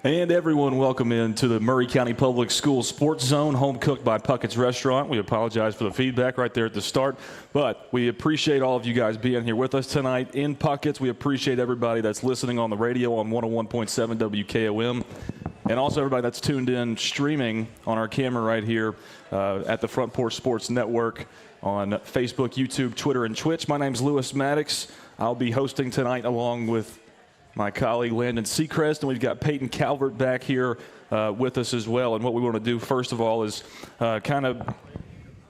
And everyone, welcome into the Maury County Public Schools Sports Zone, home cooked by Puckett's Restaurant. We apologize for the feedback right there at the start, but we appreciate all of you guys being here with us tonight in Puckett's. We appreciate everybody that's listening on the radio on 101.7 WKOM, and also everybody that's tuned in streaming on our camera right here at the Front Porch Sports Network on Facebook, YouTube, Twitter, and Twitch. My name's Lewis Maddox. I'll be hosting tonight along with my colleague Landon Seacrest, and we've got Peyton Calvert back here with us as well. And what we want to do first of all is kind of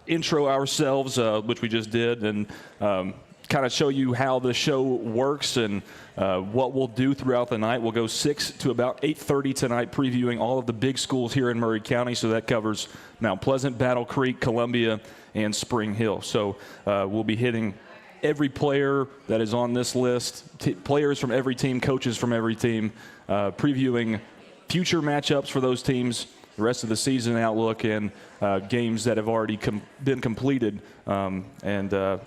intro ourselves, which we just did, and kind of show you how the show works and what we'll do throughout the night. We'll go 6 to about 8:30 tonight, previewing all of the big schools here in Maury County. So that covers Mount Pleasant, Battle Creek, Columbia, and Spring Hill. So we'll be hitting every player that is on this list, players from every team, coaches from every team, previewing future matchups for those teams, the rest of the season outlook, and games that have already been completed. Yeah,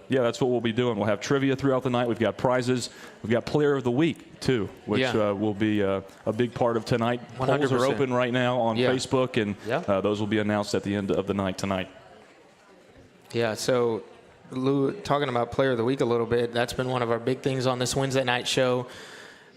that's what we'll be doing. We'll have trivia throughout the night. We've got prizes. We've got Player of the Week, too, which will be a big part of tonight. 100%. Polls are open right now on Facebook, and those will be announced at the end of the night tonight. Yeah, so Lou, talking about Player of the Week a little bit, that's been one of our big things on this Wednesday night show.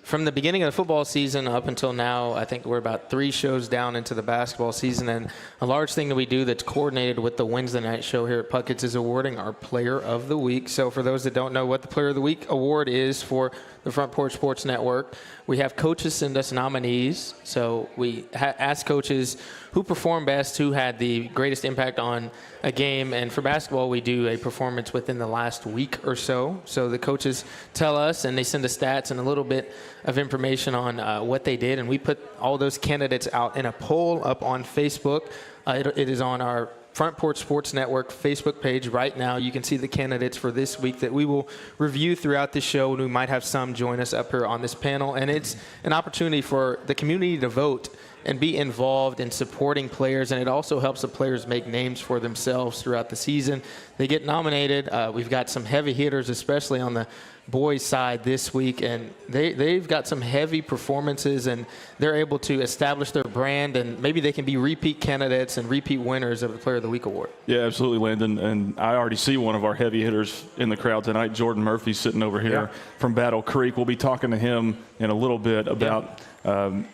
From the beginning of the football season up until now, I think we're about 3 shows down into the basketball season, and a large thing that we do that's coordinated with the Wednesday night show here at Puckett's is awarding our Player of the Week. So for those that don't know what the Player of the Week award is for the Front Porch Sports Network, we have coaches send us nominees. So we ask coaches who performed best, who had the greatest impact on a game. And for basketball, we do a performance within the last week or so. So the coaches tell us, and they send us stats and a little bit of information on what they did. And we put all those candidates out in a poll up on Facebook. It is on our Front Porch Sports Network Facebook page right now. You can see the candidates for this week that we will review throughout the show, and we might have some join us up here on this panel. And it's an opportunity for the community to vote and be involved in supporting players, and it also helps the players make names for themselves throughout the season. They get nominated. We've got some heavy hitters, especially on the boys side this week, and they've got some heavy performances, and they're able to establish their brand, and maybe they can be repeat candidates and repeat winners of the Player of the Week award. Yeah, absolutely, Landon. And I already see one of our heavy hitters in the crowd tonight. Jordan Murphy sitting over here from Battle Creek. We'll be talking to him in a little bit about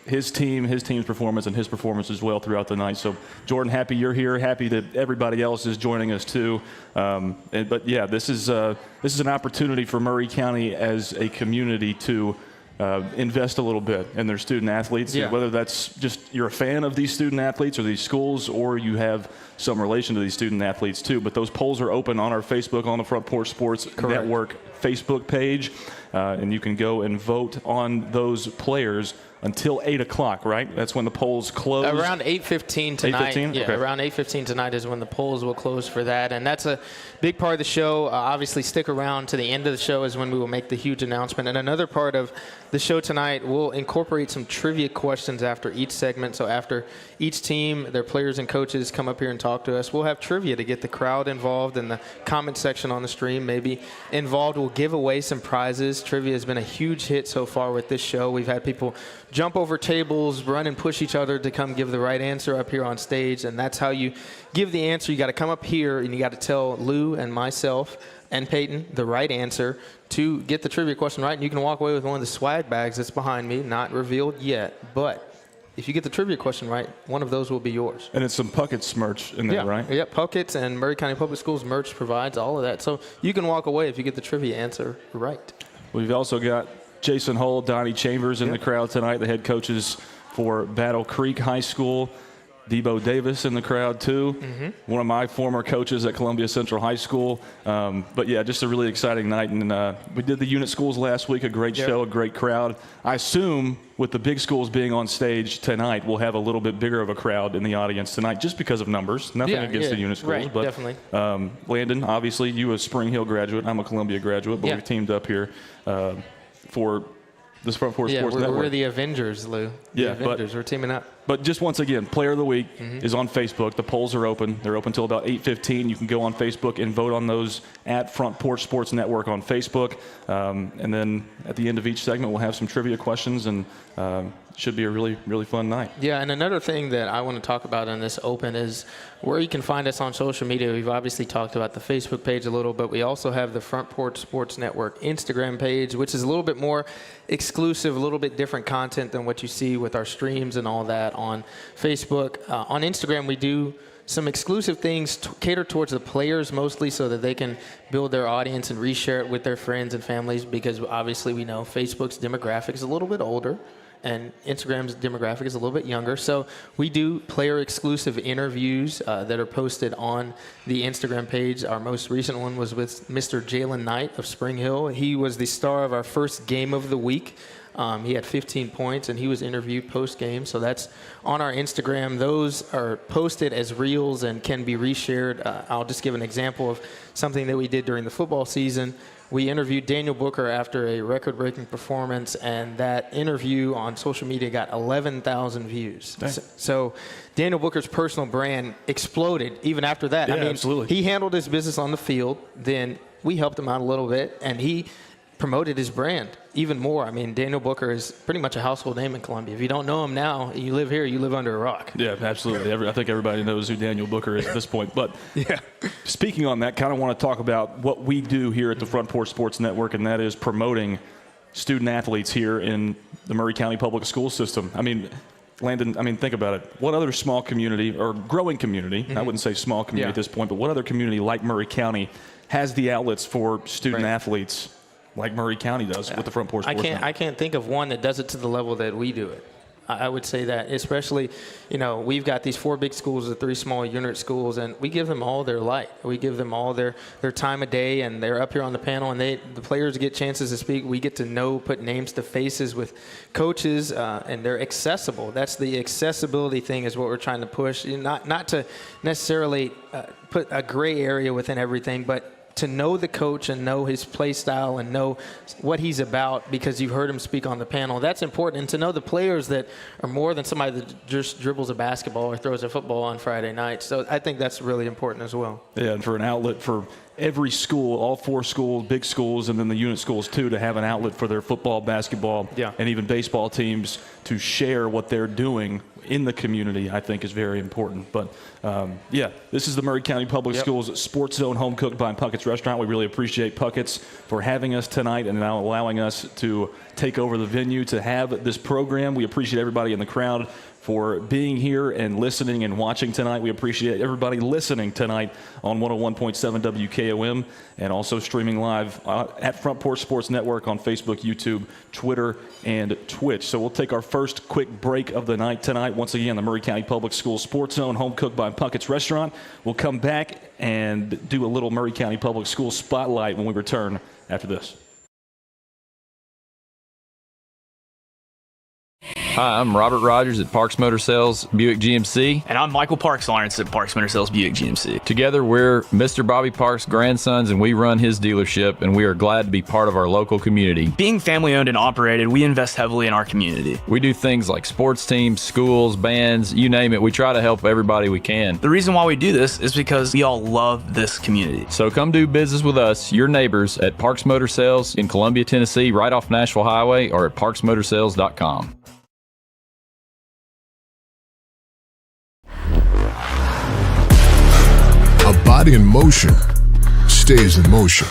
his team's performance, and his performance as well throughout the night. So, Jordan, happy you're here. Happy that everybody else is joining us too. But yeah, this is an opportunity for Maury County as a community to invest a little bit in their student athletes. Whether that's just you're a fan of these student athletes or these schools, or you have some relation to these student athletes too. But those polls are open on our Facebook, on the Front Porch Sports Network Facebook page, and you can go and vote on those players until 8 o'clock, right? That's when the polls close. Around 8:15 tonight. 8:15? Yeah, okay. Around 8:15 tonight is when the polls will close for that. And that's a big part of the show. Obviously, stick around to the end of the show is when we will make the huge announcement. And another part of the show tonight, we'll incorporate some trivia questions after each segment. So after each team, their players and coaches come up here and talk to us, we'll have trivia to get the crowd involved and the comment section on the stream maybe involved. We'll give away some prizes. Trivia has been a huge hit so far with this show. We've had people jump over tables, run and push each other to come give the right answer up here on stage, and that's how you give the answer. You got to come up here and you got to tell Lou and myself and Peyton the right answer to get the trivia question right, and you can walk away with one of the swag bags that's behind me, not revealed yet, but if you get the trivia question right, one of those will be yours. And it's some Puckett's merch in there, right? Yeah, Puckett's and Maury County Public Schools merch provides all of that, so you can walk away if you get the trivia answer right. We've also got Jason Hull, Donnie Chambers in the crowd tonight, the head coaches for Battle Creek High School. Debo Davis in the crowd too. One of my former coaches at Columbia Central High School. But yeah, just a really exciting night. And we did the unit schools last week, a great show, a great crowd. I assume with the big schools being on stage tonight, we'll have a little bit bigger of a crowd in the audience tonight just because of numbers. Nothing against the unit schools. Right, but definitely. Landon, obviously you a Spring Hill graduate. I'm a Columbia graduate, but we've teamed up here for this Front Porch Sports Network. We're the Avengers, Lou. The Avengers. We're teaming up. But just once again, Player of the Week is on Facebook. The polls are open. They're open until about 8:15. You can go on Facebook and vote on those at Front Porch Sports Network on Facebook. And then at the end of each segment, we'll have some trivia questions, and should be a really, really fun night. Yeah, and another thing that I want to talk about in this open is where you can find us on social media. We've obviously talked about the Facebook page a little, but we also have the Front Porch Sports Network Instagram page, which is a little bit more exclusive, a little bit different content than what you see with our streams and all that on Facebook. On Instagram, we do some exclusive things catered towards the players mostly so that they can build their audience and reshare it with their friends and families, because obviously we know Facebook's demographic is a little bit older and Instagram's demographic is a little bit younger. So we do player-exclusive interviews that are posted on the Instagram page. Our most recent one was with Mr. Jalen Knight of Spring Hill. He was the star of our first game of the week. He had 15 points, and he was interviewed post-game. So that's on our Instagram. Those are posted as reels and can be reshared. I'll just give an example of something that we did during the football season. We interviewed Daniel Booker after a record-breaking performance, and that interview on social media got 11,000 views. So Daniel Booker's personal brand exploded even after that. Yeah, absolutely. He handled his business on the field. Then we helped him out a little bit, and he promoted his brand even more. I mean, Daniel Booker is pretty much a household name in Columbia. If you don't know him now, you live here, you live under a rock. Yeah, absolutely. I think everybody knows who Daniel Booker is at this point. But speaking on that, kind of want to talk about what we do here at the Front Porch Sports Network, and that is promoting student athletes here in the Maury County Public School System. I mean, Landon, think about it. What other small community or growing community, I wouldn't say small community at this point, but what other community like Maury County has the outlets for student athletes like Maury County does with the Front Porch Sports Network? I can't think of one that does it to the level that we do it. I would say that, especially, we've got these 4 big schools, the 3 small unit schools, and we give them all their light. We give them all their time of day, and they're up here on the panel, and the players get chances to speak. We get to put names to faces with coaches, and they're accessible. That's the accessibility thing is what we're trying to push. Not to necessarily put a gray area within everything, but to know the coach and know his play style and know what he's about because you've heard him speak on the panel. That's important. And to know the players that are more than somebody that just dribbles a basketball or throws a football on Friday night. So I think that's really important as well. Yeah, and for an outlet for every school, all 4 schools, big schools, and then the unit schools too, to have an outlet for their football, basketball, and even baseball teams to share what they're doing in the community, I think is very important. But this is the Maury County Public Schools Sports Zone, home cooked by Puckett's Restaurant. We really appreciate Puckett's for having us tonight and now allowing us to take over the venue to have this program. We appreciate everybody in the crowd for being here and listening and watching tonight. We appreciate everybody listening tonight on 101.7 WKOM and also streaming live at Front Porch Sports Network on Facebook, YouTube, Twitter, and Twitch. So we'll take our first quick break of the night tonight. Once again, the Maury County Public Schools Sports Zone, home cooked by Puckett's Restaurant. We'll come back and do a little Maury County Public Schools spotlight when we return after this. Hi, I'm Robert Rogers at Parks Motor Sales Buick GMC. And I'm Michael Parks Lawrence at Parks Motor Sales Buick GMC. Together, we're Mr. Bobby Parks' grandsons, and we run his dealership, and we are glad to be part of our local community. Being family owned and operated, we invest heavily in our community. We do things like sports teams, schools, bands, you name it. We try to help everybody we can. The reason why we do this is because we all love this community. So come do business with us, your neighbors, at Parks Motor Sales in Columbia, Tennessee, right off Nashville Highway, or at parksmotorsales.com. A body in motion stays in motion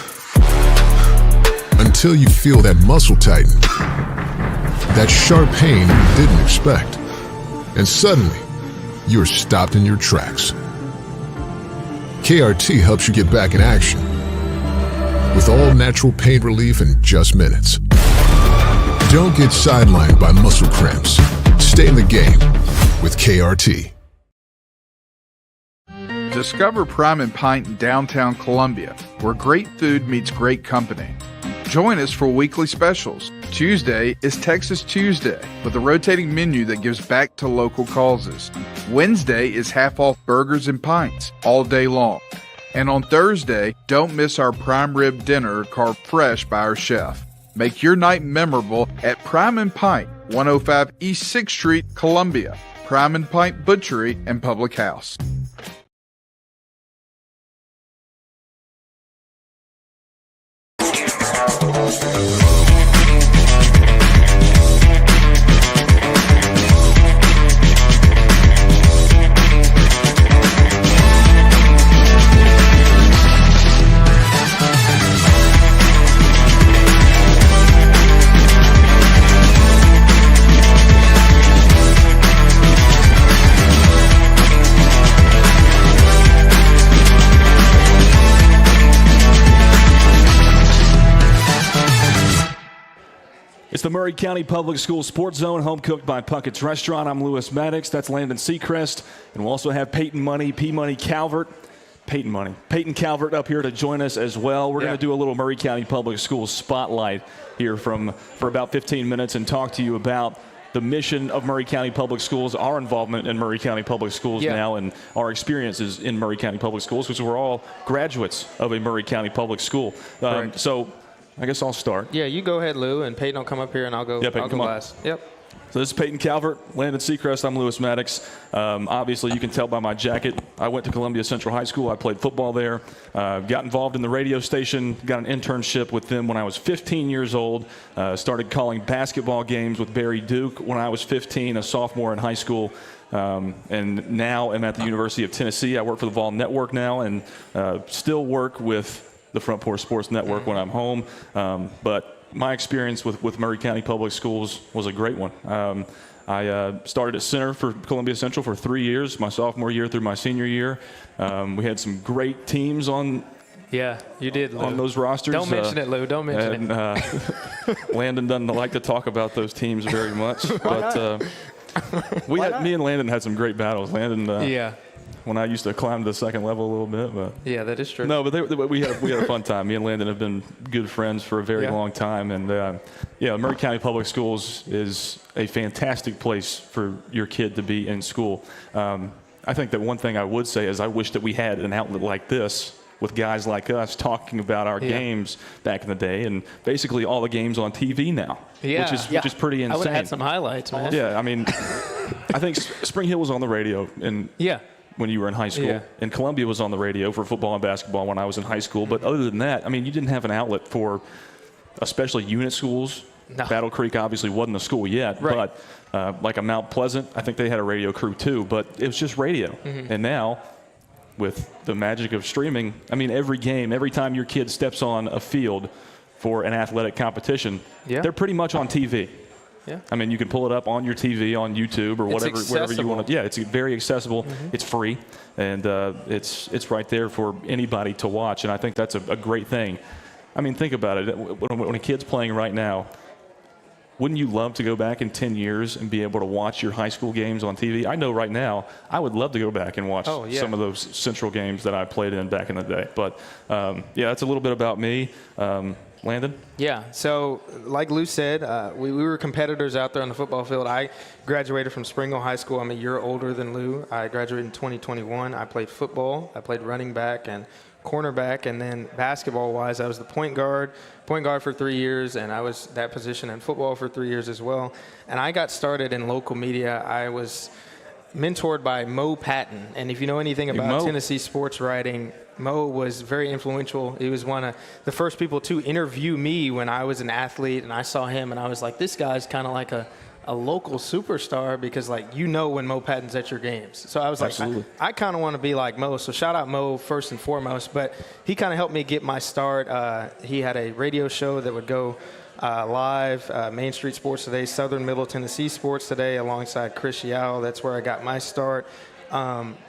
until you feel that muscle tighten, that sharp pain you didn't expect, and suddenly you're stopped in your tracks. KRT helps you get back in action with all natural pain relief in just minutes. Don't get sidelined by muscle cramps. Stay in the game with KRT. Discover Prime and Pint in downtown Columbia, where great food meets great company. Join us for weekly specials. Tuesday is Texas Tuesday with a rotating menu that gives back to local causes. Wednesday is half off burgers and pints all day long. And on Thursday, don't miss our prime rib dinner carved fresh by our chef. Make your night memorable at Prime and Pint, 105 East 6th Street, Columbia. Prime and Pint Butchery and Public House. It's the Murray County Public Schools Sports Zone, home cooked by Puckett's Restaurant. I'm Lewis Maddox. That's Landon Seacrest. And we'll also have Peyton Calvert. Peyton Calvert up here to join us as well. We're going to do a little Murray County Public Schools spotlight here for about 15 minutes and talk to you about the mission of Murray County Public Schools, our involvement in Murray County Public Schools now, and our experiences in Murray County Public Schools, because we're all graduates of a Murray County Public School. So I guess I'll start. Yeah, you go ahead, Lou, and Peyton will come up here, and I'll go last. Yep. So this is Peyton Calvert, Landon Seacrest. I'm Lewis Maddox. Obviously, you can tell by my jacket, I went to Columbia Central High School. I played football there. Got involved in the radio station. Got an internship with them when I was 15 years old. Started calling basketball games with Barry Duke when I was 15, a sophomore in high school. And now I'm at the University of Tennessee. I work for the Vol Network now, and still work with the Front Porch Sports Network when I'm home. But my experience with Murray County Public Schools was a great one. I started at center for Columbia Central for 3 years, my sophomore year through my senior year. We had some great teams on. Yeah, you did, Lou. On those rosters. Don't mention it, Lou. Don't mention it. Landon doesn't like to talk about those teams very much. But me and Landon had some great battles. Landon. When I used to climb to the second level a little bit, but yeah, that is true. No, but we had a fun time. Me and Landon have been good friends for a very long time, and Murray County Public Schools is a fantastic place for your kid to be in school. I think that one thing I would say is I wish that we had an outlet like this with guys like us talking about our games back in the day, and basically all the games on TV now, which is pretty insane. I would have had some highlights, man. Yeah, I mean, I think Spring Hill was on the radio, and when you were in high school. And Columbia was on the radio for football and basketball when I was in high school. But other than that, I mean, you didn't have an outlet for especially unit schools. No. Battle Creek obviously wasn't a school yet, but like a Mount Pleasant, I think they had a radio crew too, but it was just radio. And now, with the magic of streaming, I mean, every game, every time your kid steps on a field for an athletic competition, they're pretty much on TV. Yeah. I mean, you can pull it up on your TV, on YouTube, or whatever you want to. Yeah, it's very accessible. It's free, and it's right there for anybody to watch. And I think that's a great thing. I mean, think about it. When a kid's playing right now, wouldn't you love to go back in 10 years and be able to watch your high school games on TV? I know right now I would love to go back and watch some of those Central games that I played in back in the day. But, that's a little bit about me. Landon? Yeah, so like Lou said, we were competitors out there on the football field. I graduated from Spring Hill High School. I'm a year older than Lou. I graduated in 2021. I played football. I played running back and cornerback, and then basketball-wise, I was the point guard for 3 years, and I was that position in football for 3 years as well. And I got started in local media. I was mentored by Mo Patton, and if you know anything about Tennessee sports writing, Mo was very influential. He was one of the first people to interview me when I was an athlete, and I saw him, and I was like, this guy's kind of like a local superstar, because when Mo Patton's at your games. So I was like, I kind of want to be like Mo. So shout out Mo first and foremost. But he kind of helped me get my start. He had a radio show that would go live, Main Street Sports Today, Southern Middle Tennessee Sports Today, alongside Chris Yao. That's where I got my start.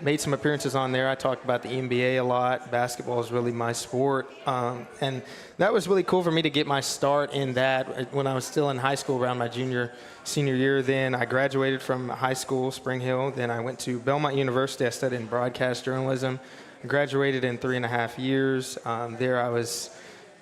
Made some appearances on there. I talked about the NBA a lot. Basketball is really my sport. And that was really cool for me to get my start in that when I was still in high school, around my senior year. Then I graduated from high school, Spring Hill. Then I went to Belmont University. I studied in broadcast journalism. I graduated in 3.5 years. There I was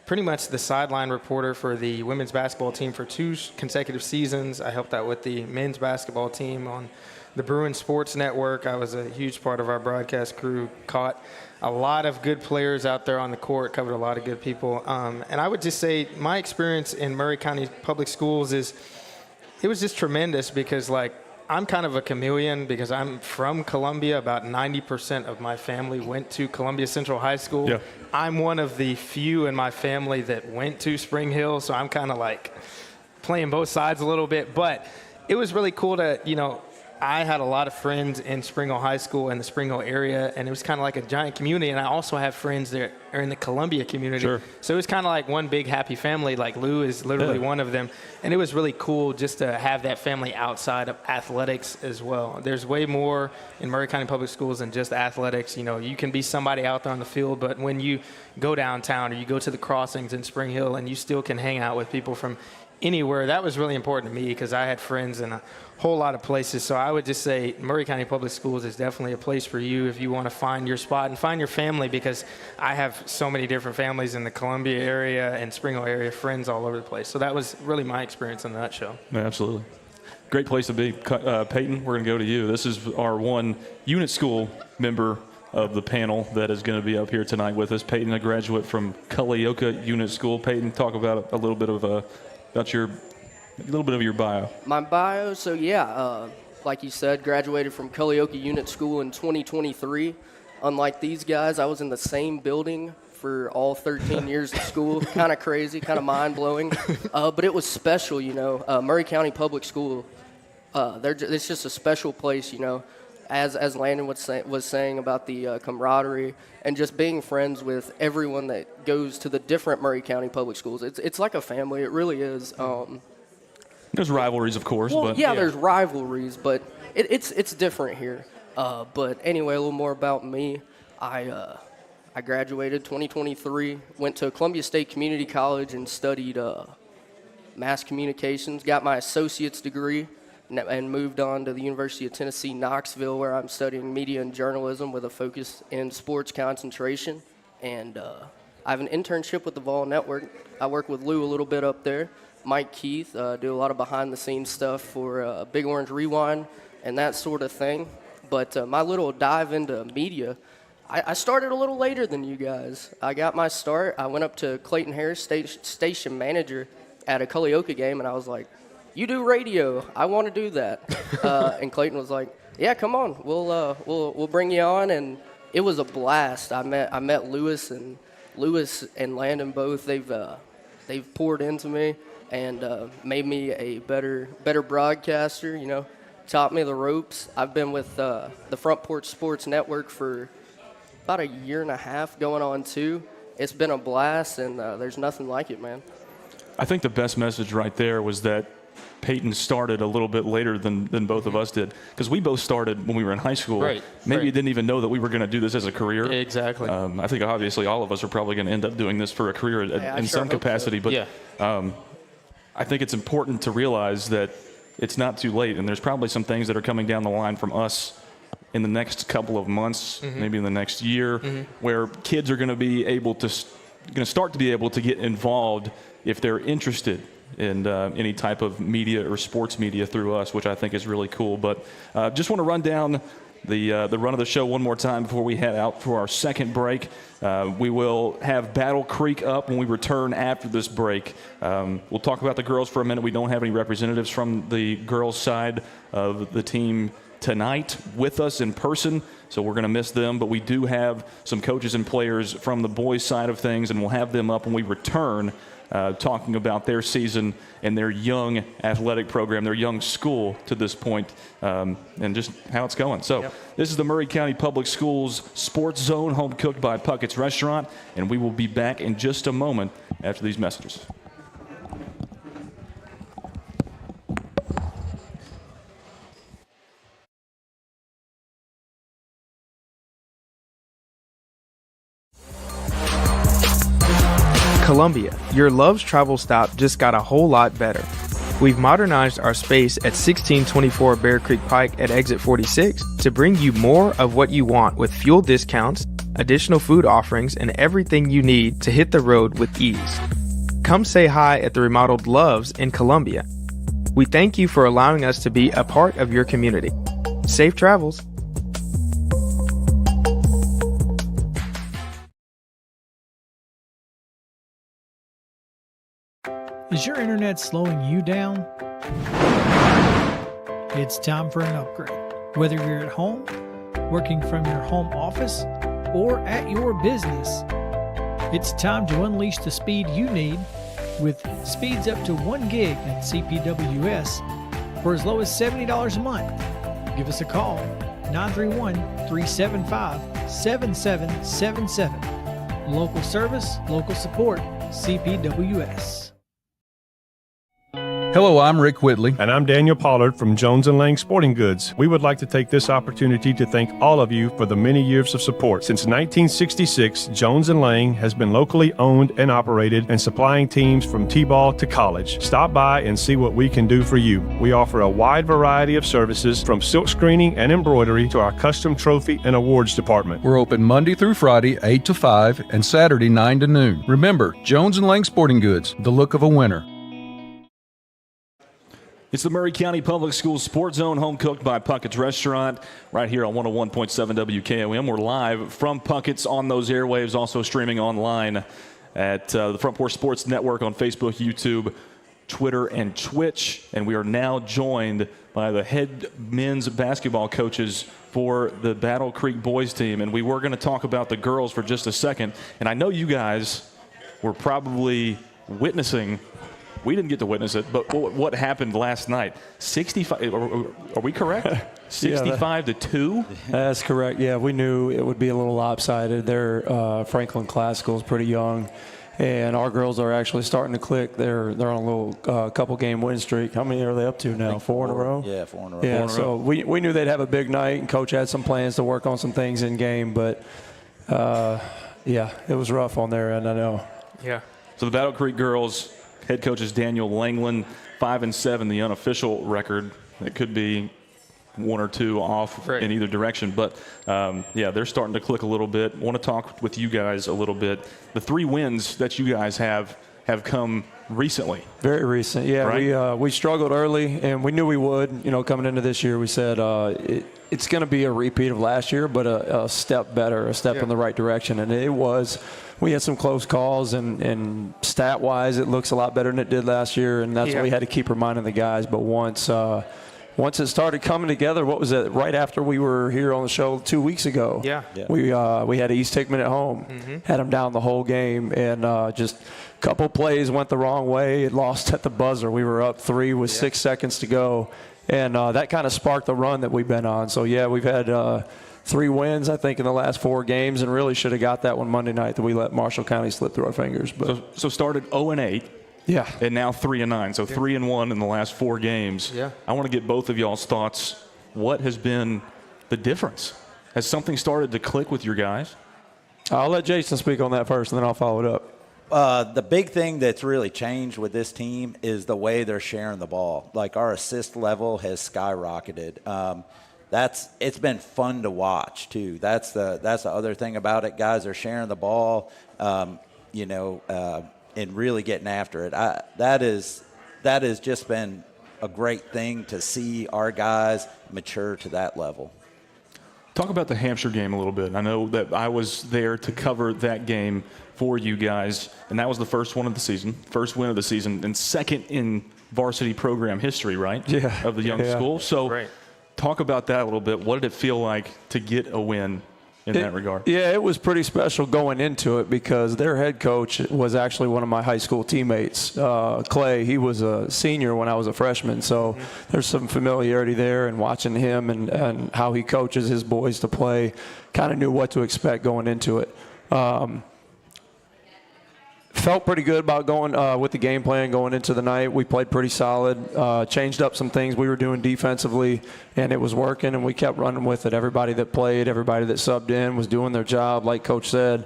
pretty much the sideline reporter for the women's basketball team for 2 consecutive seasons. I helped out with the men's basketball team on the Bruin Sports Network. I was a huge part of our broadcast crew, caught a lot of good players out there on the court, covered a lot of good people. And I would just say my experience in Murray County Public Schools it it was just tremendous because, like, I'm kind of a chameleon because I'm from Columbia. About 90% of my family went to Columbia Central High School. Yeah. I'm one of the few in my family that went to Spring Hill, so I'm kind of like playing both sides a little bit. But it was really cool to, I had a lot of friends in Spring Hill High School and the Spring Hill area, and it was kind of like a giant community. And I also have friends that are in the Columbia community. Sure. So it was kind of like one big happy family. Like Lou is literally one of them. And it was really cool just to have that family outside of athletics as well. There's way more in Murray County Public Schools than just athletics. You can be somebody out there on the field, but when you go downtown or you go to the crossings in Spring Hill and you still can hang out with people from anywhere, that was really important to me because I had friends in a whole lot of places. So I would just say Murray County Public Schools is definitely a place for you if you want to find your spot and find your family, because I have so many different families in the Columbia area and Spring Hill area, friends all over the place. So that was really my experience in a nutshell. Yeah, absolutely. Great place to be. Peyton, we're going to go to you. This is our one unit school member of the panel that is going to be up here tonight with us. Peyton, a graduate from Culleoka Unit School. Peyton, talk about a little bit of your bio. My bio, so like you said, graduated from Culleoka Unit School in 2023. Unlike these guys, I was in the same building for all 13 years of school. Kind of crazy, kind of mind-blowing. But it was special, Murray County Public School, it's just a special place, as Landon was saying about the camaraderie and just being friends with everyone that goes to the different Murray County Public Schools. It's like a family. It really is. There's rivalries, of course. But there's rivalries, but it's different here. But anyway, a little more about me. I graduated 2023, went to Columbia State Community College and studied mass communications, got my associate's degree, and moved on to the University of Tennessee, Knoxville, where I'm studying media and journalism with a focus in sports concentration. And I have an internship with the Vol Network. I work with Lou a little bit up there. Mike Keith, do a lot of behind-the-scenes stuff for Big Orange Rewind and that sort of thing. But my little dive into media, I started a little later than you guys. I got my start. I went up to Clayton Harris, station manager, at a Culleoka game, and I was like, "You do radio? I want to do that." And Clayton was like, "Yeah, come on, we'll bring you on." And it was a blast. I met Lewis and Landon both. They've poured into me and made me a better broadcaster. Taught me the ropes. I've been with the Front Porch Sports Network for about a year and a half, going on 2. It's been a blast, and there's nothing like it, man. I think the best message right there was that Peyton started a little bit later than both of us did, because we both started when we were in high school. Right. Maybe you didn't even know that we were going to do this as a career. Exactly. I think obviously all of us are probably going to end up doing this for a career in some capacity. So. But I think it's important to realize that it's not too late, and there's probably some things that are coming down the line from us in the next couple of months, maybe in the next year, where kids are going to start to be able to get involved if they're interested in any type of media or sports media through us, which I think is really cool. But just want to run down the run of the show one more time before we head out for our second break. We will have Battle Creek up when we return after this break. We'll talk about the girls for a minute. We don't have any representatives from the girls' side of the team tonight with us in person, so we're going to miss them. But we do have some coaches and players from the boys' side of things, and we'll have them up when we return, talking about their season and their young athletic program, their young school to this point, and just how it's going. So This is the Murray County Public Schools Sports Zone, home cooked by Puckett's Restaurant, and we will be back in just a moment after these messages. Columbia, your Love's travel stop just got a whole lot better. We've modernized our space at 1624 Bear Creek Pike at exit 46 to bring you more of what you want with fuel discounts, additional food offerings, and everything you need to hit the road with ease. Come say hi at the remodeled Love's in Columbia. We thank you for allowing us to be a part of your community. Safe travels. Is your internet slowing you down? It's time for an upgrade. Whether you're at home, working from your home office, or at your business, it's time to unleash the speed you need with speeds up to 1 gig at CPWS for as low as $70 a month. Give us a call, 931-375-7777. Local service, local support, CPWS. Hello, I'm Rick Whitley. And I'm Daniel Pollard from Jones & Lang Sporting Goods. We would like to take this opportunity to thank all of you for the many years of support. Since 1966, Jones & Lang has been locally owned and operated and supplying teams from T-ball to college. Stop by and see what we can do for you. We offer a wide variety of services from silk screening and embroidery to our custom trophy and awards department. We're open Monday through Friday, 8 to 5, and Saturday, 9 to noon. Remember, Jones & Lang Sporting Goods, the look of a winner. It's the Murray County Public Schools Sports Zone, home cooked by Puckett's Restaurant, right here on 101.7 WKOM. We're live from Puckett's on those airwaves, also streaming online at the Front Porch Sports Network on Facebook, YouTube, Twitter, and Twitch. And we are now joined by the head men's basketball coaches for the Battle Creek boys team. And we were going to talk about the girls for just a second. And I know you guys were probably witnessing. We didn't get to witness it, but what happened last night? 65. Are we correct? 65 to 2. That's correct. Yeah, we knew it would be a little lopsided. Their Franklin Classical is pretty young, and our girls are actually starting to click. They're on a little couple game win streak. How many are they up to now? 4 in a row. Yeah, 4 in a row. Yeah, so we knew they'd have a big night, and Coach had some plans to work on some things in game, but yeah, it was rough on their end. I know. Yeah. So the Battle Creek girls. Head coach is Daniel Langland, 5-7, the unofficial record. It could be 1 or 2 off in either direction. But, yeah, they're starting to click a little bit. I want to talk with you guys a little bit. The 3 wins that you guys have come recently. Very recent, yeah. Right? We struggled early, and we knew we would. You know, coming into this year, we said it's going to be a repeat of last year, but a step better, a step in the right direction. And it was. We had some close calls, and stat-wise, it looks a lot better than it did last year, and that's what we had to keep reminding the guys. But once it started coming together, what was it? Right after we were here on the show 2 weeks ago, we had East Hickman at home, had them down the whole game, and just a couple plays went the wrong way. It lost at the buzzer. We were up 3 with 6 seconds to go, and that kind of sparked the run that we've been on. So, yeah, we've had 3 wins, I think, in the last 4 games, and really should have got that one Monday night that we let Marshall County slip through our fingers. But so started 0-8. Yeah. And now 3-9. So 3-1 in the last 4 games. Yeah. I want to get both of y'all's thoughts. What has been the difference? Has something started to click with your guys? I'll let Jason speak on that first, and then I'll follow it up. The big thing that's really changed with this team is the way they're sharing the ball. Like, our assist level has skyrocketed. It's been fun to watch too. That's the other thing about it. Guys are sharing the ball, and really getting after it. That has just been a great thing to see our guys mature to that level. Talk about the Hampshire game a little bit. I know that I was there to cover that game for you guys, and that was the first one of the season, first win of the season, and second in varsity program history, right? Yeah. Of the young school. So. Talk about that a little bit. What did it feel like to get a win in that regard? Yeah, it was pretty special going into it because their head coach was actually one of my high school teammates, Clay. He was a senior when I was a freshman, so there's some familiarity there, and watching him and how he coaches his boys to play, kind of knew what to expect going into it. Felt pretty good about going with the game plan going into the night. We played pretty solid, changed up some things we were doing defensively, and it was working, and we kept running with it. Everybody that played, everybody that subbed in was doing their job. Like Coach said,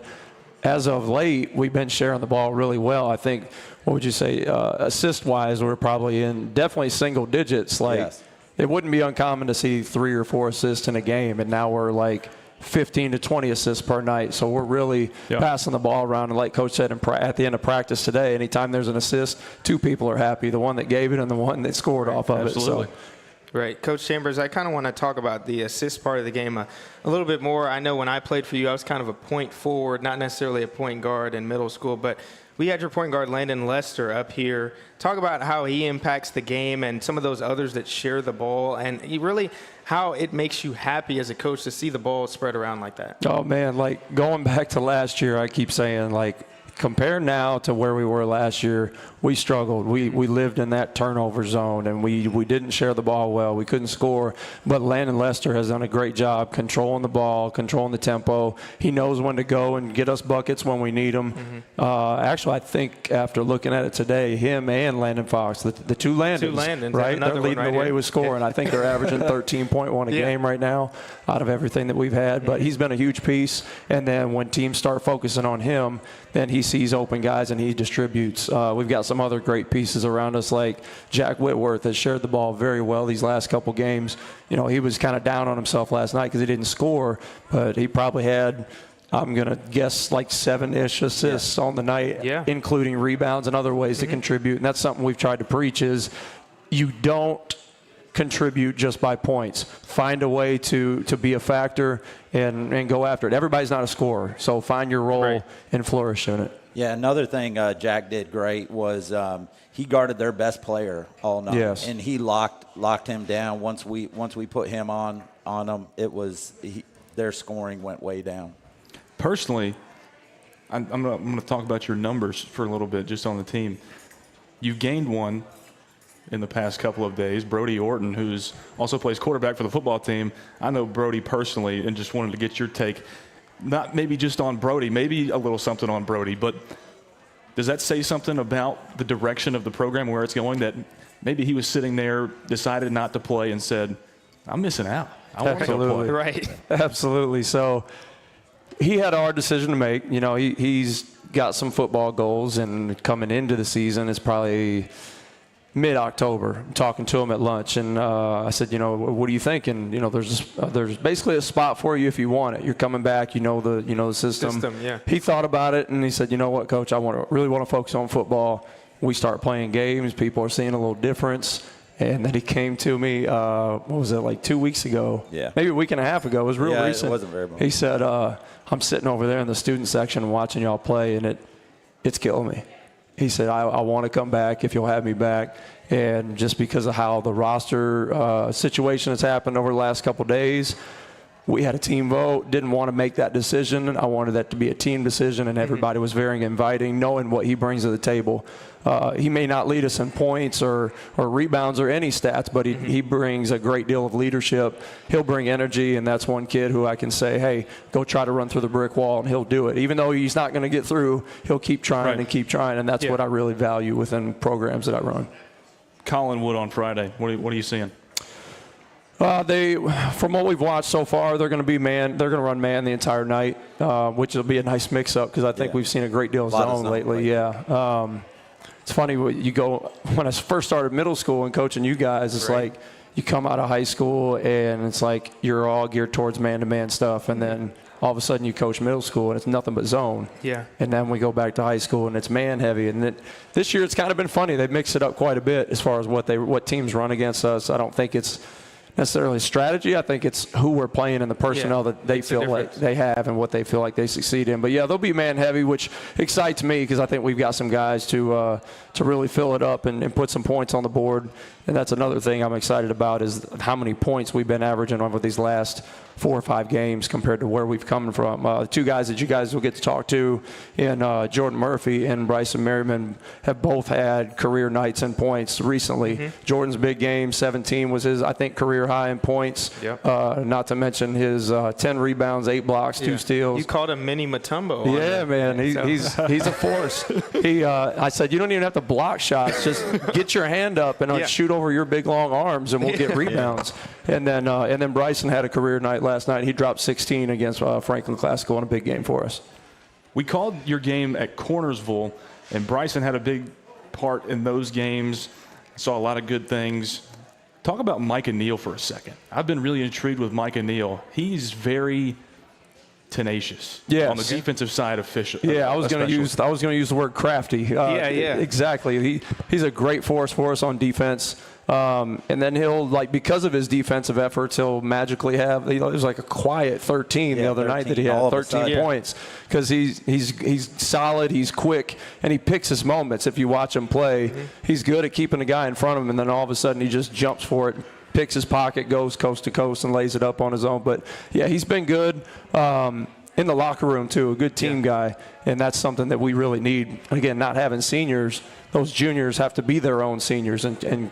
as of late, we've been sharing the ball really well. I think, what would you say, assist-wise, we're probably in definitely single digits. Like, it wouldn't be uncommon to see 3 or 4 assists in a game, and now we're like 15 to 20 assists per night. So we're really passing the ball around. And like Coach said at the end of practice today, anytime there's an assist, 2 people are happy, the one that gave it and the one that scored off of it. So Right. Coach Chambers, I kind of want to talk about the assist part of the game a little bit more. I know when I played for you, I was kind of a point forward, not necessarily a point guard in middle school, but we had your point guard, Landon Lester, up here. Talk about how he impacts the game and some of those others that share the ball, and how it makes you happy as a coach to see the ball spread around like that. Oh, man, like going back to last year, I keep saying, like, compare now to where we were last year, we struggled. We lived in that turnover zone, and we didn't share the ball well. We couldn't score. But Landon Lester has done a great job controlling the ball, controlling the tempo. He knows when to go and get us buckets when we need them. Actually, I think after looking at it today, him and Landon Fox, the two Landons, right? They're leading the way with scoring. I think they're averaging 13.1 a game right now out of everything that we've had. But he's been a huge piece. And then when teams start focusing on him, then he sees open guys and he distributes. We've got some other great pieces around us, like Jack Whitworth has shared the ball very well these last couple games. You know, he was kind of down on himself last night because he didn't score, but he probably had, I'm going to guess, like 7-ish assists on the night, including rebounds and other ways to contribute. And that's something we've tried to preach is you don't contribute just by points. Find a way to be a factor and go after it. Everybody's not a scorer, so find your role and flourish in it. Yeah, another thing Jack did great was he guarded their best player all night, and he locked him down. Once we put him on them, their scoring went way down. Personally, I'm going to talk about your numbers for a little bit, just on the team. You've gained one in the past couple of days. Brody Orton, who's also plays quarterback for the football team. I know Brody personally, and just wanted to get your take. Not maybe just on Brody, maybe a little something on Brody, but does that say something about the direction of the program, where it's going, that maybe he was sitting there, decided not to play, and said, I'm missing out. I want to go play. Right. Absolutely. So he had a hard decision to make. You know, he's got some football goals, and coming into the season is probably mid-October. I'm talking to him at lunch, and I said, you know, what do you think? And you know, there's basically a spot for you if you want it. You're coming back, you know the system. He thought about it, and he said, you know what, Coach, I really want to focus on football. We start playing games. People are seeing a little difference. And then he came to me, what was it, like 2 weeks ago? Yeah. Maybe a week and a half ago. It was real recent. It wasn't very long. He said, I'm sitting over there in the student section watching y'all play, and it's killing me. He said, I want to come back if you'll have me back. And just because of how the roster situation has happened over the last couple of days, we had a team vote, didn't want to make that decision. I wanted that to be a team decision, and everybody was very inviting, knowing what he brings to the table. He may not lead us in points or rebounds or any stats, but he brings a great deal of leadership. He'll bring energy, and that's one kid who I can say, hey, go try to run through the brick wall, and he'll do it. Even though he's not going to get through, he'll keep trying and keep trying, and that's what I really value within programs that I run. Collinwood on Friday, what are you seeing? From what we've watched so far, they're going to be man. They're going to run man the entire night, which will be a nice mix-up because I think we've seen a great deal of zone lately. It's funny when I first started middle school and coaching you guys. It's like you come out of high school and it's like you're all geared towards man-to-man stuff, and then all of a sudden you coach middle school and it's nothing but zone. Yeah. And then we go back to high school and it's man-heavy. And this year it's kind of been funny. They've mixed it up quite a bit as far as what teams run against us. I don't think it's necessarily strategy. I think it's who we're playing and the personnel that they feel like they have and what they feel like they succeed in. But, yeah, they'll be man-heavy, which excites me because I think we've got some guys to really fill it up and put some points on the board. And that's another thing I'm excited about is how many points we've been averaging over these last 4 or 5 games compared to where we've come from. The two guys that you guys will get to talk to, and Jordan Murphy and Bryson Merriman, have both had career nights and points recently. Jordan's big game, 17, was his, I think, career high in points. Not to mention his 10 rebounds, 8 blocks, 2 steals. You called him Mini Mutombo. Yeah, man. He's a force. I said, you don't even have to block shots. Just get your hand up and shoot over your big, long arms, and we'll get rebounds. And then Bryson had a career night last night. He dropped 16 against Franklin Classical in a big game for us. We called your game at Cornersville, and Bryson had a big part in those games. Saw a lot of good things. Talk about Micah Neal for a second. I've been really intrigued with Micah Neal. He's very tenacious on the defensive side of Fish. I was going to use the word crafty. Exactly. He's a great force for us on defense. And then he'll, like, because of his defensive efforts, he'll magically have, it was like a quiet 13 the other night that he had 13 points, because he's solid, he's quick, and he picks his moments. If you watch him play, he's good at keeping the guy in front of him, and then all of a sudden he just jumps for it, picks his pocket, goes coast to coast, and lays it up on his own. But, yeah, he's been good. In the locker room, too, a good team guy, and that's something that we really need. Again, not having seniors, those juniors have to be their own seniors and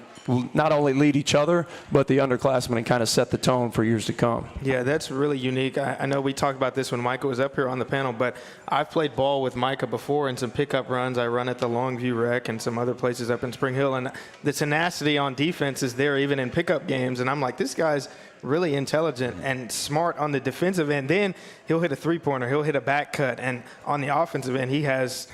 not only lead each other, but the underclassmen, and kind of set the tone for years to come. Yeah, that's really unique. I know we talked about this when Micah was up here on the panel, but I've played ball with Micah before in some pickup runs. I run at the Longview Rec and some other places up in Spring Hill, and the tenacity on defense is there even in pickup games, and I'm like, this guy's really intelligent and smart on the defensive end. Then he'll hit a three-pointer, he'll hit a back cut, and on the offensive end, he has,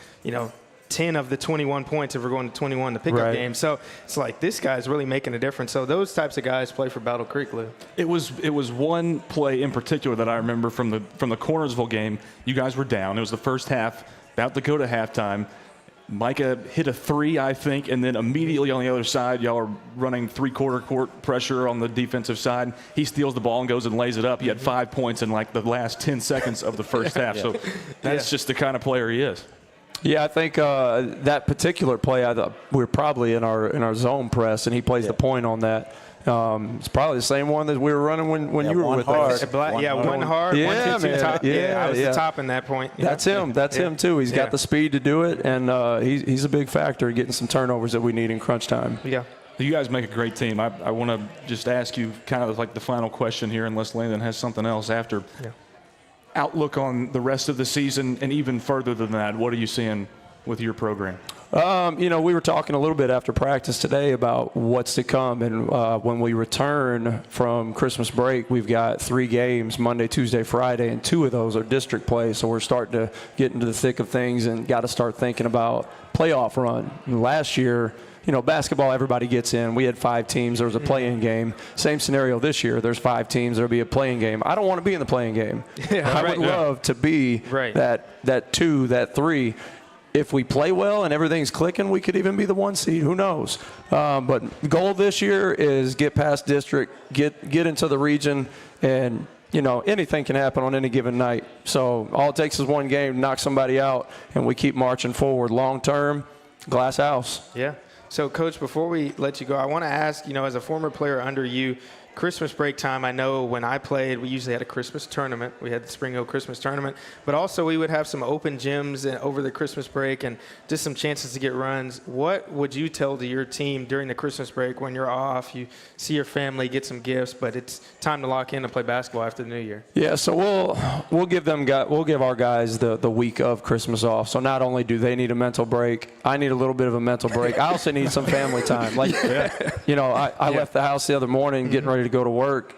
10 of the 21 points if we're going to 21 the pickup game. So it's like, this guy's really making a difference. So those types of guys play for Battle Creek, Lou. It was one play in particular that I remember from the Cornersville game. You guys were down. It was the first half, about to go to halftime. Micah hit a three, I think, and then immediately on the other side, y'all are running three-quarter court pressure on the defensive side. He steals the ball and goes and lays it up. He had 5 points in like the last 10 seconds of the first half. So that's just the kind of player he is. Yeah, I think that particular play, I thought we're probably in our zone press, and he plays the point on that. It's probably the same one that we were running when you were with us. One hard. Yeah, 1 2 man. top. I was the top in that point. That's him. That's him too. He's got the speed to do it, and he's a big factor in getting some turnovers that we need in crunch time. Yeah. You guys make a great team. I want to just ask you kind of like the final question here, unless Landon has something else after. Yeah. Outlook on the rest of the season, and even further than that, what are you seeing with your program? We were talking a little bit after practice today about what's to come, and when we return from Christmas break, we've got 3 games, Monday, Tuesday, Friday, and 2 of those are district play, so we're starting to get into the thick of things and got to start thinking about playoff run. And last year, basketball, everybody gets in. We had 5 teams. There was a play-in game. Same scenario this year. There's 5 teams. There'll be a play-in game. I don't want to be in the play-in game. I would love to be that 2, that 3. If we play well and everything's clicking, we could even be the 1 seed. Who knows? But the goal this year is get past district, get into the region, and anything can happen on any given night. So all it takes is 1 game to knock somebody out, and we keep marching forward. Long term, glass house. Yeah. So, Coach, before we let you go, I want to ask, as a former player under you, Christmas break time, I know when I played, we usually had a Christmas tournament. We had the Spring Hill Christmas tournament. But also we would have some open gyms over the Christmas break and just some chances to get runs. What would you tell to your team during the Christmas break when you're off, you see your family, get some gifts, but it's time to lock in to play basketball after the New Year? Yeah, so we'll give our guys the week of Christmas off. So not only do they need a mental break, I need a little bit of a mental break. I also need some family time. I left the house the other morning getting ready to go to work,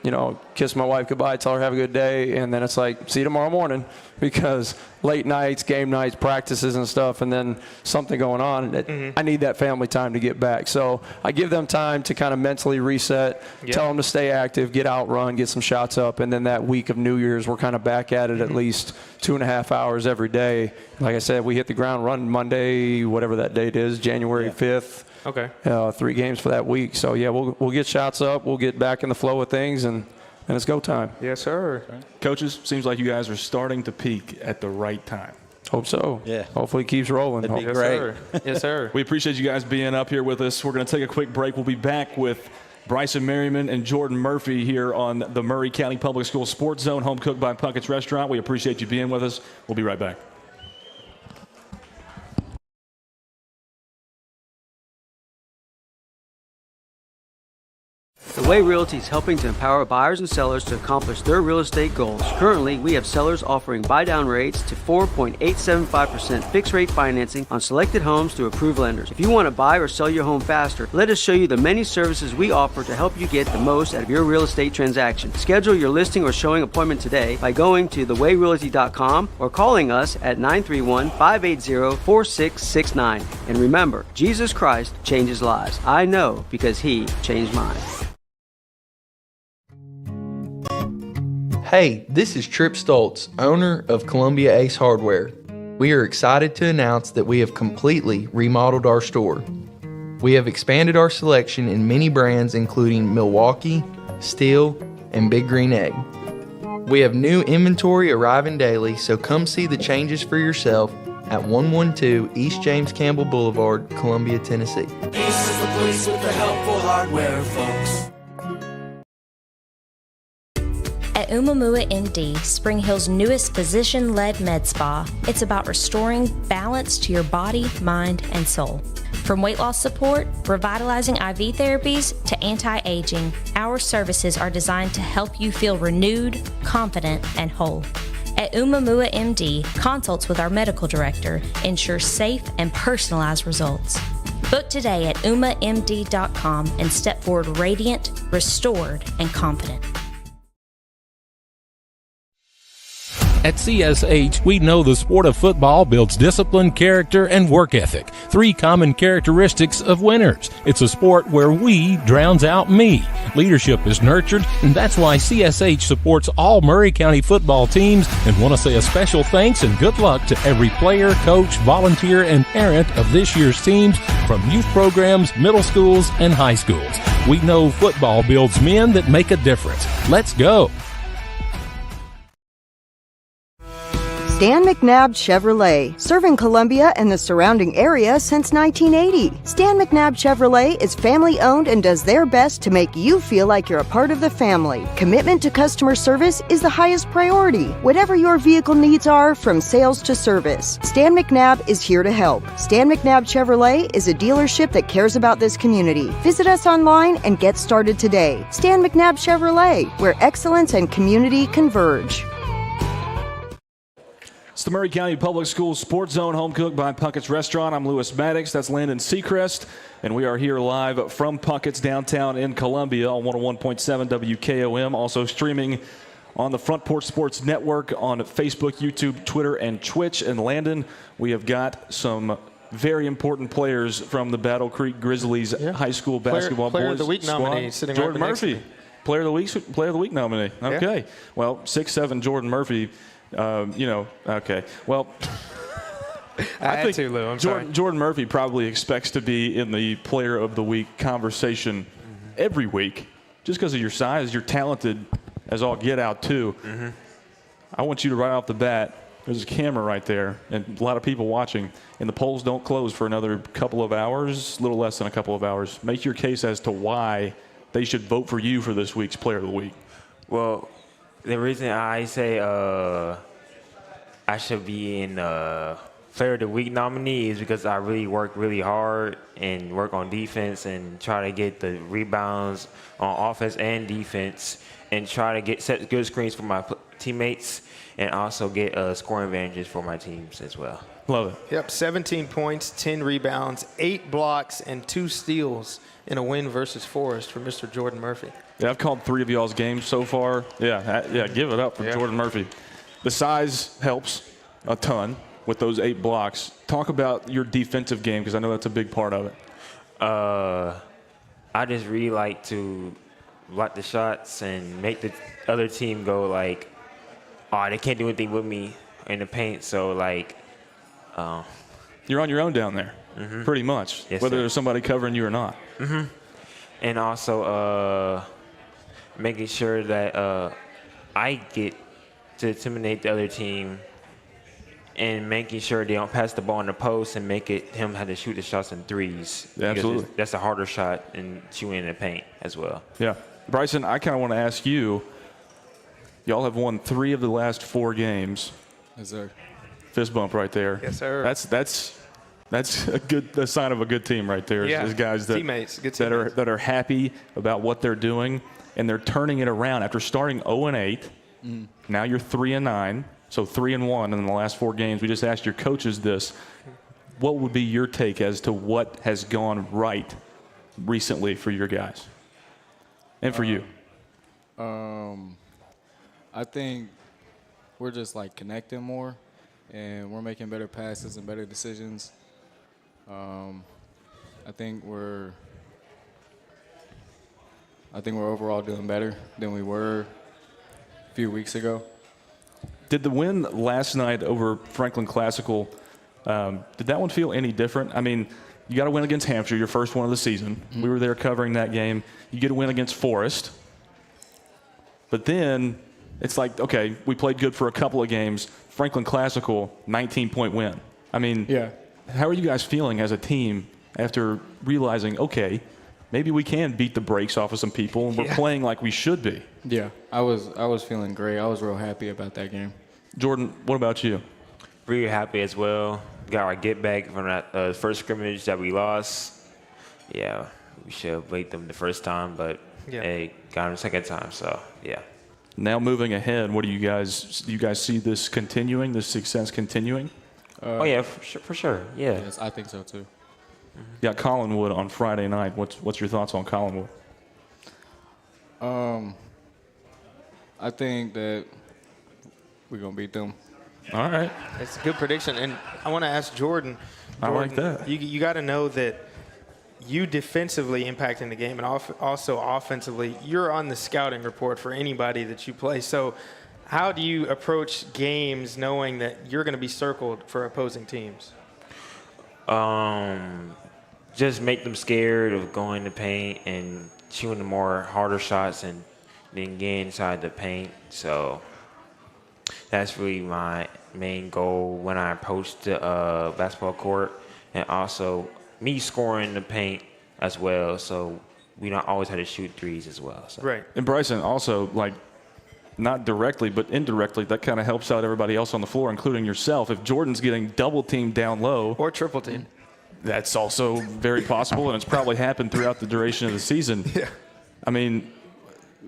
kiss my wife goodbye, tell her have a good day, and then it's like, see you tomorrow morning, because late nights, game nights, practices and stuff, and then something going on. I need that family time to get back. So I give them time to kind of mentally reset, tell them to stay active, get out, run, get some shots up, and then that week of New Year's, we're kind of back at it at least 2.5 hours every day. Like I said, we hit the ground running Monday, whatever that date is, January 5th. Okay. 3 games for that week. So, yeah, we'll get shots up. We'll get back in the flow of things, and it's go time. Yes, sir. Coaches, seems like you guys are starting to peak at the right time. Hope so. Yeah. Hopefully it keeps rolling. That'd be Yes, great. sir. Yes, sir. We appreciate you guys being up here with us. We're going to take a quick break. We'll be back with Bryson Merriman and Jordan Murphy here on the Murray County Public Schools Sports Zone, home cooked by Puckett's Restaurant. We appreciate you being with us. We'll be right back. The Way Realty is helping to empower buyers and sellers to accomplish their real estate goals. Currently, we have sellers offering buy-down rates to 4.875% fixed-rate financing on selected homes through approved lenders. If you want to buy or sell your home faster, let us show you the many services we offer to help you get the most out of your real estate transaction. Schedule your listing or showing appointment today by going to thewayrealty.com or calling us at 931-580-4669. And remember, Jesus Christ changes lives. I know because He changed mine. Hey, this is Trip Stoltz, owner of Columbia Ace Hardware. We are excited to announce that we have completely remodeled our store. We have expanded our selection in many brands including Milwaukee, Steel, and Big Green Egg. We have new inventory arriving daily, so come see the changes for yourself at 112 East James Campbell Boulevard, Columbia, Tennessee. Ace is the place with the helpful hardware, folks. At Umamua MD, Spring Hill's newest physician-led med spa, it's about restoring balance to your body, mind, and soul. From weight loss support, revitalizing IV therapies, to anti-aging, our services are designed to help you feel renewed, confident, and whole. At Umamua MD, consults with our medical director ensure safe and personalized results. Book today at umamd.com and step forward radiant, restored, and confident. At CSH, we know the sport of football builds discipline, character, and work ethic, 3 common characteristics of winners. It's a sport where we drowns out me. Leadership is nurtured, and that's why CSH supports all Murray County football teams, and want to say a special thanks and good luck to every player, coach, volunteer, and parent of this year's teams, from youth programs, middle schools, and high schools. We know football builds men that make a difference. Let's go. Stan McNabb Chevrolet, serving Columbia and the surrounding area since 1980. Stan McNabb Chevrolet is family owned and does their best to make you feel like you're a part of the family. Commitment to customer service is the highest priority. Whatever your vehicle needs are, from sales to service, Stan McNabb is here to help. Stan McNabb Chevrolet is a dealership that cares about this community. Visit us online and get started today. Stan McNabb Chevrolet, where excellence and community converge. It's the Murray County Public Schools Sports Zone, home cooked by Puckett's Restaurant. I'm Lewis Maddox. That's Landon Seacrest. And we are here live from Puckett's downtown in Columbia on 101.7 WKOM. Also streaming on the Front Porch Sports Network on Facebook, YouTube, Twitter, and Twitch. And Landon, we have got some very important players from the Battle Creek Grizzlies high school basketball Player boys of the Week squad. nominee sitting Jordan right next to Murphy. me. Player of the Week nominee. Okay. Well, 6'7" Jordan Murphy. Okay. Well, I think to, Lou. I'm Jordan Murphy probably expects to be in the Player of the Week conversation every week, just because of your size. You're talented as all get out too. I want you to right off the bat. There's a camera right there, and a lot of people watching. And the polls don't close for another couple of hours, a little less than a couple of hours. Make your case as to why they should vote for you for this week's Player of the Week. Well, the reason I say I should be in Player of the Week nominee is because I really work really hard and work on defense and try to get the rebounds on offense and defense and try to set good screens for my teammates and also get scoring advantages for my teams as well. Love it. Yep, 17 points, 10 rebounds, 8 blocks, and 2 steals in a win versus Forest for Mr. Jordan Murphy. Yeah, I've called 3 of y'all's games so far. Yeah, give it up for Jordan Murphy. The size helps a ton with those 8 blocks. Talk about your defensive game, because I know that's a big part of it. I just really like to block the shots and make the other team go like, oh, they can't do anything with me in the paint. So, you're on your own down there, pretty much, whether there's somebody covering you or not. And also making sure that I get to intimidate the other team and making sure they don't pass the ball in the post and make him have to shoot the shots in threes. Yeah, absolutely. That's a harder shot than shooting in the paint as well. Yeah. Bryson, I kind of want to ask you, y'all have won 3 of the last 4 games. Yes, sir. Fist bump right there. Yes, sir. That's a sign of a good team right there. Yeah, is guys that, teammates, good teammates. that are happy about what they're doing, and they're turning it around after starting 0-8. Now you're 3-9, so 3-1 in the last 4 games. We just asked your coaches this. What would be your take as to what has gone right recently for your guys and for you? I think we're just connecting more, and we're making better passes and better decisions. I think we're overall doing better than we were a few weeks ago. Did the win last night over Franklin Classical, did that one feel any different? I mean, You got to win against Hampshire, your first one of the season. We were there covering that game. You get a win against Forest. But then it's like, okay, we played good for a couple of games. Franklin Classical, 19-point win. I mean, how are you guys feeling as a team after realizing, okay, maybe we can beat the brakes off of some people and we're playing like we should be? Yeah, I was feeling great. I was real happy about that game. Jordan, what about you? Really happy as well. Got our get back from that first scrimmage that we lost. Yeah, we should have beat them the first time, but hey, got them the second time. So yeah. Now moving ahead, what do you guys see this continuing? This success continuing? Oh yeah, for sure. Yeah. Yes, I think so too. You got Collinwood on Friday night. What's your thoughts on Collinwood? I think that we're gonna beat them. All right. It's a good prediction. And I want to ask Jordan. I like that. You got to know that you defensively impacting the game and also offensively, you're on the scouting report for anybody that you play. So how do you approach games knowing that you're going to be circled for opposing teams? Just make them scared of going to paint and shooting the more harder shots and then getting inside the paint. So that's really my main goal when I approach the basketball court, and also me scoring the paint as well. So we don't always have to shoot threes as well. So. Right. And Bryson, also, like, not directly, but indirectly, that kind of helps out everybody else on the floor, including yourself. If Jordan's getting double teamed down low. Or triple teamed. That's also very possible, and it's probably happened throughout the duration of the season. Yeah. I mean,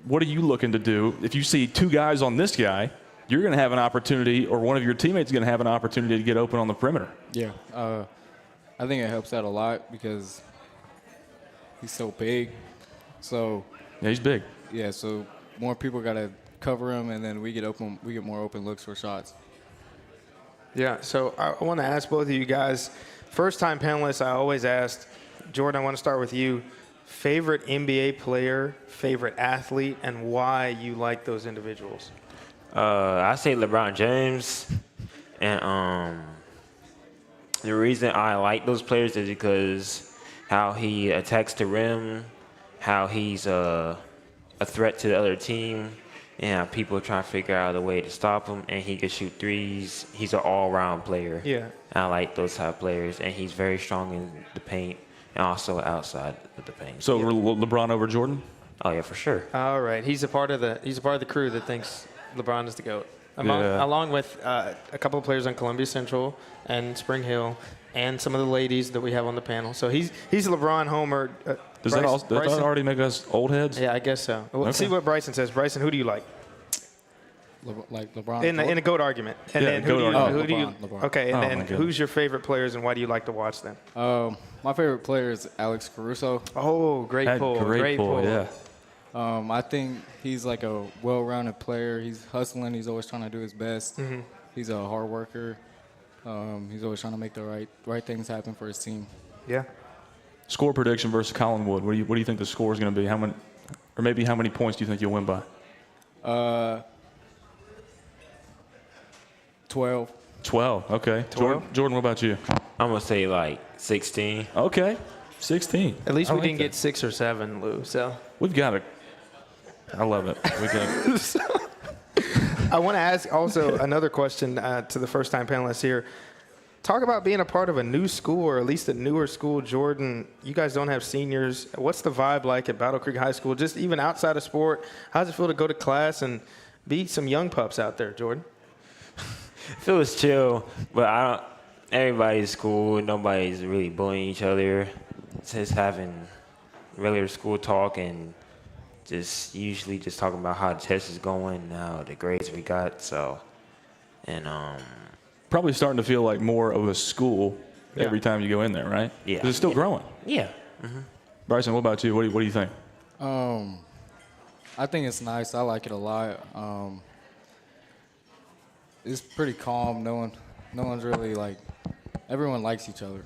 what are you looking to do? If you see two guys on this guy, you're going to have an opportunity, or one of your teammates is going to have an opportunity to get open on the perimeter. Yeah. I think it helps out a lot because he's so big. So yeah, he's big. Yeah, so more people got to cover him, and then we get more open looks for shots. Yeah, so I want to ask both of you guys, first-time panelists, I always asked, Jordan, I want to start with you. Favorite NBA player, favorite athlete, and why you like those individuals? I say LeBron James, and the reason I like those players is because how he attacks the rim, how he's a threat to the other team, and how people try to figure out a way to stop him, and he can shoot threes. He's an all-around player. Yeah. I like those type of players, and he's very strong in the paint and also outside of the paint. So LeBron over Jordan? Oh yeah, for sure. All right, he's a part of the crew that thinks LeBron is the GOAT. Along with a couple of players on Columbia Central and Spring Hill, and some of the ladies that we have on the panel. So he's a LeBron homer. Does that already make us old heads? Yeah, I guess so. We'll see what Bryson says. Bryson, who do you like? Like LeBron. In the GOAT argument. And yeah, then who do you? LeBron. Okay, and then who's your favorite players and why do you like to watch them? My favorite player is Alex Caruso. Oh, great pull. Great pull. Yeah. I think he's like a well-rounded player. He's hustling. He's always trying to do his best. Mm-hmm. He's a hard worker. He's always trying to make the right things happen for his team. Yeah. Score prediction versus Collinwood. What do you think the score is going to be? How many points do you think you'll win by? 12. 12. Okay. 12? Jordan, what about you? I'm gonna say like 16. Okay. 16. At least we didn't get 6 or 7, Lou. So we've got it. I love it. I want to ask also another question to the first-time panelists here. Talk about being a part of a new school, or at least a newer school. Jordan, you guys don't have seniors. What's the vibe like at Battle Creek High School? Just even outside of sport, how does it feel to go to class and beat some young pups out there, Jordan? It feels chill, but everybody's cool. Nobody's really bullying each other. It's just having regular school talk and just usually just talking about how the test is going, how the grades we got. So, and probably starting to feel like more of a school every time you go in there, right? Yeah. 'Cause it's still growing. Yeah. Mm-hmm. Bryson, what about you? What do you think? I think it's nice. I like it a lot. It's pretty calm. No one's really everyone likes each other.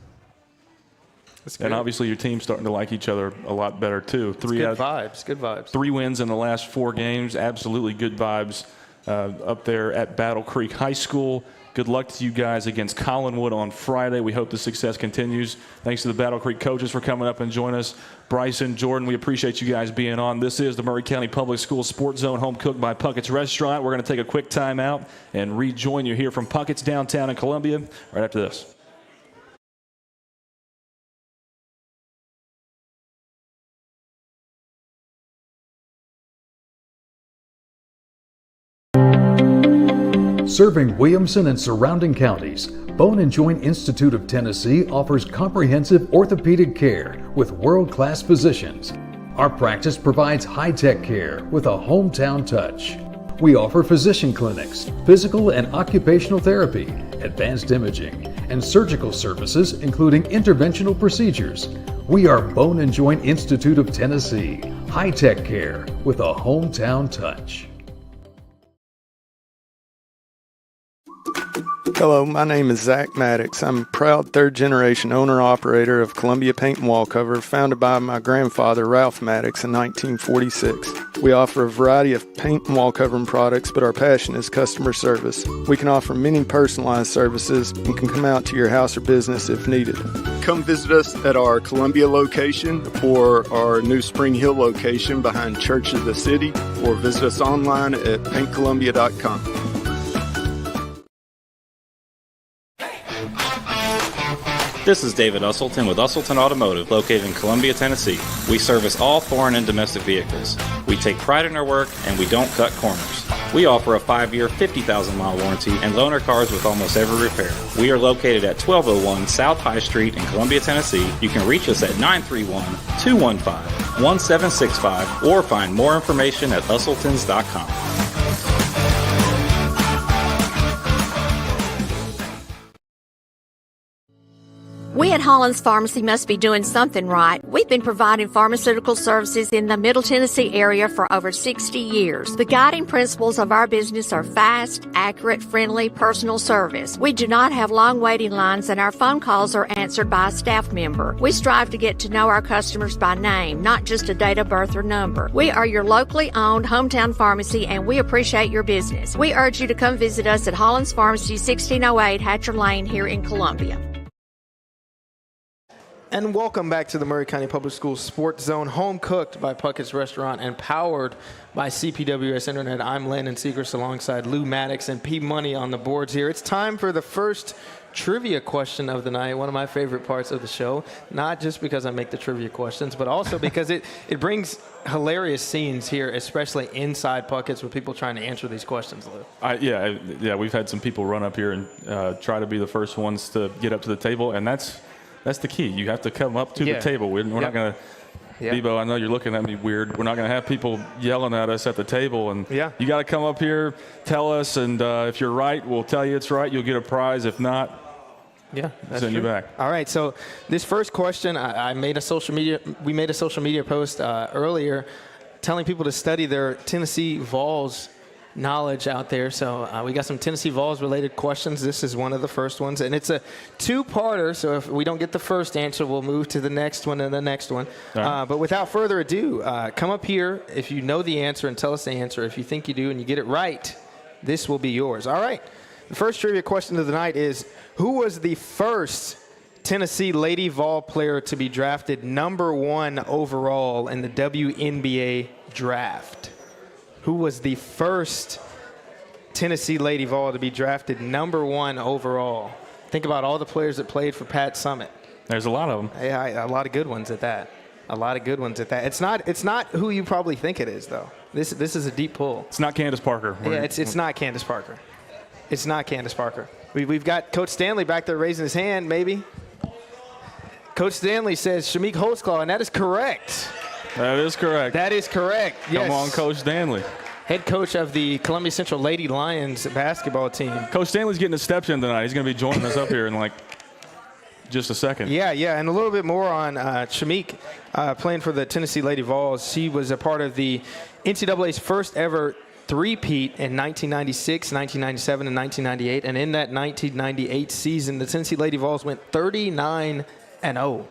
And obviously your team's starting to like each other a lot better too. Good vibes. 3 wins in the last 4 games. Absolutely good vibes up there at Battle Creek High School. Good luck to you guys against Collinwood on Friday. We hope the success continues. Thanks to the Battle Creek coaches for coming up and joining us. Bryson, Jordan, we appreciate you guys being on. This is the Maury County Public Schools Sports Zone, home cooked by Puckett's Restaurant. We're going to take a quick time out and rejoin you here from Puckett's downtown in Columbia right after this. Serving Williamson and surrounding counties, Bone and Joint Institute of Tennessee offers comprehensive orthopedic care with world-class physicians. Our practice provides high-tech care with a hometown touch. We offer physician clinics, physical and occupational therapy, advanced imaging, and surgical services including interventional procedures. We are Bone and Joint Institute of Tennessee, high-tech care with a hometown touch. Hello, my name is Zach Maddox. I'm a proud third-generation owner-operator of Columbia Paint and Wallcover, founded by my grandfather, Ralph Maddox, in 1946. We offer a variety of paint and wallcovering products, but our passion is customer service. We can offer many personalized services and can come out to your house or business if needed. Come visit us at our Columbia location or our new Spring Hill location behind Church of the City, or visit us online at paintcolumbia.com. This is David Usselton with Usselton Automotive, located in Columbia, Tennessee. We service all foreign and domestic vehicles. We take pride in our work, and we don't cut corners. We offer a 5-year, 50,000-mile warranty and loan our cars with almost every repair. We are located at 1201 South High Street in Columbia, Tennessee. You can reach us at 931-215-1765 or find more information at usseltons.com. We at Hollins Pharmacy must be doing something right. We've been providing pharmaceutical services in the Middle Tennessee area for over 60 years. The guiding principles of our business are fast, accurate, friendly, personal service. We do not have long waiting lines, and our phone calls are answered by a staff member. We strive to get to know our customers by name, not just a date of birth or number. We are your locally owned hometown pharmacy, and we appreciate your business. We urge you to come visit us at Hollins Pharmacy, 1608 Hatcher Lane here in Columbia. And welcome back to the Maury County Public Schools Sports Zone, home cooked by Puckett's Restaurant and powered by CPWS Internet. I'm Landon Segrist alongside Lou Maddox and P Money on the boards here. It's time for the first trivia question of the night, one of my favorite parts of the show, not just because I make the trivia questions, but also because it brings hilarious scenes here, especially inside Puckett's with people trying to answer these questions, Lou. Yeah, we've had some people run up here and try to be the first ones to get up to the table, and that's the key. You have to come up to the table. We're not going to, Debo, I know you're looking at me weird. We're not going to have people yelling at us at the table. And you got to come up here, tell us, and if you're right, we'll tell you it's right. You'll get a prize. If not, send you back. All right, so this first question, we made a social media post earlier telling people to study their Tennessee Vols knowledge out there. So we got some Tennessee Vols related questions. This is one of the first ones, and it's a two-parter. So if we don't get the first answer, we'll move to the next one and the next one. Right. But without further ado, come up here if you know the answer and tell us the answer. If you think you do and you get it right, this will be yours. All right. The first trivia question of the night is, who was the first Tennessee Lady Vol player to be drafted #1 overall in the WNBA draft? Who was the first Tennessee Lady Vol to be drafted #1 overall? Think about all the players that played for Pat Summitt. There's a lot of them. Yeah, a lot of good ones at that. It's not who you probably think it is, though. This is a deep pull. It's not Candace Parker. It's not Candace Parker. It's not Candace Parker. We've got Coach Stanley back there raising his hand, maybe. Coach Stanley says Shamik Holtzclaw, and that is correct. That is correct. Yes. Come on, Coach Stanley. Head coach of the Columbia Central Lady Lions basketball team. Coach Stanley's getting his steps in tonight. He's going to be joining us up here in just a second. Yeah, and a little bit more on Shamik playing for the Tennessee Lady Vols. She was a part of the NCAA's first ever three-peat in 1996, 1997, and 1998. And in that 1998 season, the Tennessee Lady Vols went 39-0.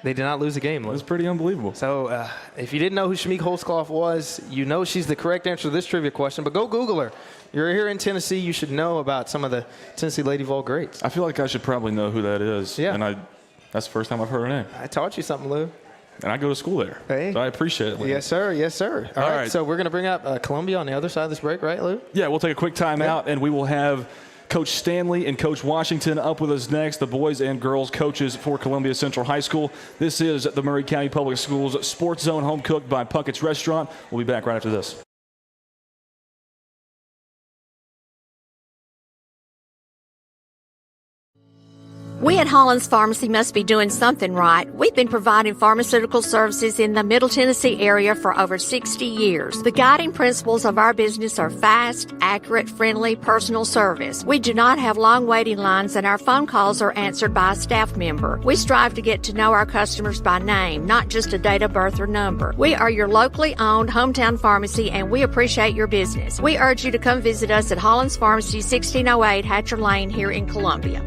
They did not lose a game. That's pretty unbelievable. So if you didn't know who Shamik Holtzclaw was, you know she's the correct answer to this trivia question. But go Google her. You're here in Tennessee. You should know about some of the Tennessee Lady Vol greats. I feel like I should probably know who that is. Yeah. And that's the first time I've heard her name. I taught you something, Lou. And I go to school there. Hey. So I appreciate it, Lou. Yes, sir. Yes, sir. All right. So we're going to bring up Columbia on the other side of this break, right, Lou? Yeah, we'll take a quick time out, and we will have Coach Stanley and Coach Washington up with us next, the boys and girls coaches for Columbia Central High School. This is the Murray County Public Schools Sports Zone, home cooked by Puckett's Restaurant. We'll be back right after this. We at Hollins Pharmacy must be doing something right. We've been providing pharmaceutical services in the Middle Tennessee area for over 60 years. The guiding principles of our business are fast, accurate, friendly, personal service. We do not have long waiting lines, and our phone calls are answered by a staff member. We strive to get to know our customers by name, not just a date of birth or number. We are your locally owned hometown pharmacy, and we appreciate your business. We urge you to come visit us at Hollins Pharmacy, 1608 Hatcher Lane here in Columbia.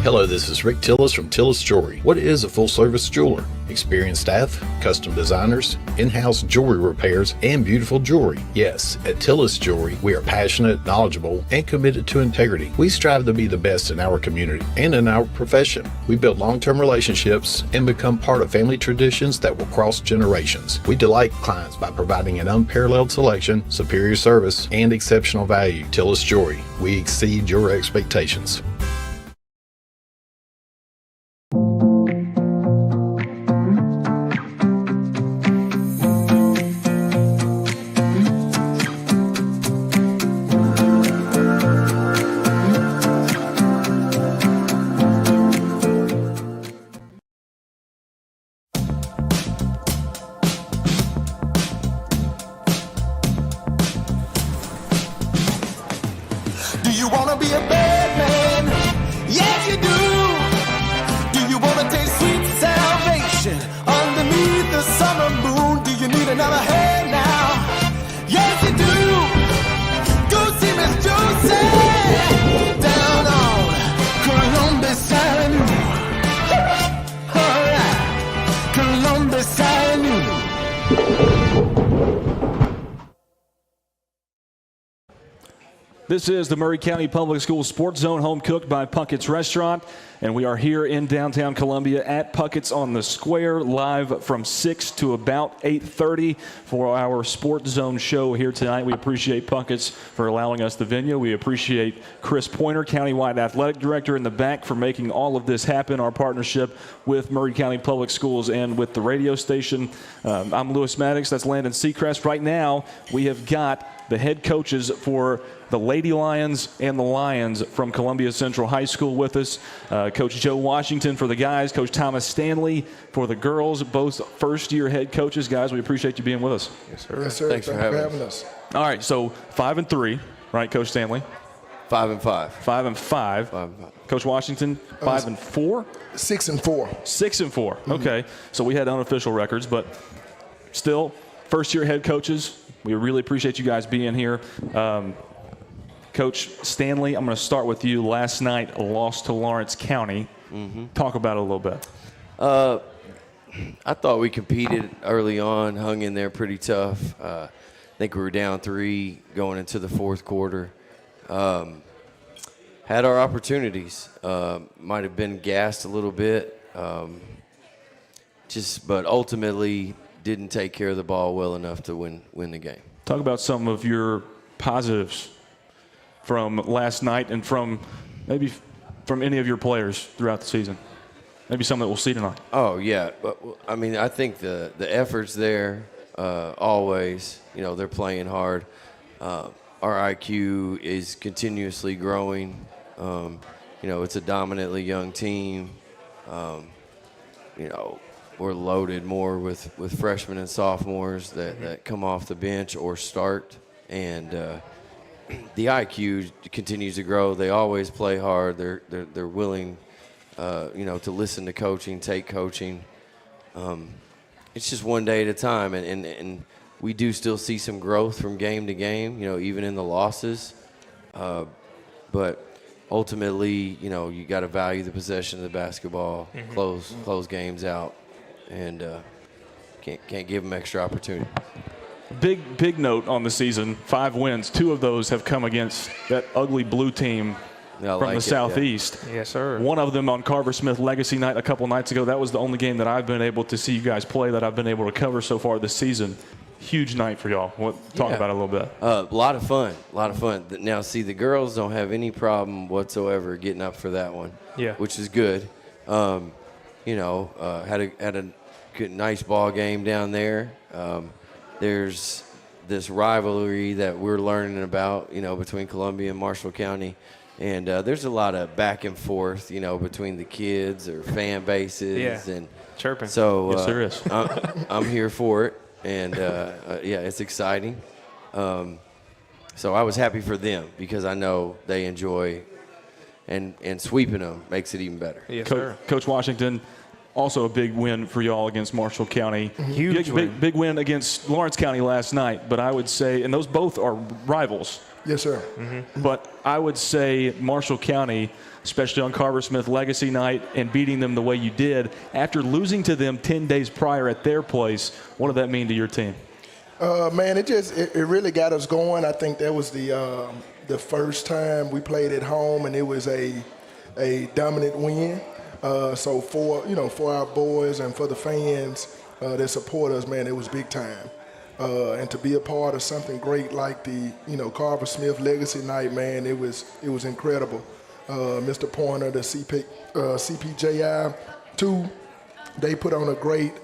Hello, this is Rick Tillis from Tillis Jewelry. What is a full-service jeweler? Experienced staff, custom designers, in-house jewelry repairs, and beautiful jewelry. Yes, at Tillis Jewelry, we are passionate, knowledgeable, and committed to integrity. We strive to be the best in our community and in our profession. We build long-term relationships and become part of family traditions that will cross generations. We delight clients by providing an unparalleled selection, superior service, and exceptional value. Tillis Jewelry, we exceed your expectations. Do you wanna be a bad man? Yes, you do. Do you wanna taste sweet salvation underneath the summer moon? Do you need another hand now? Yes, you do. Go see Miss Josie down on Columbus Avenue. All right, Columbus Avenue. This is the Murray County Public Schools Sports Zone, home cooked by Puckett's Restaurant. And we are here in downtown Columbia at Puckett's on the Square, live from 6 to about 8:30 for our Sports Zone show here tonight. We appreciate Puckett's for allowing us the venue. We appreciate Chris Pointer, Countywide Athletic Director in the back, for making all of this happen, our partnership with Murray County Public Schools and with the radio station. I'm Lewis Maddox. That's Landon Seacrest. Right now, we have got the head coaches for the Lady Lions and the Lions from Columbia Central High School with us. Coach Joe Washington for the guys, Coach Thomas Stanley for the girls, both first-year head coaches. Guys, we appreciate you being with us. Yes, sir. Yes, sir. Thanks for having us. All right, so 5-3, right, Coach Stanley? 5-5. 5-5. 5-5. Coach Washington, 5-4? 6-4. 6-4. Okay, so we had unofficial records, but still, first-year head coaches. We really appreciate you guys being here. Coach Stanley, I'm going to start with you. Last night, a loss to Lawrence County. Talk about it a little bit. I thought we competed early on, hung in there pretty tough. I think we were down 3 going into the fourth quarter. Had our opportunities. Might have been gassed a little bit. But ultimately didn't take care of the ball well enough to win the game. Talk about some of your positives from last night and from maybe from any of your players throughout the season. Maybe some that we'll see tonight. Oh, yeah. But, I mean, I think the effort's there always. You know, they're playing hard. Our IQ is continuously growing. You know, it's a dominantly young team. You know, we're loaded more with freshmen and sophomores that come off the bench or start. And the IQ continues to grow. They always play hard. They're willing, you know, to listen to coaching, take coaching. It's just one day at a time, and we do still see some growth from game to game, you know, even in the losses. But ultimately, you know, you got to value the possession of the basketball, close games out, and can't give them extra opportunity. Big note on the season, 5 wins. 2 of those have come against that ugly blue team from the Southeast. Yeah. Yes, sir. One of them on Carver Smith Legacy Night a couple nights ago. That was the only game that I've been able to see you guys play that I've been able to cover so far this season. Huge night for y'all. Talk about it a little bit. A lot of fun. Now, see, the girls don't have any problem whatsoever getting up for that one. Yeah. Which is good. Had a good, nice ball game down there. There's this rivalry that we're learning about, between Columbia and Marshall County. And there's a lot of back and forth, between the kids or fan bases. Yeah. And chirping. So yes, there is. I'm here for it. And, it's exciting. So I was happy for them because I know they enjoy and sweeping them makes it even better. Yes, sir. Coach Washington, also a big win for y'all against Marshall County. Huge win. Big win against Lawrence County last night, but I would say, and those both are rivals. Yes, sir. But I would say Marshall County, especially on Carver Smith Legacy Night, and beating them the way you did, after losing to them 10 days prior at their place, what did that mean to your team? Man, it really got us going. I think that was the first time we played at home, and it was a dominant win. So for our boys and for the fans that support us, man, it was big time. And to be a part of something great like the Carver Smith Legacy Night, man, it was incredible. Mr. Pointer, the CPJI, too, they put on a great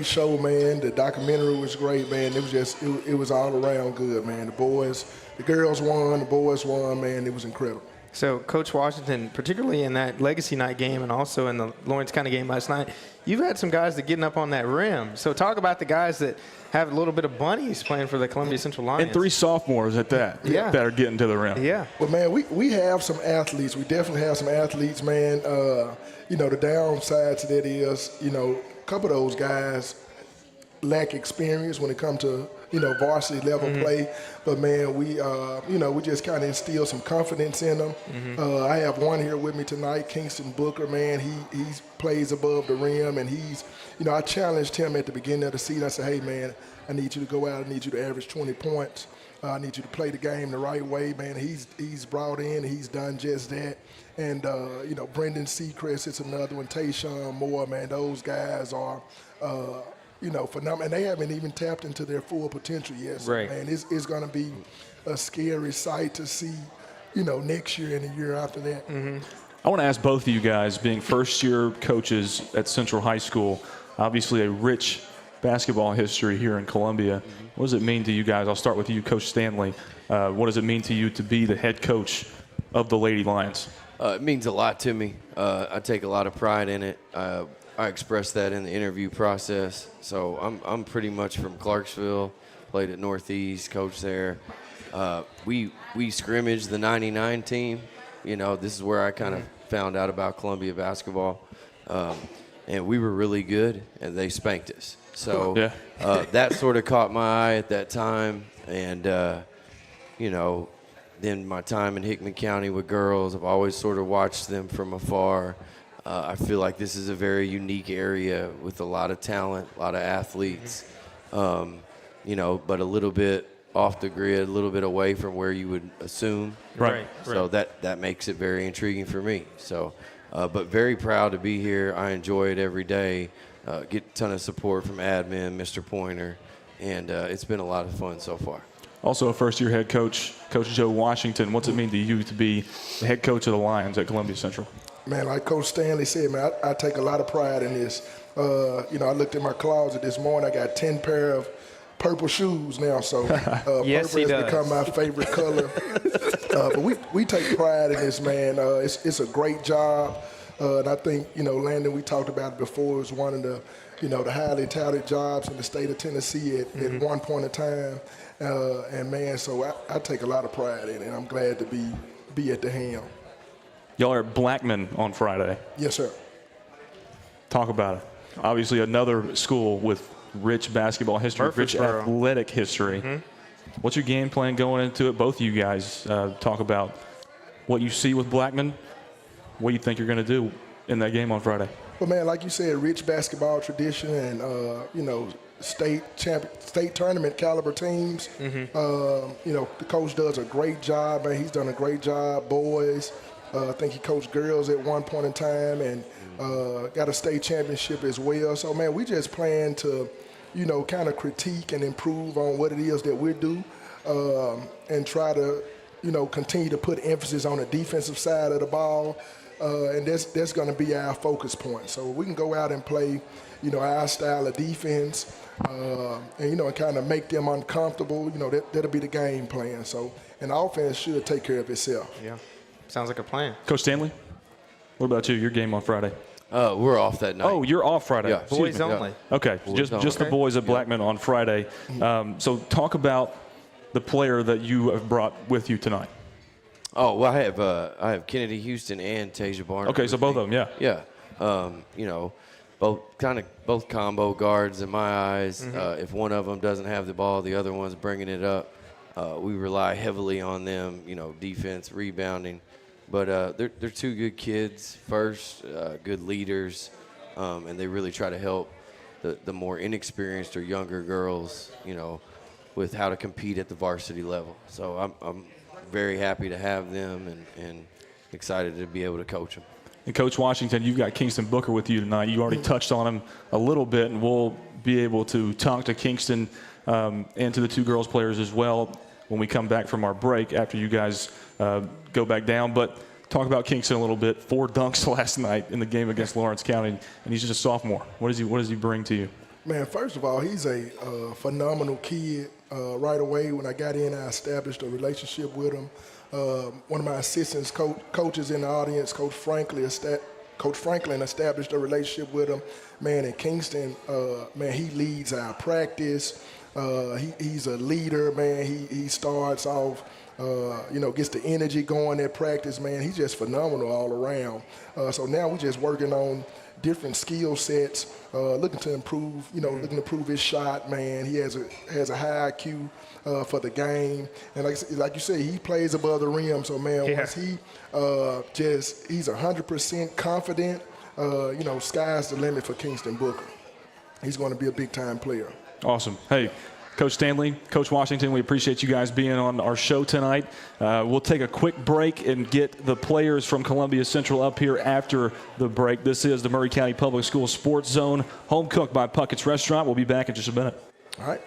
show, man. The documentary was great, man. It was it was all around good, man. The girls won, the boys won, man. It was incredible. So, Coach Washington, particularly in that Legacy Night game and also in the Lawrence County game last night, you've had some guys that getting up on that rim. So, talk about the guys that have a little bit of bunnies playing for the Columbia Central Lions. And 3 sophomores at that that are getting to the rim. Yeah. Well, man, we have some athletes. We definitely have some athletes, man. The downside to that is, a couple of those guys lack experience when it comes to varsity level play, but man, we just kind of instill some confidence in them. I have one here with me tonight, Kingston Booker, man. He plays above the rim, and I challenged him at the beginning of the season. I said, hey man, I need you to go out. I need you to average 20 points. I need you to play the game the right way, man. He's brought in. He's done just that. And Brendan Seacrest is another one. Tayshawn Moore, man. Those guys are. Phenomenal, and they haven't even tapped into their full potential yet. So, right. Man, it's going to be a scary sight to see, next year and the year after that. I want to ask both of you guys, being first-year coaches at Central High School, obviously a rich basketball history here in Columbia. What does it mean to you guys? I'll start with you, Coach Stanley. What does it mean to you to be the head coach of the Lady Lions? It means a lot to me. I take a lot of pride in it. I expressed that in the interview process. So I'm pretty much from Clarksville, played at Northeast, coached there. We scrimmaged the 99 team. This is where I kind of found out about Columbia basketball. And we were really good, and they spanked us. So that sort of caught my eye at that time. And, then my time in Hickman County with girls, I've always sort of watched them from afar. I feel like this is a very unique area with a lot of talent, a lot of athletes, but a little bit off the grid, a little bit away from where you would assume. Right. So that makes it very intriguing for me. So, but very proud to be here. I enjoy it every day. Get a ton of support from admin, Mr. Pointer, and it's been a lot of fun so far. Also a first-year head coach, Coach Joe Washington. What's it mean to you to be the head coach of the Lions at Columbia Central? Man, like Coach Stanley said, man, I take a lot of pride in this. I looked in my closet this morning. I got 10 pair of purple shoes now, so yes, purple has become my favorite color. But we take pride in this, man. It's a great job. And I think, Landon, we talked about it before, it was one of the, the highly touted jobs in the state of Tennessee at one point in time. And, man, so I take a lot of pride in it, and I'm glad to be at the helm. Y'all are at Blackman on Friday. Yes, sir. Talk about it. Obviously, another school with rich basketball history, rich athletic history. What's your game plan going into it? Both of you guys talk about what you see with Blackman, what you think you're going to do in that game on Friday. Well, man, like you said, rich basketball tradition, and state tournament caliber teams. The coach does a great job, man. He's done a great job, boys. I think he coached girls at one point in time and got a state championship as well. So, man, we just plan to, kind of critique and improve on what it is that we do and try to, continue to put emphasis on the defensive side of the ball. And that's going to be our focus point. So we can go out and play, our style of defense and kind of make them uncomfortable. That'll be the game plan. So, and the offense should take care of itself. Yeah. Sounds like a plan. Coach Stanley, what about you? Your game on Friday? We're off that night. Oh, you're off Friday. Yeah. Boys only. Yeah. Okay, just the boys at Blackman on Friday. So talk about the player that you have brought with you tonight. Oh, well, I have Kennedy Houston and Tasia Barnes. Okay, so both of them, yeah. Yeah. Both combo guards in my eyes. If one of them doesn't have the ball, the other one's bringing it up. We rely heavily on them, defense, rebounding. But they're two good kids first, good leaders, and they really try to help the more inexperienced or younger girls, with how to compete at the varsity level. So I'm very happy to have them and excited to be able to coach them. And Coach Washington, you've got Kingston Booker with you tonight. You already touched on him a little bit, and we'll be able to talk to Kingston and to the two girls players as well when we come back from our break after you guys go back down. But talk about Kingston a little bit. 4 dunks last night in the game against Lawrence County, and he's just a sophomore. What does he bring to you? Man, first of all, he's a phenomenal kid. Right away when I got in, I established a relationship with him. One of my assistants, coaches in the audience, Coach Franklin, established a relationship with him. Man, in Kingston, man, he leads our practice. He's a leader, man. He starts off, gets the energy going at practice, man. He's just phenomenal all around. So now we're just working on different skill sets, looking to improve, looking to improve his shot, man. He has a high IQ for the game. And like you say, he plays above the rim. So, man, once he's 100% confident, sky's the limit for Kingston Booker. He's going to be a big-time player. Awesome. Hey, Coach Stanley, Coach Washington, we appreciate you guys being on our show tonight. We'll take a quick break and get the players from Columbia Central up here after the break. This is the Murray County Public Schools Sports Zone, home cooked by Puckett's Restaurant. We'll be back in just a minute. All right.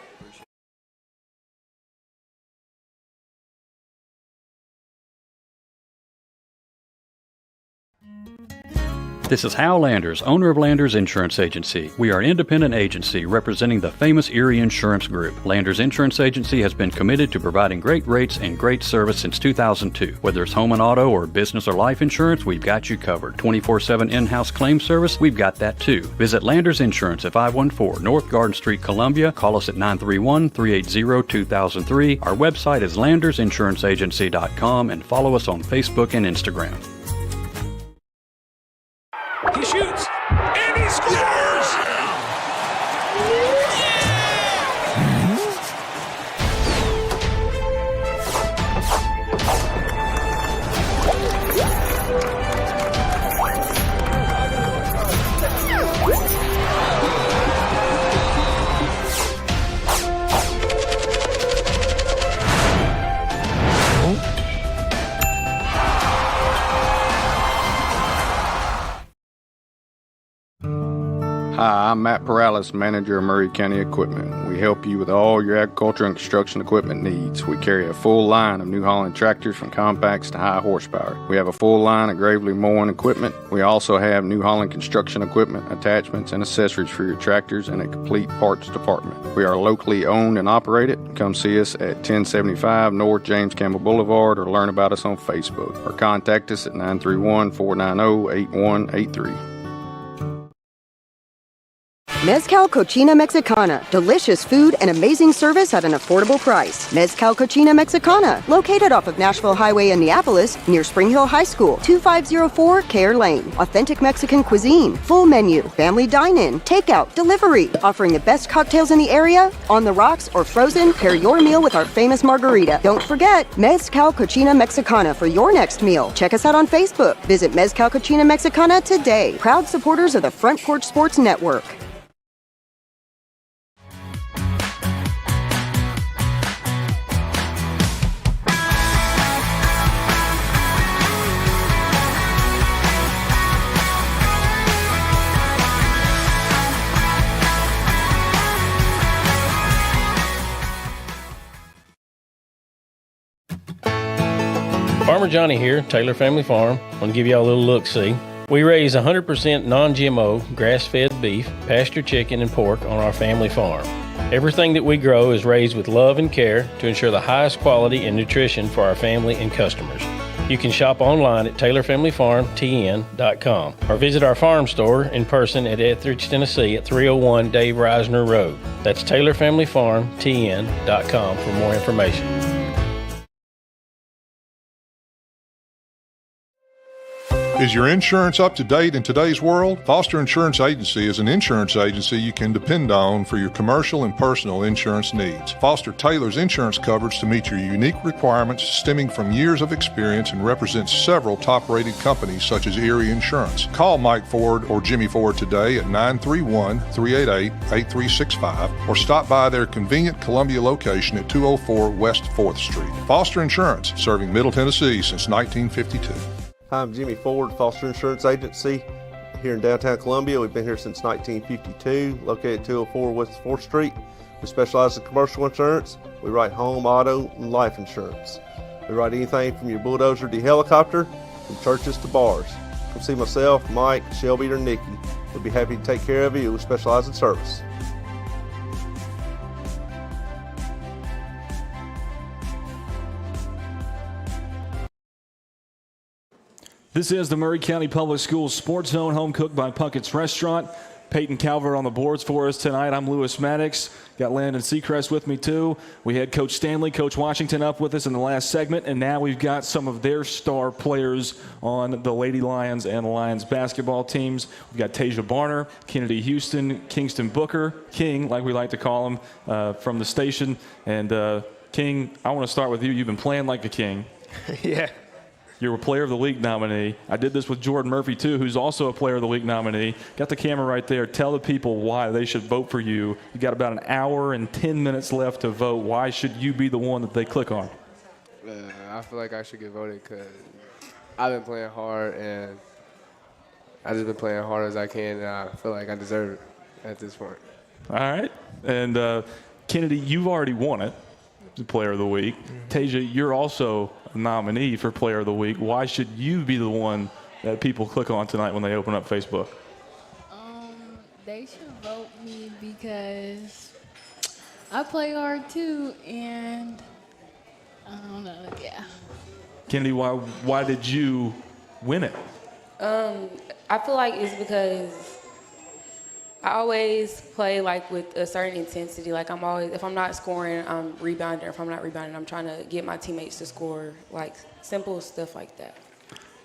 This is Hal Landers, owner of Landers Insurance Agency. We are an independent agency representing the famous Erie Insurance Group. Landers Insurance Agency has been committed to providing great rates and great service since 2002. Whether it's home and auto or business or life insurance, we've got you covered. 24/7 in-house claim service, we've got that too. Visit Landers Insurance at 514 North Garden Street, Columbia. Call us at 931-380-2003. Our website is landersinsuranceagency.com and follow us on Facebook and Instagram. He shoots, and he scores! Hi, I'm Matt Perales, manager of Murray County Equipment. We help you with all your agriculture and construction equipment needs. We carry a full line of New Holland tractors from compacts to high horsepower. We have a full line of Gravely mowing equipment. We also have New Holland construction equipment, attachments, and accessories for your tractors and a complete parts department. We are locally owned and operated. Come see us at 1075 North James Campbell Boulevard or learn about us on Facebook or contact us at 931-490-8183. Mezcal Cochina Mexicana. Delicious food and amazing service at an affordable price. Mezcal Cochina Mexicana. Located off of Nashville Highway in Neapolis, near Spring Hill High School, 2504 Care Lane. Authentic Mexican cuisine. Full menu. Family dine-in. Takeout. Delivery. Offering the best cocktails in the area. On the rocks or frozen, pair your meal with our famous margarita. Don't forget, Mezcal Cochina Mexicana for your next meal. Check us out on Facebook. Visit Mezcal Cochina Mexicana today. Proud supporters of the Front Porch Sports Network. Farmer Johnny here, Taylor Family Farm. I want to give y'all a little look-see. We raise 100% non-GMO, grass-fed beef, pasture chicken, and pork on our family farm. Everything that we grow is raised with love and care to ensure the highest quality and nutrition for our family and customers. You can shop online at TaylorFamilyFarmTN.com or visit our farm store in person at Etheridge, Tennessee at 301 Dave Reisner Road. That's TaylorFamilyFarmTN.com for more information. Is your insurance up to date in today's world? Foster Insurance Agency is an insurance agency you can depend on for your commercial and personal insurance needs. Foster tailors insurance coverage to meet your unique requirements stemming from years of experience and represents several top-rated companies such as Erie Insurance. Call Mike Ford or Jimmy Ford today at 931-388-8365 or stop by their convenient Columbia location at 204 West 4th Street. Foster Insurance, serving Middle Tennessee since 1952. Hi, I'm Jimmy Ford, Foster Insurance Agency here in downtown Columbia. We've been here since 1952, located at 204 West 4th Street. We specialize in commercial insurance. We write home, auto, and life insurance. We write anything from your bulldozer to your helicopter, from churches to bars. Come see myself, Mike, Shelby, or Nikki. We'll be happy to take care of you. We specialize in service. This is the Maury County Public Schools Sports Zone, home cooked by Puckett's Restaurant. Peyton Calvert on the boards for us tonight. I'm Lewis Maddox. Got Landon Seacrest with me, too. We had Coach Stanley, Coach Washington up with us in the last segment, and now we've got some of their star players on the Lady Lions and Lions basketball teams. We've got Tasia Barner, Kennedy Houston, Kingston Booker, King, like we like to call him, from the station. And, King, I want to start with you. You've been playing like a king. Yeah. You're a Player of the Week nominee. I did this with Jordan Murphy, too, who's also a Player of the Week nominee. Got the camera right there. Tell the people why they should vote for you. You got about an hour and 10 minutes left to vote. Why should you be the one that they click on? I feel like I should get voted because I've been playing hard, and I've just been playing hard as I can, and I feel like I deserve it at this point. All right. And, Kennedy, you've already won it, the Player of the Week. Tasia, you're also a nominee for Player of the Week. Why should you be the one that people click on tonight when they open up Facebook? They should vote me because I play hard too, and I don't know, yeah. Kennedy, why did you win it? I feel like it's because I always play like with a certain intensity. Like I'm always, if I'm not scoring, I'm rebounding. If I'm not rebounding, I'm trying to get my teammates to score. Like simple stuff like that.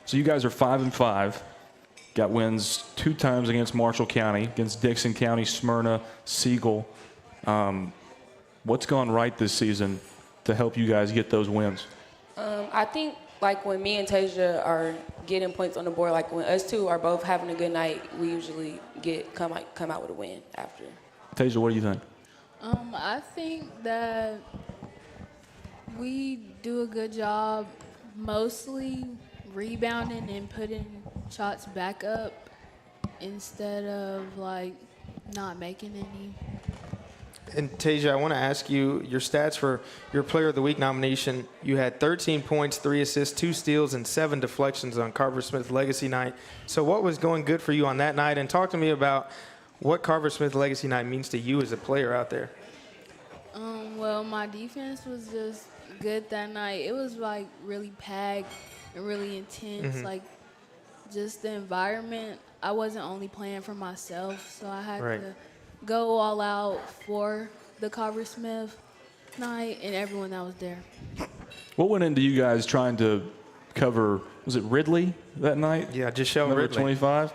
So you guys are 5-5. Got wins 2 times against Marshall County, against Dixon County, Smyrna, Siegel. What's gone right this season to help you guys get those wins? I think like when me and Tasia are getting points on the board, like when us two are both having a good night, we usually come out with a win after. Tasia, what do you think? I think that we do a good job mostly rebounding and putting shots back up instead of like not making any. And Tasia, I want to ask you your stats for your Player of the Week nomination. You had 13 points, 3 assists, 2 steals, and 7 deflections on Carver Smith Legacy Night. So what was going good for you on that night? And talk to me about what Carver Smith Legacy Night means to you as a player out there. Well, my defense was just good that night. It was like really packed and really intense. Like just the environment. I wasn't only playing for myself, so I had to go all out for the Carver Smith night and everyone that was there. What went into you guys trying to cover, was it Ridley that night? Yeah, just show Number Ridley. 25?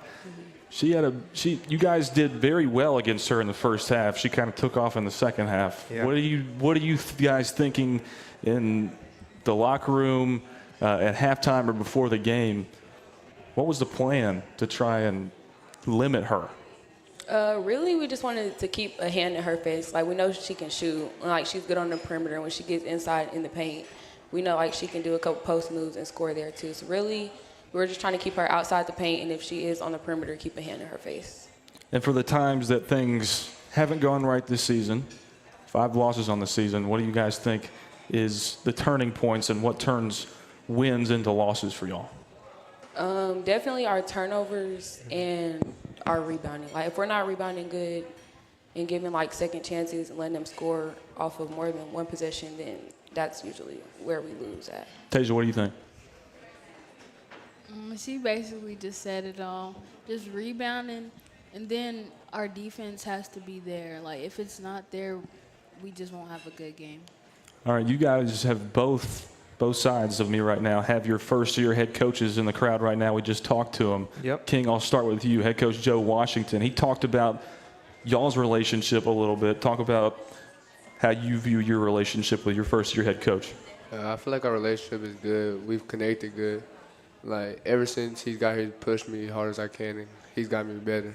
You guys did very well against her in the first half. She kind of took off in the second half. Yeah. What are you guys thinking in the locker room at halftime or before the game? What was the plan to try and limit her? Really, we just wanted to keep a hand in her face. Like, we know she can shoot. Like, she's good on the perimeter. When she gets inside in the paint, we know, like, she can do a couple post moves and score there, too. So, really, we're just trying to keep her outside the paint, and if she is on the perimeter, keep a hand in her face. And for the times that things haven't gone right this season, 5 losses on the season, what do you guys think is the turning points and what turns wins into losses for y'all? Definitely our turnovers and our rebounding. Like if we're not rebounding good and giving like second chances and letting them score off of more than one possession, then that's usually where we lose at. Tasia, what do you think? She basically just said it all. Just rebounding, and then our defense has to be there. Like if it's not there, we just won't have a good game. All right, you guys have both sides of me right now have your first-year head coaches in the crowd right now. We just talked to them. Yep. King, I'll start with you, head coach Joe Washington. He talked about y'all's relationship a little bit. Talk about how you view your relationship with your first-year head coach. I feel like our relationship is good. We've connected good. Like, ever since he's got here, he's pushed me as hard as I can, and he's got me better.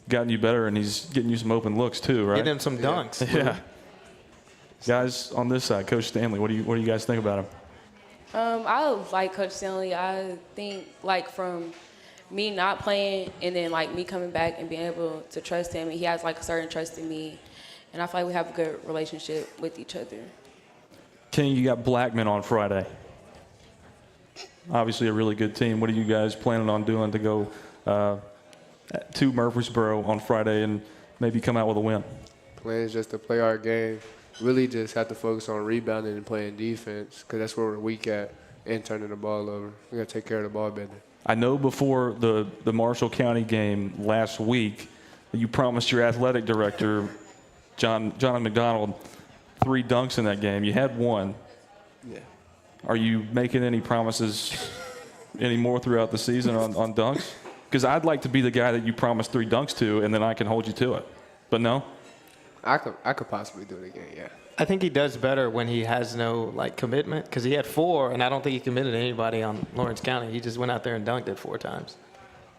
Gotten you better, and he's getting you some open looks too, right? Getting him some dunks. Yeah. Guys, on this side, Coach Stanley, what do you guys think about him? I like Coach Stanley. I think like from me not playing and then like me coming back and being able to trust him, and he has like a certain trust in me, and I feel like we have a good relationship with each other. King, you got Blackman on Friday. Obviously a really good team. What are you guys planning on doing to go to Murfreesboro on Friday and maybe come out with a win? Plan is just to play our game. Really just have to focus on rebounding and playing defense because that's where we're weak at, and turning the ball over. We got to take care of the ball better. I know before the Marshall County game last week, you promised your athletic director, John McDonald, 3 dunks in that game. You had 1. Yeah. Are you making any promises anymore throughout the season on dunks? Because I'd like to be the guy that you promised 3 dunks to, and then I can hold you to it. But no? I could possibly do it again, yeah. I think he does better when he has no like commitment, because he had 4, and I don't think he committed to anybody on Lawrence County. He just went out there and dunked it 4 times.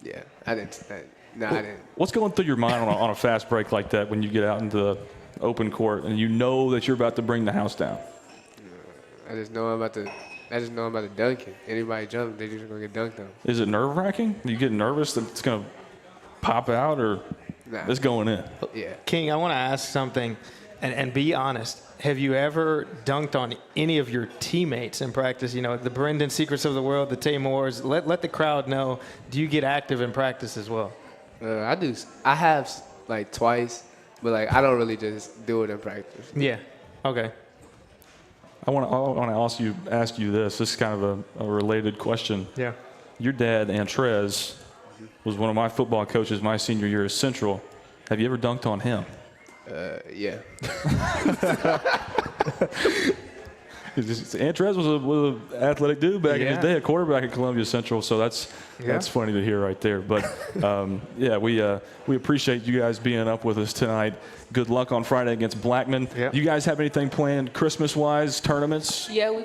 Yeah, I didn't. I didn't. What's going through your mind on a fast break like that when you get out into the open court and you know that you're about to bring the house down? I just know I'm about to dunk it. Anybody jump, they just gonna get dunked on. Is it nerve-wracking? Do you get nervous that it's going to pop out, or it's going in? Yeah. King, I want to ask something, and be honest. Have you ever dunked on any of your teammates in practice? You know, the Brendan Secrets of the world, the Taymors. Let the crowd know. Do you get active in practice as well? I do. I have like twice, but like I don't really just do it in practice. Yeah. Okay. I want to ask you this. This is kind of a related question. Yeah. Your dad, Antrez, was one of my football coaches my senior year at Central. Have you ever dunked on him? Yeah. Antrez was an athletic dude back in his day, a quarterback at Columbia Central. So that's funny to hear right there. But we appreciate you guys being up with us tonight. Good luck on Friday against Blackman. Yeah. You guys have anything planned Christmas-wise, tournaments? Yeah, we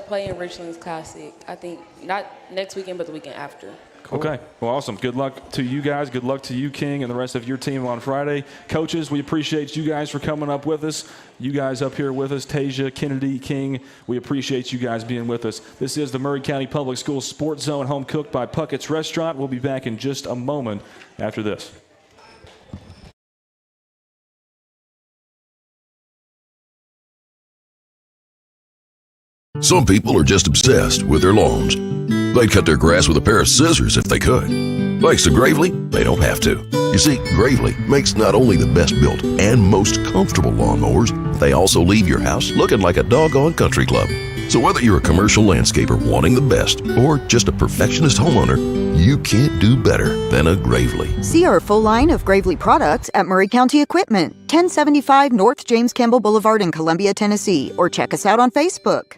play in Richlands Classic. I think not next weekend, but the weekend after. Cool. Okay. Well, awesome. Good luck to you guys. Good luck to you, King, and the rest of your team on Friday. Coaches, we appreciate you guys for coming up with us. You guys up here with us, Tasia, Kennedy, King, we appreciate you guys being with us. This is the Maury County Public Schools Sports Zone, home cooked by Puckett's Restaurant. We'll be back in just a moment after this. Some people are just obsessed with their lawns. They'd cut their grass with a pair of scissors if they could. Thanks to Gravely, they don't have to. You see, Gravely makes not only the best built and most comfortable lawnmowers, they also leave your house looking like a doggone country club. So whether you're a commercial landscaper wanting the best or just a perfectionist homeowner, you can't do better than a Gravely. See our full line of Gravely products at Maury County Equipment, 1075 North James Campbell Boulevard in Columbia, Tennessee, or check us out on Facebook.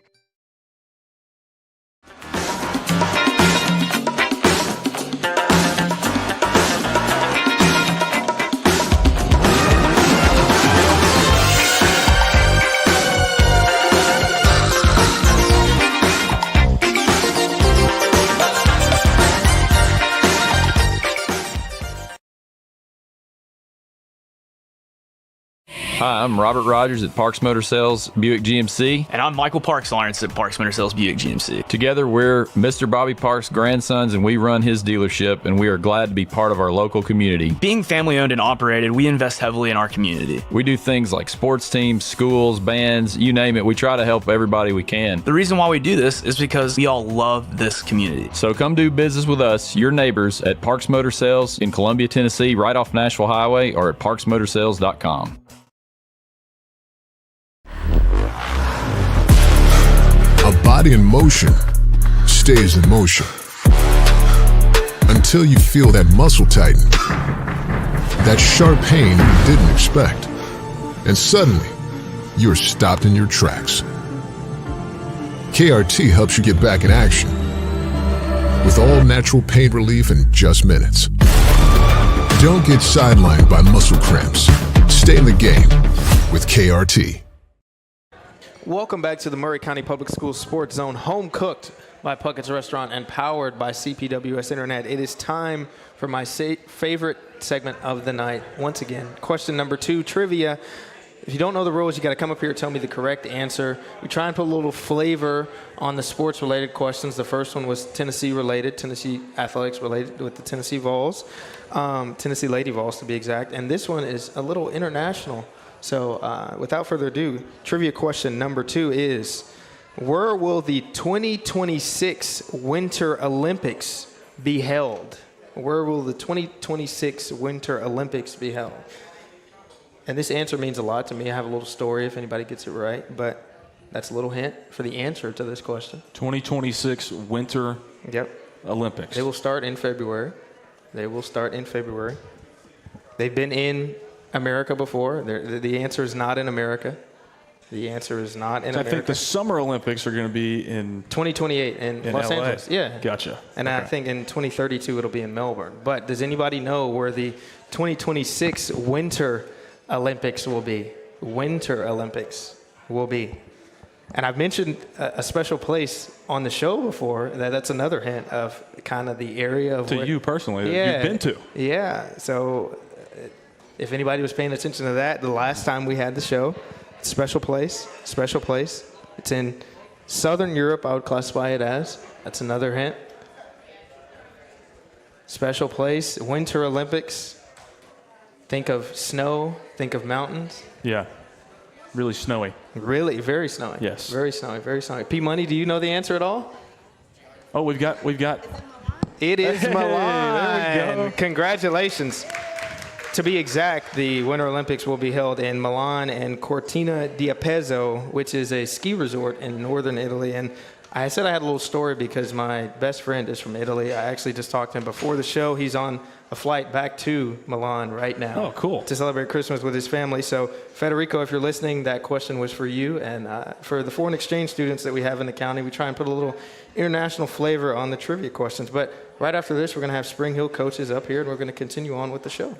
Hi, I'm Robert Rogers at Parks Motor Sales Buick GMC. And I'm Michael Parks Lawrence at Parks Motor Sales Buick GMC. Together, we're Mr. Bobby Parks' grandsons, and we run his dealership, and we are glad to be part of our local community. Being family owned and operated, we invest heavily in our community. We do things like sports teams, schools, bands, you name it. We try to help everybody we can. The reason why we do this is because we all love this community. So come do business with us, your neighbors, at Parks Motor Sales in Columbia, Tennessee, right off Nashville Highway, or at parksmotorsales.com. A body in motion stays in motion until you feel that muscle tighten, that sharp pain you didn't expect, and suddenly you're stopped in your tracks. KRT helps you get back in action with all natural pain relief in just minutes. Don't get sidelined by muscle cramps. Stay in the game with KRT. Welcome back to the Maury County Public Schools Sports Zone, home cooked by Puckett's Restaurant and powered by CPWS Internet. It is time for my favorite segment of the night. Once again, question number 2, trivia. If you don't know the rules, you got to come up here and tell me the correct answer. We try and put a little flavor on the sports-related questions. The first one was Tennessee-related, Tennessee athletics-related with the Tennessee Vols, Tennessee Lady Vols to be exact. And this one is a little international. So without further ado, trivia question number 2 is, where will the 2026 Winter Olympics be held? Where will the 2026 Winter Olympics be held? And this answer means a lot to me. I have a little story if anybody gets it right, but that's a little hint for the answer to this question. 2026 Winter Olympics. They will start in February. They've been in America before. The answer is not in America. The answer is not in America. I think the Summer Olympics are going to be in 2028 in Los LA. Angeles. Yeah. Gotcha. And I think in 2032 it'll be in Melbourne. But does anybody know where the 2026 Winter Olympics will be? Winter Olympics will be. And I've mentioned a special place on the show before. That's another hint of kind of the area of to you personally that you've been to. Yeah. So if anybody was paying attention to that, the last time we had the show, special place. It's in Southern Europe, I would classify it as. That's another hint. Special place, Winter Olympics. Think of snow, think of mountains. Yeah, really snowy. Really, very snowy. Yes. Very snowy. P Money, do you know the answer at all? Oh, we've got. It is Milan. There we go. Congratulations. To be exact, the Winter Olympics will be held in Milan and Cortina d'Ampezzo, which is a ski resort in northern Italy. And I said I had a little story because my best friend is from Italy. I actually just talked to him before the show. He's on a flight back to Milan right now. Oh, cool. To celebrate Christmas with his family. So, Federico, if you're listening, that question was for you. And for the foreign exchange students that we have in the county, we try and put a little international flavor on the trivia questions. But right after this, we're going to have Spring Hill coaches up here, and we're going to continue on with the show.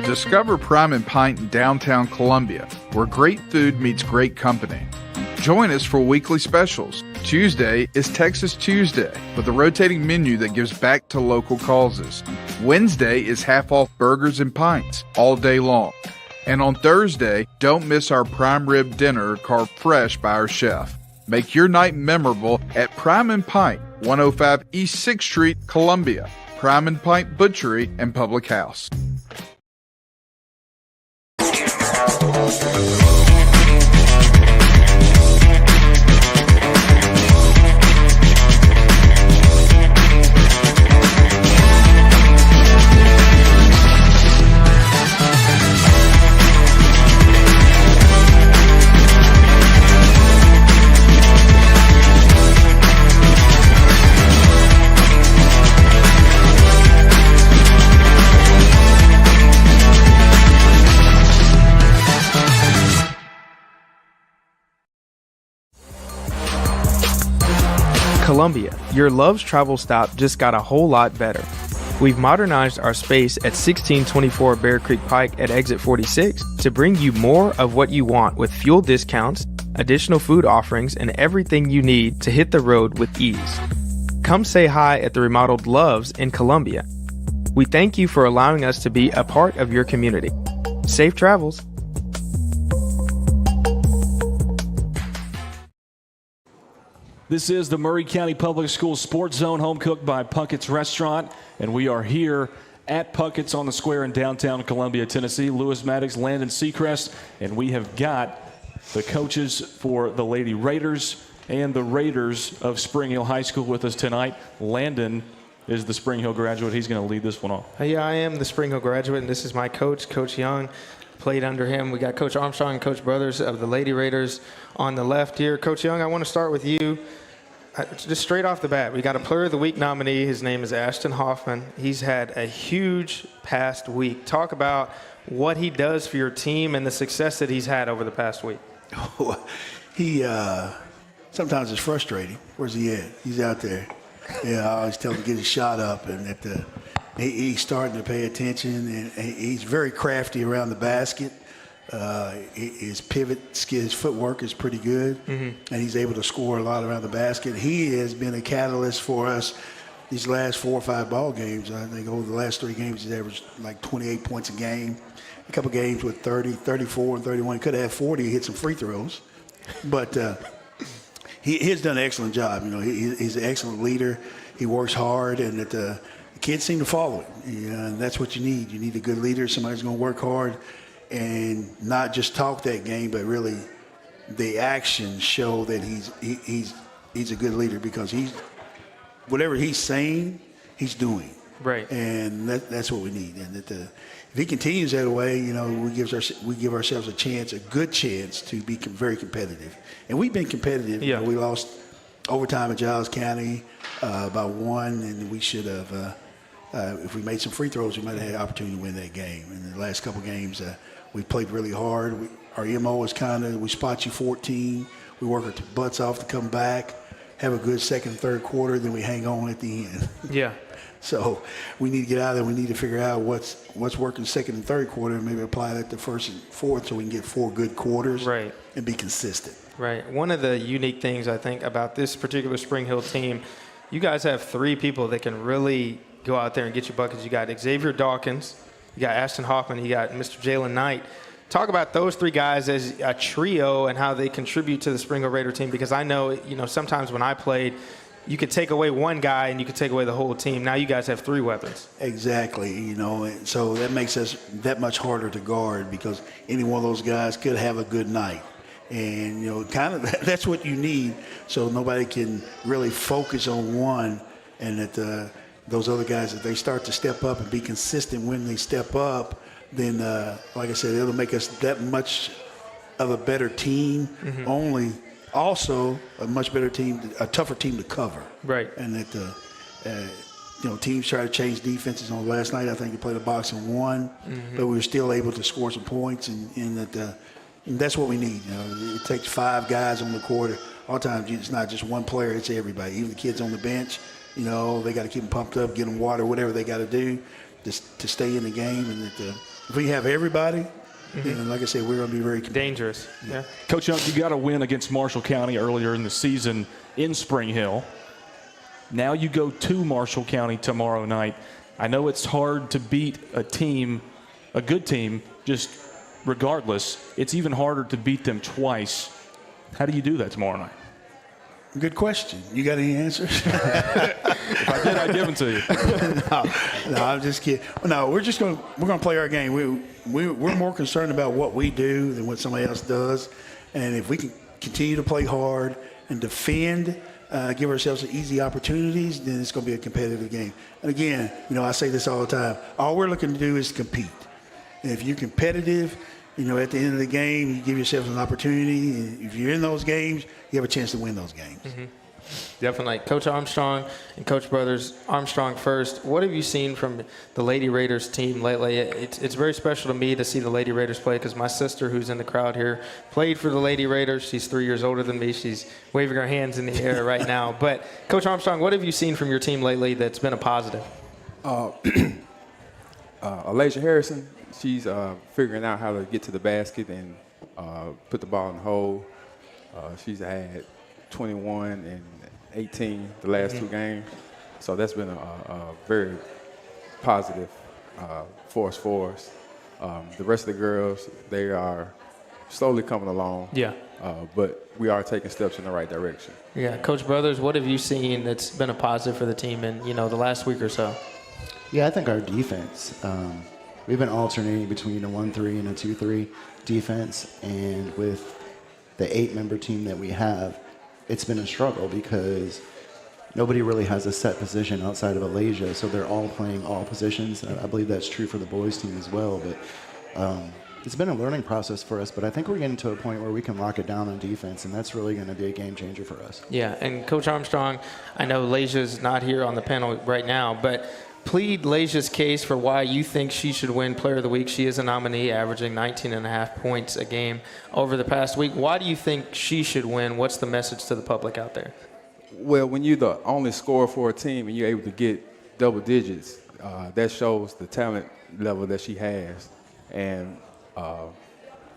Discover Prime and Pint in downtown Columbia, where great food meets great company. Join us for weekly specials. Tuesday is Texas Tuesday with a rotating menu that gives back to local causes. Wednesday is half-off burgers and pints all day long. And on Thursday, don't miss our prime rib dinner carved fresh by our chef. Make your night memorable at Prime and Pint, 105 East 6th Street, Columbia. Prime and Pint Butchery and Public House. Columbia, your Love's travel stop just got a whole lot better. We've modernized our space at 1624 Bear Creek Pike at exit 46 to bring you more of what you want with fuel discounts, additional food offerings, and everything you need to hit the road with ease. Come say hi at the remodeled Love's in Columbia. We thank you for allowing us to be a part of your community. Safe travels. This is the Murray County Public Schools Sports Zone, home cooked by Puckett's Restaurant, and we are here at Puckett's on the Square in downtown Columbia, Tennessee. Lewis Maddox, Landon Seacrest, and we have got the coaches for the Lady Raiders and the Raiders of Spring Hill High School with us tonight. Landon is the Spring Hill graduate. He's going to lead this one off. Yeah, I am the Spring Hill graduate, and this is my coach, Coach Young. Played under him. We got Coach Armstrong and Coach Brothers of the Lady Raiders on the left here. Coach Young, I want to start with you. Just straight off the bat, we got a Player of the Week nominee. His name is Ashton Hoffman. He's had a huge past week. Talk about what he does for your team and the success that he's had over the past week. He sometimes it's frustrating. Where's he at? He's out there. Yeah, I always tell him to get his shot up, and that he's starting to pay attention, and he's very crafty around the basket. His his footwork is pretty good, and he's able to score a lot around the basket. He has been a catalyst for us these last 4 or 5 ball games. I think over the last 3 games, he's averaged like 28 points a game. A couple games with 30, 34, and 31. He could have had 40. He hit some free throws, but he has done an excellent job. You know, he's an excellent leader. He works hard, and the kids seem to follow him. And that's what you need. You need a good leader, somebody who's going to work hard and not just talk that game, but really the actions show that he's a good leader, because whatever he's saying, he's doing. Right. And that's what we need. And if he continues that way, you know, we give ourselves a good chance to be very competitive. And we've been competitive. Yeah. You know, we lost overtime at Giles County by 1, and we should have. If we made some free throws, we might have had an opportunity to win that game. In the last couple games, we played really hard. Our MO is we spot you 14. We work our butts off to come back, have a good second and third quarter, then we hang on at the end. Yeah. So we need to get out of there. We need to figure out what's working second and third quarter, and maybe apply that to first and fourth, so we can get 4 good quarters and be consistent. Right. One of the unique things I think about this particular Spring Hill team, you guys have 3 people that can really go out there and get you buckets. You got Xavier Dawkins, you got Ashton Hoffman, you got Mr. Jalen Knight. Talk about those 3 guys as a trio and how they contribute to the Spring Hill Raider team, because I know, you know, sometimes when I played, you could take away one guy and you could take away the whole team. Now you guys have 3 weapons. Exactly. You know, and so that makes us that much harder to guard, because any one of those guys could have a good night. And, you know, kind of that's what you need, so nobody can really focus on one, and that those other guys, if they start to step up and be consistent when they step up, then, like I said, it'll make us that much of a better team. Also a much better team, a tougher team to cover. Right. And that, you know, teams try to change defenses. On last night, I think they played a box and won, but we were still able to score some points, and that's what we need. You know, it takes 5 guys on the court. All the time, it's not just one player; it's everybody. Even the kids on the bench, you know, they got to keep them pumped up, get them water, whatever they got to do to stay in the game. And if we have everybody, then, like I said, we're going to be very dangerous. Yeah. Coach Young, you got a win against Marshall County earlier in the season in Spring Hill. Now you go to Marshall County tomorrow night. I know it's hard to beat a good team, just regardless. It's even harder to beat them twice. How do you do that tomorrow night? Good question. You got any answers? If I did, I'd give them to No, you. I'm just kidding. No, we're going to play our game. We're more concerned about what we do than what somebody else does. And if we can continue to play hard and defend, give ourselves easy opportunities, then it's going to be a competitive game. And again, you know, I say this all the time. All we're looking to do is compete. And if you're competitive, you know, at the end of the game, you give yourself an opportunity. And if you're in those games, you have a chance to win those games. Definitely. Coach Armstrong and Coach Brothers, Armstrong first. What have you seen from the Lady Raiders team lately? It's very special to me to see the Lady Raiders play, because my sister, who's in the crowd here, played for the Lady Raiders. She's 3 years older than me. She's waving her hands in the air right now. But, Coach Armstrong, what have you seen from your team lately that's been a positive? Elijah Harrison, she's figuring out how to get to the basket and put the ball in the hole. She's had 21 and 18 the last 2 games. So that's been a very positive force for us. The rest of the girls, they are slowly coming along. Yeah. But we are taking steps in the right direction. Yeah, Coach Brothers, what have you seen that's been a positive for the team in the last week or so? Yeah, I think our defense. We've been alternating between a 1-3 and a 2-3 defense, and with the 8-member team that we have, it's been a struggle because nobody really has a set position outside of Alasia, so they're all playing all positions. I believe that's true for the boys team as well, but it's been a learning process for us, but I think we're getting to a point where we can lock it down on defense, and that's really going to be a game changer for us. Yeah, and Coach Armstrong, I know Lasia's not here on the panel right now, but plead Lasia's case for why you think she should win Player of the Week. She is a nominee, averaging 19.5 points a game over the past week. Why do you think she should win? What's the message to the public out there? Well, when you're the only scorer for a team and you're able to get double digits, that shows the talent level that she has. And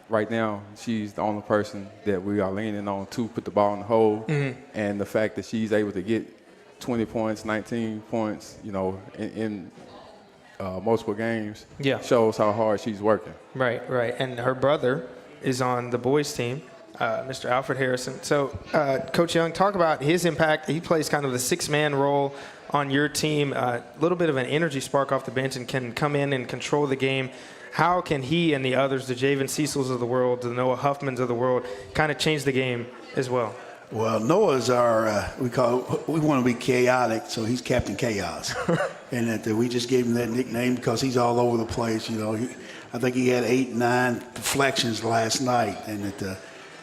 right now, she's the only person that we are leaning on to put the ball in the hole. Mm-hmm. And the fact that she's able to get 20 points, 19 points, in multiple games, shows how hard she's working. Right. And her brother is on the boys team, Mr. Alfred Harrison. So, Coach Young, talk about his impact. He plays kind of the 6-man role on your team, a little bit of an energy spark off the bench and can come in and control the game. How can he and the others, the Javen Cecils of the world, the Noah Huffmans of the world, kind of change the game as well? Well, Noah's our, we want to be chaotic, so he's Captain Chaos. And that we just gave him that nickname because he's all over the place. I think he had 8, 9 deflections last night, and that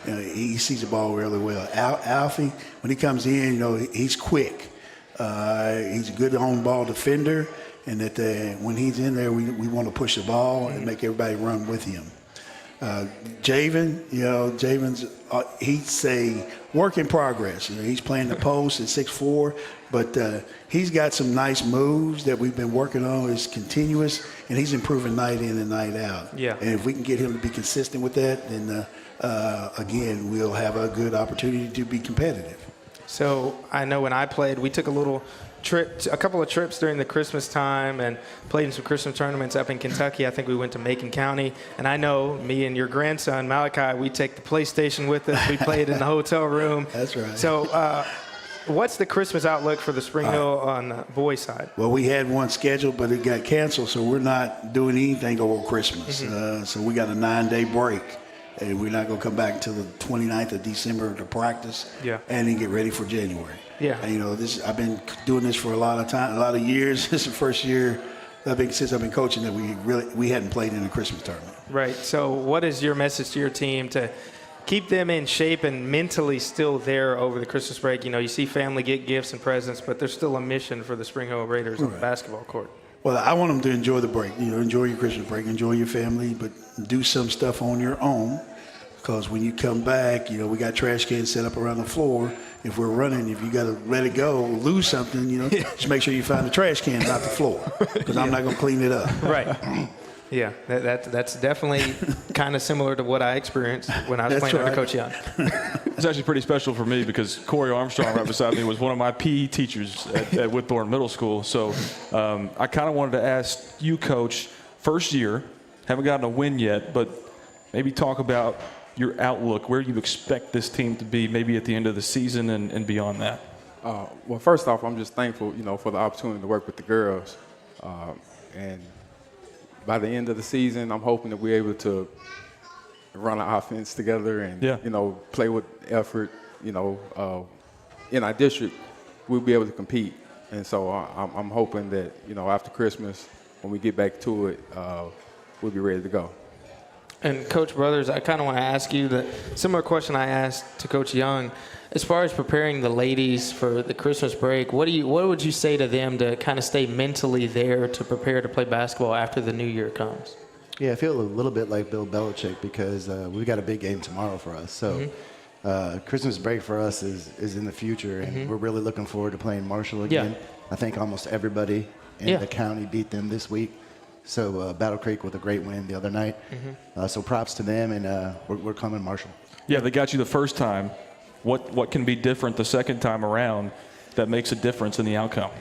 he sees the ball really well. Alfie, when he comes in, he's quick. He's a good on-ball defender, and that when he's in there, we want to push the ball and make everybody run with him. Javen's he's a work in progress. He's playing the post at 6'4", but he's got some nice moves that we've been working on. It's continuous, and he's improving night in and night out. Yeah. And if we can get him to be consistent with that, then again, we'll have a good opportunity to be competitive. So I know when I played, we took a couple of trips during the Christmas time and played in some Christmas tournaments up in Kentucky. I think we went to Macon County. And I know me and your grandson, Malachi, we take the PlayStation with us. We played in the hotel room. That's right. So what's the Christmas outlook for the Spring Hill on the boys' side? Well, we had one scheduled, but it got canceled, so we're not doing anything over Christmas. Mm-hmm. So we got a 9-day break. And we're not going to come back until the 29th of December to practice and then get ready for January. Yeah. And, I've been doing this for a lot of years. This is the first year since I've been coaching that we hadn't played in a Christmas tournament. Right. So what is your message to your team to keep them in shape and mentally still there over the Christmas break? You see family get gifts and presents, but there's still a mission for the Spring Hill Raiders on the basketball court. Well, I want them to enjoy the break. Enjoy your Christmas break, enjoy your family, but do some stuff on your own. Because when you come back, we got trash cans set up around the floor. If we're running, if you got to let it go, lose something, just make sure you find the trash can, not the floor. Because I'm not going to clean it up. Right. Yeah, that's definitely kind of similar to what I experienced when I was playing under Coach Young. It's actually pretty special for me because Corey Armstrong right beside me was one of my PE teachers at Whitthorne Middle School. So I kind of wanted to ask you, Coach, first year, haven't gotten a win yet, but maybe talk about your outlook, where you expect this team to be maybe at the end of the season and beyond that. Well, first off, I'm just thankful, for the opportunity to work with the girls. And by the end of the season, I'm hoping that we're able to run an offense together and, play with effort. In our district, we'll be able to compete. And so I'm hoping that, after Christmas, when we get back to it, we'll be ready to go. And Coach Brothers, I kind of want to ask you the similar question I asked to Coach Young. As far as preparing the ladies for the Christmas break, what would you say to them to kind of stay mentally there to prepare to play basketball after the new year comes? Yeah, I feel a little bit like Bill Belichick because we've got a big game tomorrow for us. So Christmas break for us is in the future, and we're really looking forward to playing Marshall again. Yeah. I think almost everybody in the county beat them this week. So Battle Creek with a great win the other night. So props to them, and we're coming Marshall. Yeah, they got you the first time. What can be different the second time around that makes a difference in the outcome?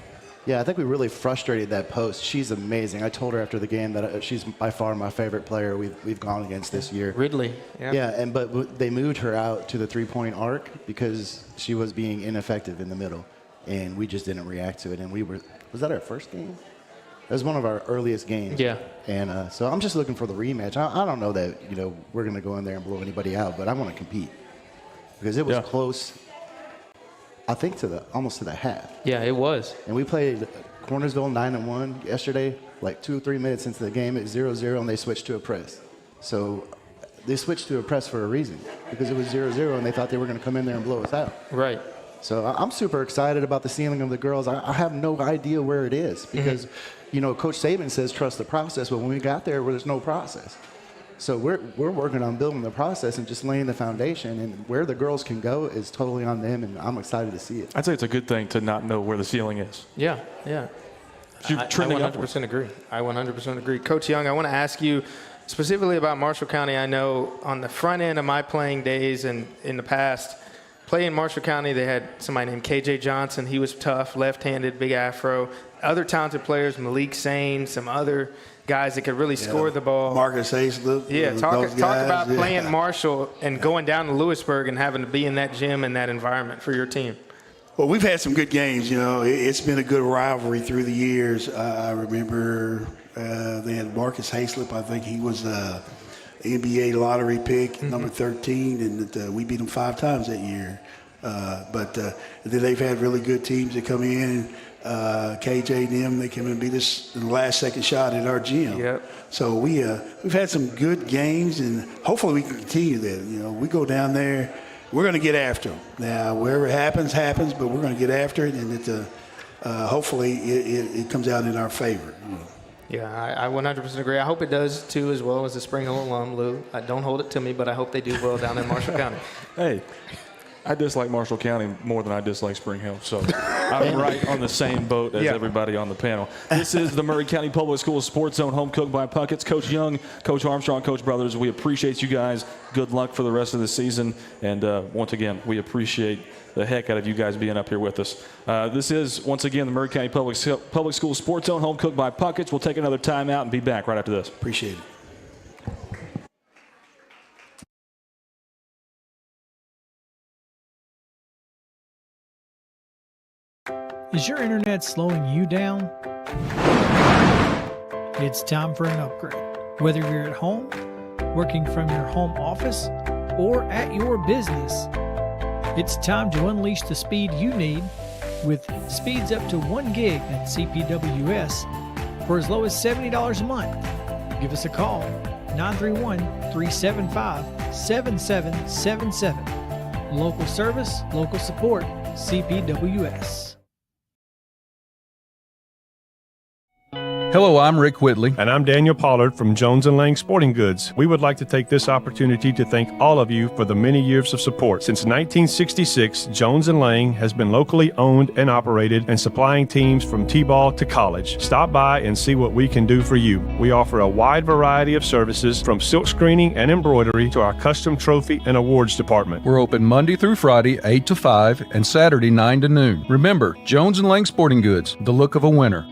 Yeah, I think we really frustrated that post. She's amazing. I told her after the game that she's by far my favorite player we've gone against this year. Ridley. Yeah. Yeah, but they moved her out to the three-point arc because she was being ineffective in the middle, and we just didn't react to it. And was that our first game? It was one of our earliest games. Yeah. And so I'm just looking for the rematch. I don't know that we're going to go in there and blow anybody out, but I want to compete because it was close. I think almost to the half. Yeah, it was. And we played Cornersville 9-1 yesterday. Like 2 or 3 minutes into the game, it's 0-0, and they switched to a press. So they switched to a press for a reason because it was 0-0, and they thought they were going to come in there and blow us out. Right. So I'm super excited about the ceiling of the girls. I have no idea where it is because, Coach Saban says trust the process, but when we got there, there's no process. So we're working on building the process and just laying the foundation, and where the girls can go is totally on them, and I'm excited to see it. I'd say it's a good thing to not know where the ceiling is. Yeah. You're trending I 100% agree. I 100% agree. Coach Young, I want to ask you specifically about Marshall County. I know on the front end of my playing days and in the past, playing Marshall County, they had somebody named KJ Johnson. He was tough, left-handed, big afro. Other talented players, Malik Sane, some other guys that could really score the ball. Marcus Hayslip. Yeah, talk about playing Marshall and going down to Lewisburg and having to be in that gym and that environment for your team. Well, we've had some good games. It's been a good rivalry through the years. I remember they had Marcus Hayslip. I think he was the NBA lottery pick, number 13, and we beat them 5 times that year. But then they've had really good teams that come in. KJ and them, they came and beat us in the last second shot at our gym. Yep. So we've had some good games, and hopefully we can continue that. We go down there, we're going to get after them. Now, wherever it happens, but we're going to get after it, and hopefully it comes out in our favor. Yeah, I 100% agree. I hope it does, too, as well as a Spring Hill alum, Lou. Don't hold it to me, but I hope they do well down in Marshall County. Hey, I dislike Marshall County more than I dislike Spring Hill, so I'm right on the same boat as everybody on the panel. This is the Murray County Public Schools Sports Zone, home cooked by Puckett's. Coach Young, Coach Armstrong, Coach Brothers, we appreciate you guys. Good luck for the rest of the season, and once again, we appreciate the heck out of you guys being up here with us. This is, once again, the Murray County Public Schools Sports Zone, home cooked by Puckett's. We'll take another timeout and be back right after this. Appreciate it. Is your internet slowing you down? It's time for an upgrade. Whether you're at home, working from your home office, or at your business, it's time to unleash the speed you need with speeds up to 1 gig at CPWS for as low as $70 a month. Give us a call, 931-375-7777. Local service, local support, CPWS. Hello, I'm Rick Whitley. And I'm Daniel Pollard from Jones & Lang Sporting Goods. We would like to take this opportunity to thank all of you for the many years of support. Since 1966, Jones & Lang has been locally owned and operated and supplying teams from T-ball to college. Stop by and see what we can do for you. We offer a wide variety of services from silk screening and embroidery to our custom trophy and awards department. We're open Monday through Friday, 8 to 5, and Saturday, 9 to noon. Remember, Jones & Lang Sporting Goods, the look of a winner.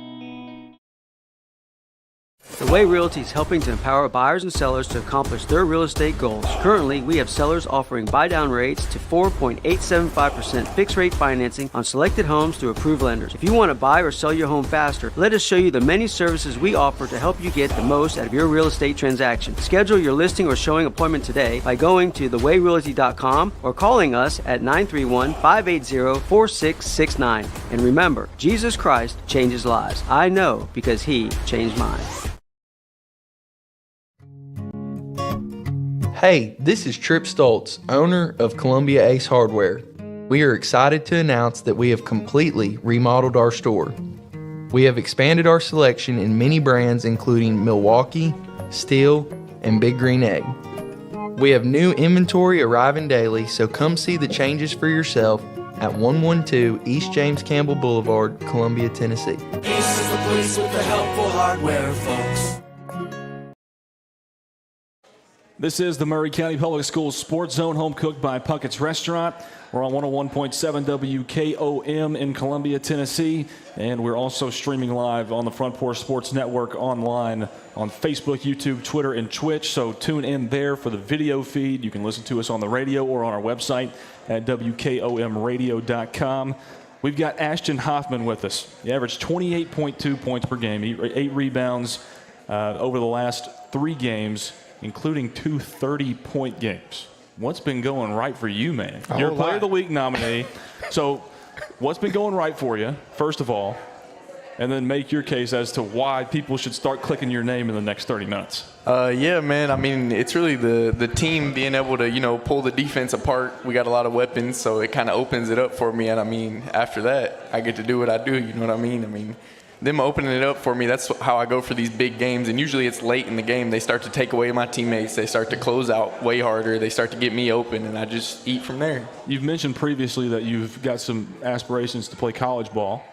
The Way Realty is helping to empower buyers and sellers to accomplish their real estate goals. Currently, we have sellers offering buy-down rates to 4.875% fixed-rate financing on selected homes through approved lenders. If you want to buy or sell your home faster, let us show you the many services we offer to help you get the most out of your real estate transaction. Schedule your listing or showing appointment today by going to thewayrealty.com or calling us at 931-580-4669. And remember, Jesus Christ changes lives. I know because He changed mine. Hey, this is Trip Stoltz, owner of Columbia Ace Hardware. We are excited to announce that we have completely remodeled our store. We have expanded our selection in many brands including Milwaukee, Steel, and Big Green Egg. We have new inventory arriving daily, so come see the changes for yourself at 112 East James Campbell Boulevard, Columbia, Tennessee. Ace is the place with the helpful hardware, folks. This is the Murray County Public Schools Sports Zone, home cooked by Puckett's Restaurant. We're on 101.7 WKOM in Columbia, Tennessee, and we're also streaming live on the Front Porch Sports Network online on Facebook, YouTube, Twitter, and Twitch. So tune in there for the video feed. You can listen to us on the radio or on our website at WKOMradio.com. We've got Ashton Hoffman with us. He averaged 28.2 points per game, 8 rebounds over the last 3 games, including 2 30-point games. What's been going right for you, man? You're a Player of the Week nominee. So what's been going right for you, first of all, and then make your case as to why people should start clicking your name in the next 30 minutes. Yeah, man. I mean, it's really the team being able to, pull the defense apart. We got a lot of weapons, so it kind of opens it up for me. And, I mean, after that, I get to do what I do. You know what I mean? I mean, them opening it up for me, that's how I go for these big games. And usually it's late in the game. They start to take away my teammates. They start to close out way harder. They start to get me open, and I just eat from there. You've mentioned previously that you've got some aspirations to play college ball.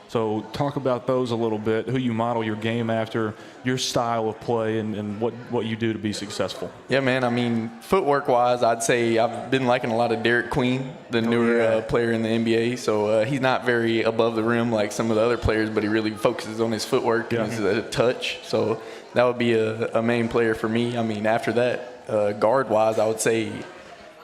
So talk about those a little bit, who you model your game after, your style of play, and what you do to be successful. Yeah, man. I mean, footwork-wise, I'd say I've been liking a lot of Derek Queen, the newer player in the NBA. So he's not very above the rim like some of the other players, but he really focuses on his footwork and his touch. So that would be a main player for me. I mean, after that, guard-wise, I would say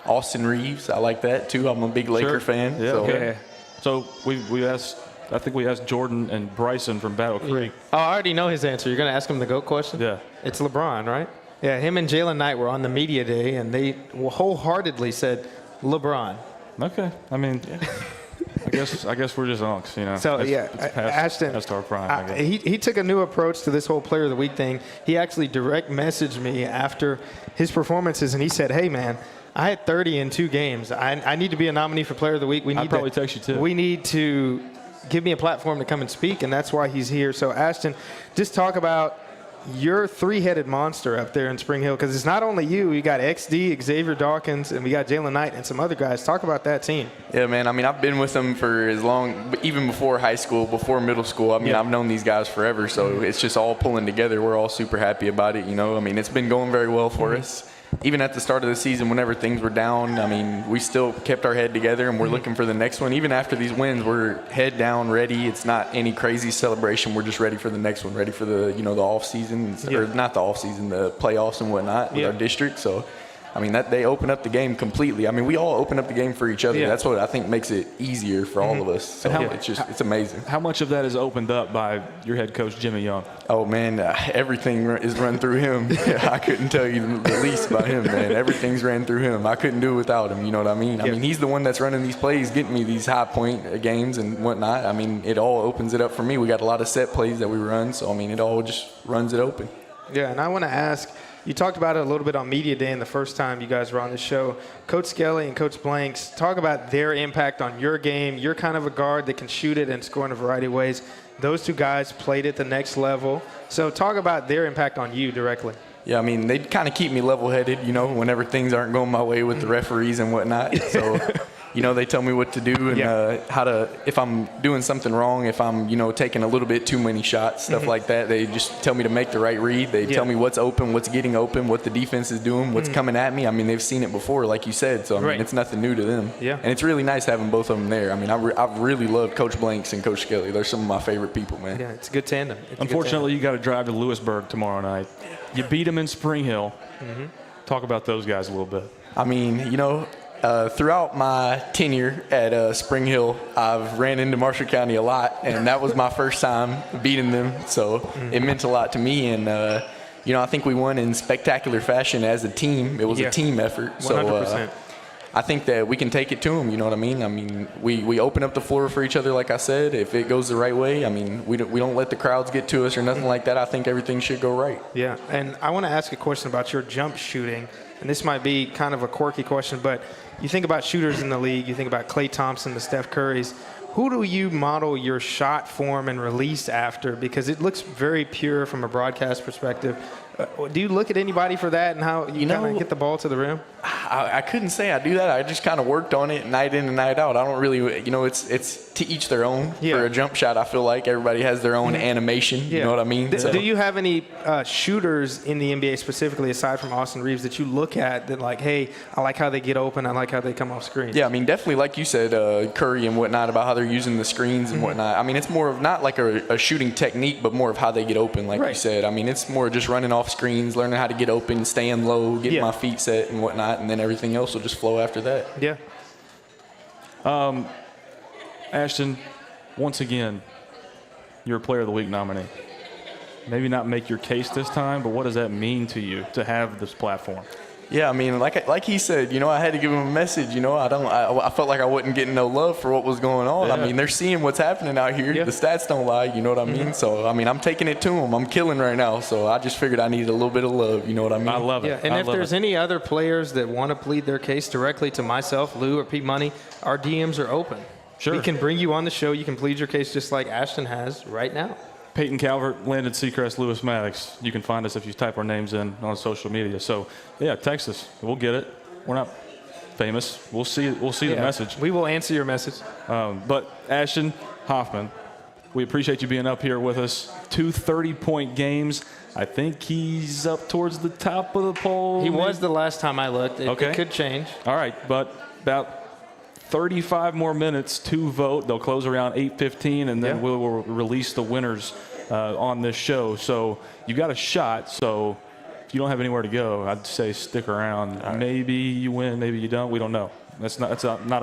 Austin Reeves. I like that, too. I'm a big Laker fan. Yeah, so. okay. So we asked – I think we asked Jordan and Bryson from Battle Creek. Oh, I already know his answer. You're going to ask him the GOAT question? Yeah. It's LeBron, right? Yeah, him and Jalen Knight were on the media day, and they wholeheartedly said LeBron. Okay. I mean, I guess we're just unks, So, it's Ashton, past our prime, I guess. he took a new approach to this whole Player of the Week thing. He actually direct messaged me after his performances, and he said, hey, man, I had 30 in 2 games. I need to be a nominee for Player of the Week. I'd probably text you, too. We need to give me a platform to come and speak, and that's why he's here. So, Ashton, just talk about your 3-headed monster up there in Spring Hill, because it's not only you. You got XD, Xavier Dawkins, and we got Jalen Knight and some other guys. Talk about that team. Yeah, man. I mean, I've been with them for as long, even before high school, before middle school. I mean, I've known these guys forever, so it's just all pulling together. We're all super happy about it, I mean, it's been going very well for us. Even at the start of the season, whenever things were down, I mean, we still kept our head together, and we're looking for the next one. Even after these wins, we're head down, ready. It's not any crazy celebration. We're just ready for the next one, ready for the, the off season, or not the off season, the playoffs and whatnot with our district. So, I mean, that they open up the game completely. I mean, we all open up the game for each other. That's what I think makes it easier for all of us. So it's amazing. How much of that is opened up by your head coach, Jimmy Young? Oh, man, everything is run through him. I couldn't tell you the least about him, man. Everything's ran through him. I couldn't do it without him, you know what I mean? I mean, he's the one that's running these plays, getting me these high-point games and whatnot. I mean, it all opens it up for me. We got a lot of set plays that we run, so, I mean, it all just runs it open. Yeah, and I want to ask, you talked about it a little bit on Media Day and the first time you guys were on the show. Coach Skelly and Coach Blanks, talk about their impact on your game. You're kind of a guard that can shoot it and score in a variety of ways. Those 2 guys played at the next level. So talk about their impact on you directly. Yeah, I mean, they kind of keep me level-headed, whenever things aren't going my way with the referees and whatnot. So, they tell me what to do and how to, if I'm doing something wrong, if I'm, taking a little bit too many shots, stuff like that. They just tell me to make the right read. They tell me what's open, what's getting open, what the defense is doing, what's coming at me. I mean, they've seen it before, like you said. So, I mean, it's nothing new to them. Yeah. And it's really nice having both of them there. I mean, I really love Coach Blanks and Coach Skelly. They're some of my favorite people, man. Yeah, it's a good tandem. Unfortunately, you got to drive to Lewisburg tomorrow night. You beat them in Spring Hill. Talk about those guys a little bit. I mean, throughout my tenure at Spring Hill, I've ran into Marshall County a lot, and that was my first time beating them, so it meant a lot to me. And, I think we won in spectacular fashion as a team. It was a team effort. 100%. So I think that we can take it to them, you know what I mean? I mean, we open up the floor for each other, like I said. If it goes the right way, I mean, we don't let the crowds get to us or nothing like that. I think everything should go right. Yeah, and I want to ask a question about your jump shooting. And this might be kind of a quirky question, but you think about shooters in the league, you think about Klay Thompson, the Steph Currys. Who do you model your shot form and release after? Because it looks very pure from a broadcast perspective. Do you look at anybody for that and how you kind of get the ball to the rim? I couldn't say I do that. I just kind of worked on it night in and night out. I don't really, it's to each their own. For a jump shot, I feel like everybody has their own animation. You know what I mean? Do you have any shooters in the NBA specifically, aside from Austin Reeves, that you look at that like, hey, I like how they get open, I like how they come off screen? Yeah, I mean, definitely, like you said, Curry and whatnot, about how they're using the screens and whatnot. I mean, it's more of not like a shooting technique, but more of how they get open, like you said. I mean, it's more just running off screens, learning how to get open, staying low, getting my feet set and whatnot, and then everything else will just flow after that. Yeah. Ashton, once again, you're a Player of the Week nominee. Maybe not make your case this time, but what does that mean to you to have this platform? Yeah, I mean, like he said, I had to give him a message. I felt like I wasn't getting no love for what was going on. Yeah. I mean, they're seeing what's happening out here. The stats don't lie, you know what I mean? So, I mean, I'm taking it to them. I'm killing right now. So I just figured I needed a little bit of love, you know what I mean? I love it. Yeah, and if there's any other players that want to plead their case directly to myself, Lou, or Pete Money, our DMs are open. Sure. We can bring you on the show. You can plead your case just like Ashton has right now. Peyton Calvert, Landon Seacrest, Lewis Maddox. You can find us if you type our names in on social media. So, yeah, text us. We'll get it. We're not famous. We'll see the message. We will answer your message. But Ashton Hoffman, we appreciate you being up here with us. 2 30-point games. I think he's up towards the top of the poll. He was the last time I looked. It could change. All right, but about 35 more minutes to vote. They'll close around 8:15, and then we'll release the winners on this show. So you got a shot. So if you don't have anywhere to go, I'd say stick around. Right. Maybe you win, maybe you don't. We don't know. That's not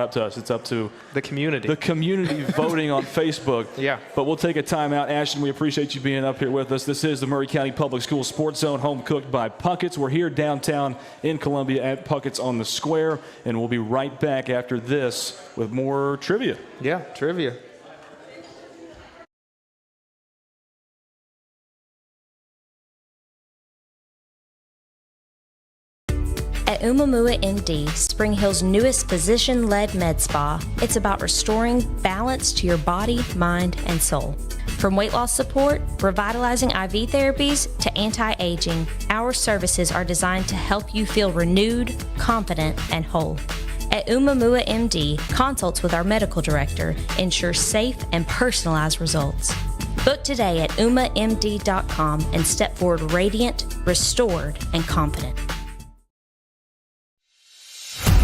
up to us. It's up to the community. The community voting on Facebook. Yeah. But we'll take a timeout. Ashton, we appreciate you being up here with us. This is the Maury County Public Schools Sports Zone, home cooked by Puckett's. We're here downtown in Columbia at Puckett's on the Square, and we'll be right back after this with more trivia. Yeah, trivia. At Umamua MD, Spring Hill's newest physician-led med spa, it's about restoring balance to your body, mind, and soul. From weight loss support, revitalizing IV therapies, to anti-aging, our services are designed to help you feel renewed, confident, and whole. At Umamua MD, consults with our medical director ensure safe and personalized results. Book today at umamd.com and step forward radiant, restored, and confident.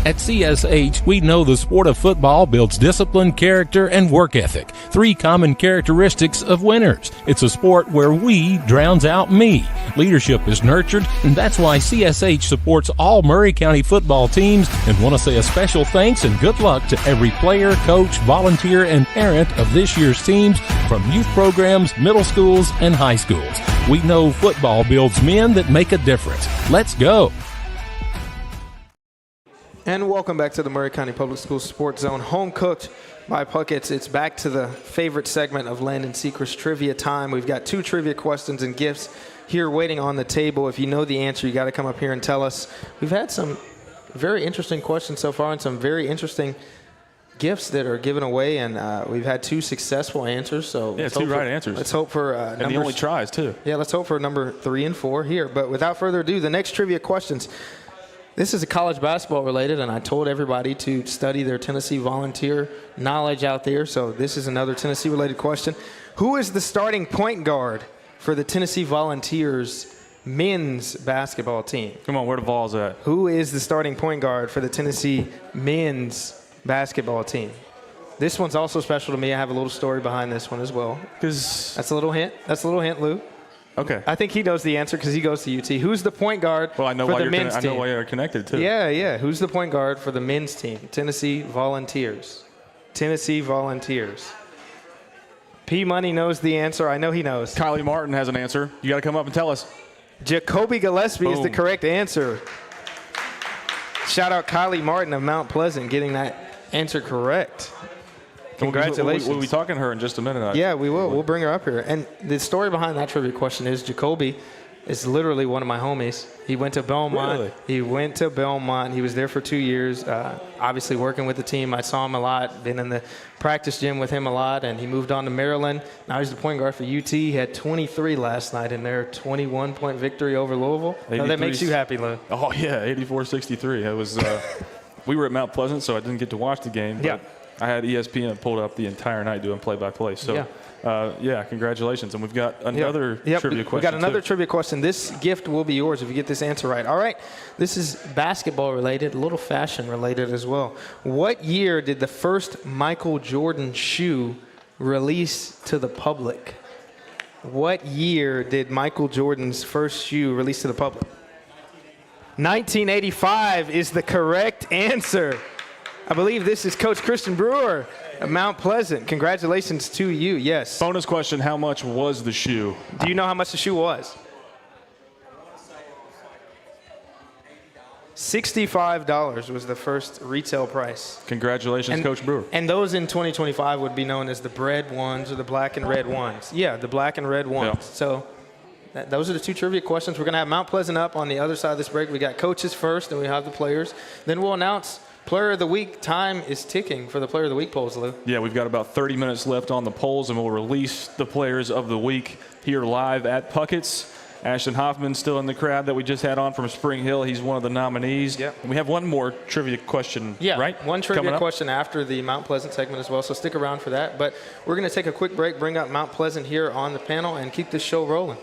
At CSH, we know the sport of football builds discipline, character, and work ethic, 3 common characteristics of winners. It's a sport where we drowns out me. Leadership is nurtured, and that's why CSH supports all Maury County football teams, and want to say a special thanks and good luck to every player, coach, volunteer, and parent of this year's teams, from youth programs, middle schools, and high schools. We know football builds men that make a difference. Let's go. And welcome back to the Maury County Public Schools Sports Zone, home cooked by Puckett's. It's back to the favorite segment of Landon Seacrest trivia time. We've got 2 trivia questions and gifts here waiting on the table. If you know the answer, you got to come up here and tell us. We've had some very interesting questions so far and some very interesting gifts that are given away, and we've had 2 successful answers. So yeah, 2 right answers. Let's hope for and the only tries too. Yeah, let's hope for number 3 and 4 here. But without further ado, the next trivia questions. This is a college basketball related, and I told everybody to study their Tennessee Volunteer knowledge out there. So this is another Tennessee related question. Who is the starting point guard for the Tennessee Volunteers men's basketball team? Come on, where the ball's at? Who is the starting point guard for the Tennessee men's basketball team? This one's also special to me. I have a little story behind this one as well. That's a little hint. That's a little hint, Lou. Okay. I think he knows the answer because he goes to UT. Who's the point guard for the men's team? I know why you're connected, too. Yeah. Who's the point guard for the men's team? Tennessee Volunteers. Tennessee Volunteers. P Money knows the answer. I know he knows. Kylie Martin has an answer. You got to come up and tell us. Jacoby Gillespie is the correct answer. Shout out Kylie Martin of Mount Pleasant getting that answer correct. Congratulations. We'll be talking to her in just a minute. Yeah, we will. We'll bring her up here. And the story behind that trivia question is Jacoby is literally one of my homies. He went to Belmont. Really? He went to Belmont. He was there for 2 years, obviously working with the team. I saw him a lot, been in the practice gym with him a lot, and he moved on to Maryland. Now he's the point guard for UT. He had 23 last night in their 21-point victory over Louisville. Now that makes you happy, Lou. Oh, yeah, 84-63. It was, we were at Mount Pleasant, so I didn't get to watch the game. But Yeah. I had ESPN pulled up the entire night doing play-by-play. So, congratulations. And we've got another trivia question. We got another too. trivia question. This gift will be yours if you get this answer right. All right. This is basketball related, a little fashion related as well. What year did the first Michael Jordan shoe release to the public? What year did Michael Jordan's first shoe release to the public? 1985 is the correct answer. I believe this is Coach Christian Brewer of Mount Pleasant. Congratulations to you. Yes. Bonus question, how much was the shoe? Do you know how much the shoe was? $65 was the first retail price. Congratulations, Coach Brewer. And those in 2025 would be known as the bread ones or the black and red ones. Yeah, the black and red ones. Yeah. So those are the two trivia questions. We're going to have Mount Pleasant up on the other side of this break. We got coaches first, and we have the players. Then we'll announce Player of the Week. Time is ticking for the Player of the Week polls, Lou. Yeah, we've got about 30 minutes left on the polls, and we'll release the Players of the Week here live at Puckett's. Ashton Hoffman still in the crowd that we just had on from Spring Hill. He's one of the nominees. Yep. And we have one more trivia question, right? One trivia Coming up? question after the Mount Pleasant segment as well, so stick around for that. But we're going to take a quick break, bring up Mount Pleasant here on the panel, and keep this show rolling.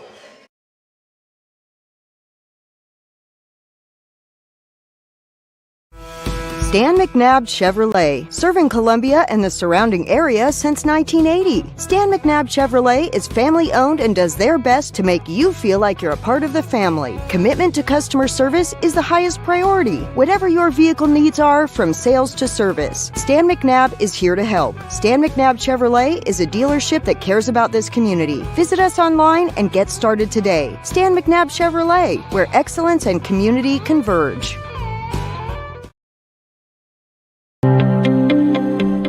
Stan McNabb Chevrolet, serving Columbia and the surrounding area since 1980. Stan McNabb Chevrolet is family owned and does their best to make you feel like you're a part of the family. Commitment to customer service is the highest priority. Whatever your vehicle needs are, from sales to service, Stan McNabb is here to help. Stan McNabb Chevrolet is a dealership that cares about this community. Visit us online and get started today. Stan McNabb Chevrolet, where excellence and community converge.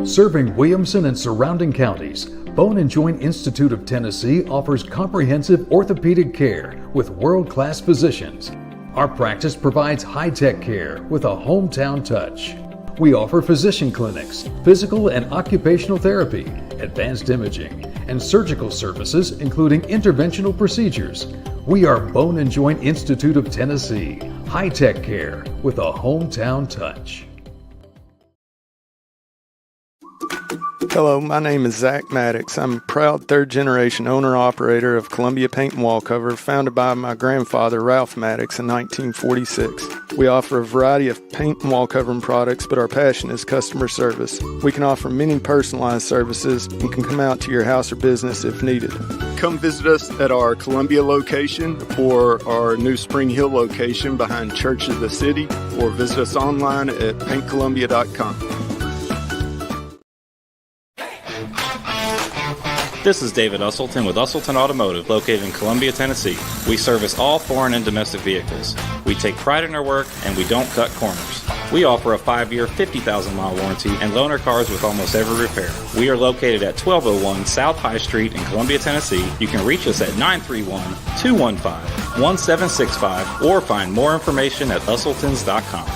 Serving Williamson and surrounding counties, Bone and Joint Institute of Tennessee offers comprehensive orthopedic care with world-class physicians. Our practice provides high-tech care with a hometown touch. We offer physician clinics, physical and occupational therapy, advanced imaging, and surgical services including interventional procedures. We are Bone and Joint Institute of Tennessee, high-tech care with a hometown touch. Hello, my name is Zach Maddox. I'm a proud third-generation owner-operator of Columbia Paint and Wall Cover, founded by my grandfather, Ralph Maddox, in 1946. We offer a variety of paint and wall covering products, but our passion is customer service. We can offer many personalized services and can come out to your house or business if needed. Come visit us at our Columbia location or our new Spring Hill location behind Church of the City, or visit us online at paintcolumbia.com. This is David Usselton with Usselton Automotive, located in Columbia, Tennessee. We service all foreign and domestic vehicles. We take pride in our work, and we don't cut corners. We offer a 5-year, 50,000-mile warranty and loan our cars with almost every repair. We are located at 1201 South High Street in Columbia, Tennessee. You can reach us at 931-215-1765 or find more information at usseltons.com.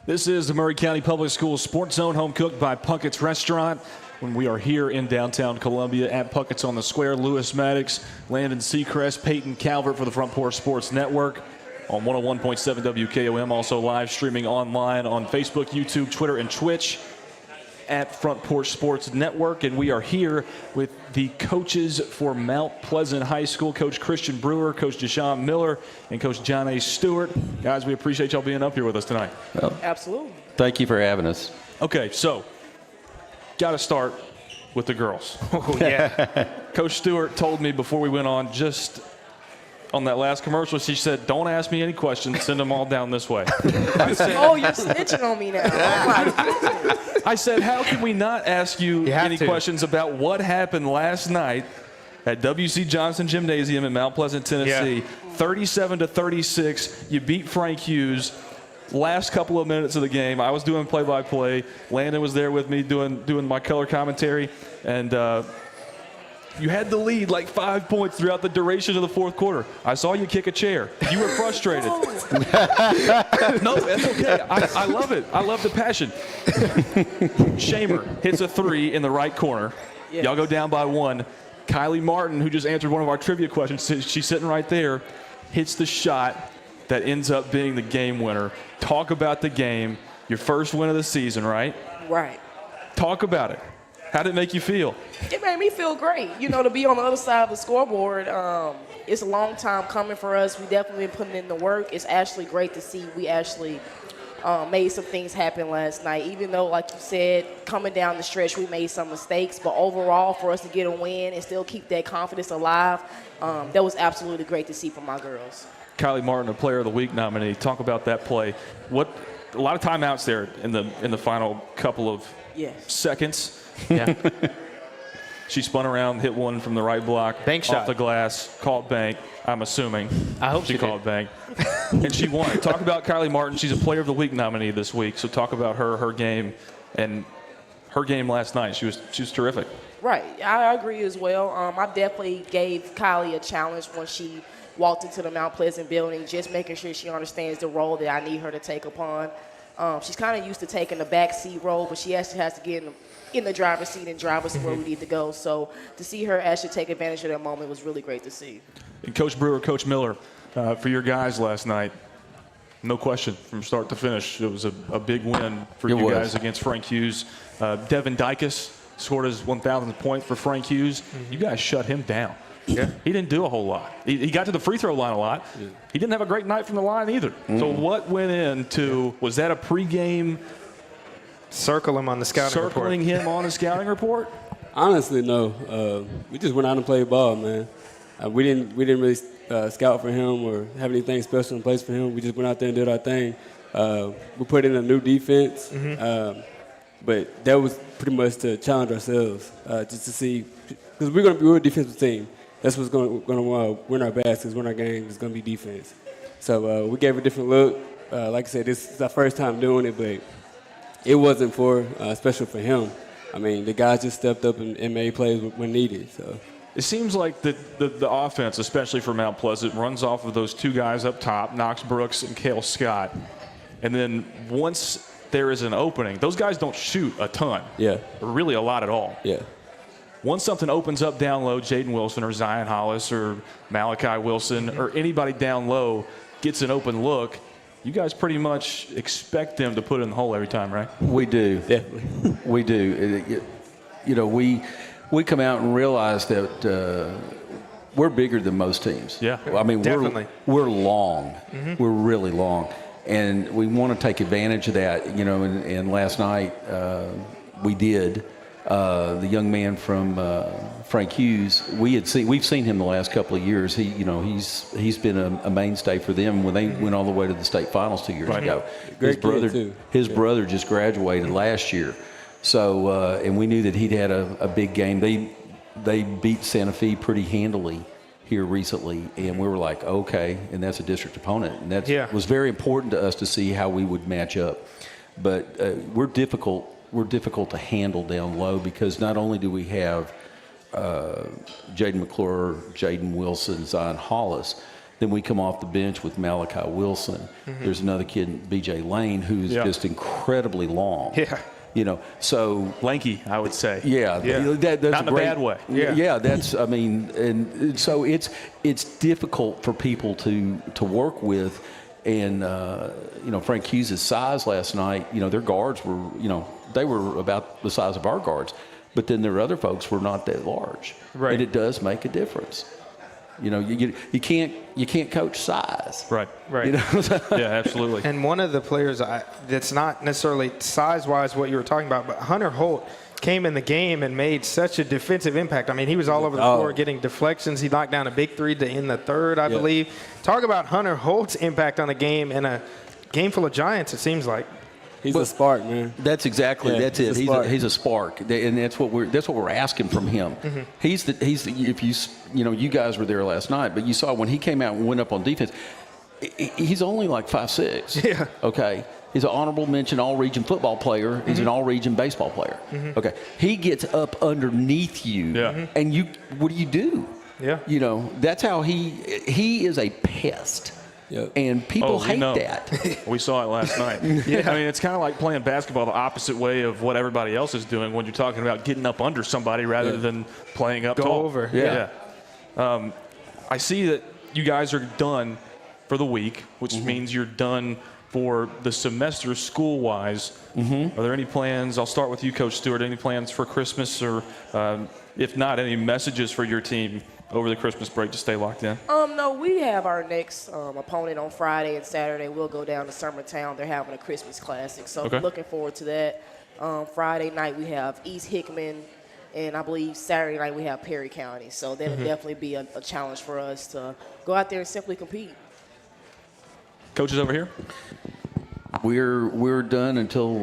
This is the Maury County Public Schools Sports Zone, home cooked by Puckett's Restaurant. When we are here in downtown Columbia at Puckett's on the Square, Lewis Maddox, Landon Seacrest, Peyton Calvert for the Front Porch Sports Network on 101.7 WKOM. Also live streaming online on Facebook, YouTube, Twitter, and Twitch at Front Porch Sports Network. And we are here with the coaches for Mount Pleasant High School, Coach Christian Brewer, Coach Deshaun Miller, and Coach John A. Stewart. Guys, we appreciate y'all being up here with us tonight. Well, Absolutely. thank you for having us. Okay, so got to start with the girls. Oh, yeah. Coach Stewart told me before we went on, just on that last commercial, she said, don't ask me any questions, send them all down this way. Oh, you're snitching on me now. Oh, my goodness. I said, how can we not ask you any questions about what happened last night at W.C. Johnson Gymnasium in Mount Pleasant, Tennessee? 37-36, you beat Frank Hughes. last couple of minutes of the game, I was doing play-by-play. Landon was there with me doing my color commentary, and you had the lead like 5 points throughout the duration of the fourth quarter. I saw you kick a chair. You were frustrated. No, that's okay. I love it. I love the passion. Shamer hits a 3 in the right corner. Yes. Y'all go down by 1. Kylie Martin, who just answered one of our trivia questions, she's sitting right there, hits the shot that ends up being the game winner. Talk about the game. Your first win of the season, right? Right. Talk about it. How did it make you feel? It made me feel great. You know, to be on the other side of the scoreboard, it's a long time coming for us. We definitely been putting in the work. It's actually great to see we actually made some things happen last night. Even though, like you said, coming down the stretch, we made some mistakes. But overall, for us to get a win and still keep that confidence alive, that was absolutely great to see from my girls. Kylie Martin, a Player of the Week nominee. Talk about that play. A lot of timeouts there in the final couple of seconds. Yeah. She spun around, hit one from the right block, bank shot off the glass, called bank. I'm assuming. I hope she called bank, and she won. Talk about Kylie Martin. She's a Player of the Week nominee this week. So talk about her game, and her game last night. She was terrific. Right, I agree as well. I definitely gave Kylie a challenge when she walked into the Mount Pleasant building, just making sure she understands the role that I need her to take upon. She's kind of used to taking the backseat role, but she actually has to get in the driver's seat and drive us where we need to go. So to see her actually take advantage of that moment was really great to see. And Coach Brewer, Coach Miller, for your guys last night, no question, from start to finish, it was a big win for you guys against Frank Hughes. Devin Dykes scored his 1,000th point for Frank Hughes. You guys shut him down. Yeah, he didn't do a whole lot. He got to the free throw line a lot. Yeah. He didn't have a great night from the line either. Mm-hmm. So what went into, was that a pregame? Circle him on the scouting report. Circling him on the scouting report? Honestly, no. We just went out and played ball, man. We didn't really scout for him or have anything special in place for him. We just went out there and did our thing. We put in a new defense, but that was pretty much to challenge ourselves, just to see, because we're a defensive team. That's what's going to win our baskets, win our games. It's going to be defense. So we gave a different look. Like I said, this is our first time doing it, but it wasn't special for him. I mean, the guys just stepped up and made plays when needed. So it seems like the offense, especially for Mount Pleasant, runs off of those two guys up top, Knox Brooks and Cale Scott. And then once there is an opening, those guys don't shoot a ton. Yeah. Or really a lot at all. Yeah. Once something opens up down low, Jaden Wilson or Zion Hollis or Malachi Wilson or anybody down low gets an open look, you guys pretty much expect them to put it in the hole every time, right? We do. Definitely. We do. You know, we come out and realize that we're bigger than most teams. Yeah, I mean, definitely. We're long. Mm-hmm. We're really long. And we want to take advantage of that, you know, and last night we did. The young man from Frank Hughes, we've seen him the last couple of years. He's been a mainstay for them when they went all the way to the state finals 2 years ago. His brother just graduated last year, so and we knew that he'd had a big game. They beat Santa Fe pretty handily here recently, and we were like, okay, and that's a district opponent, and that was very important to us to see how we would match up. But we're difficult to handle down low because not only do we have Jaden McClure, Jaden Wilson, Zion Hollis, then we come off the bench with Malachi Wilson. Mm-hmm. There's another kid, BJ Lane, who's just incredibly long. Yeah. You know, so lanky, I would say. Yeah, that's not in a bad way. Yeah, that's. I mean, and so it's difficult for people to work with, and you know, Frank Hughes' size last night. You know, their guards were, you know, they were about the size of our guards, but then their other folks were not that large, right? And it does make a difference. You know, you can't coach size. Right. You know? Yeah, absolutely. And one of the players that's not necessarily size-wise what you were talking about, but Hunter Holt came in the game and made such a defensive impact. I mean, he was all over the floor getting deflections. He knocked down a big three to end the third, I believe. Talk about Hunter Holt's impact on the game in a game full of giants, it seems like. He's a spark, man. That's exactly that's it. He's a spark, and that's what we're asking from him. Mm-hmm. He's the if you guys were there last night, but you saw when he came out and went up on defense, he's only like 5'6". Yeah. Okay. He's an honorable mention all-region football player. He's an all-region baseball player. Okay. He gets up underneath you, and what do you do? Yeah. You know, that's how he is a pest. Yep. And people hate that. We saw it last night. I mean, it's kind of like playing basketball the opposite way of what everybody else is doing when you're talking about getting up under somebody rather than playing up tall. Over. I see that you guys are done for the week, which means you're done for the semester school-wise. Are there any plans? I'll start with you, Coach Stewart. Any plans for Christmas, or if not, any messages for your team over the Christmas break to stay locked in? No, we have our next opponent on Friday and Saturday. We'll go down to Summertown. They're having a Christmas Classic, so looking forward to that. Friday night we have East Hickman, and I believe Saturday night we have Perry County. So that'll definitely be a challenge for us to go out there and simply compete. Coaches over here? We're done until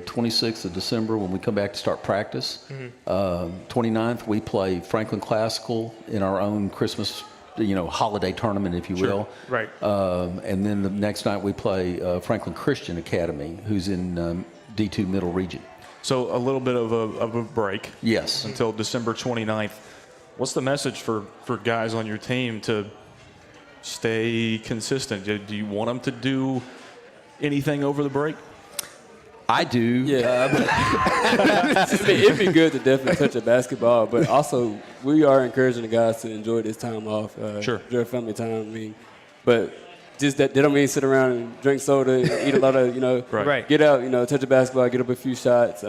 26th of December when we come back to start practice. 29th we play Franklin Classical in our own Christmas, holiday tournament, if you will. Right. And then the next night we play Franklin Christian Academy, who's in D2 Middle Region. So a little bit of a break. Yes. Until December 29th. What's the message for guys on your team to stay consistent? Do you want them to do anything over the break? I do. Yeah. It'd be good to definitely touch a basketball, but also we are encouraging the guys to enjoy this time off. Enjoy family time. I mean, but just that they don't mean sit around and drink soda and eat a lot of, get out, touch a basketball, get up a few shots.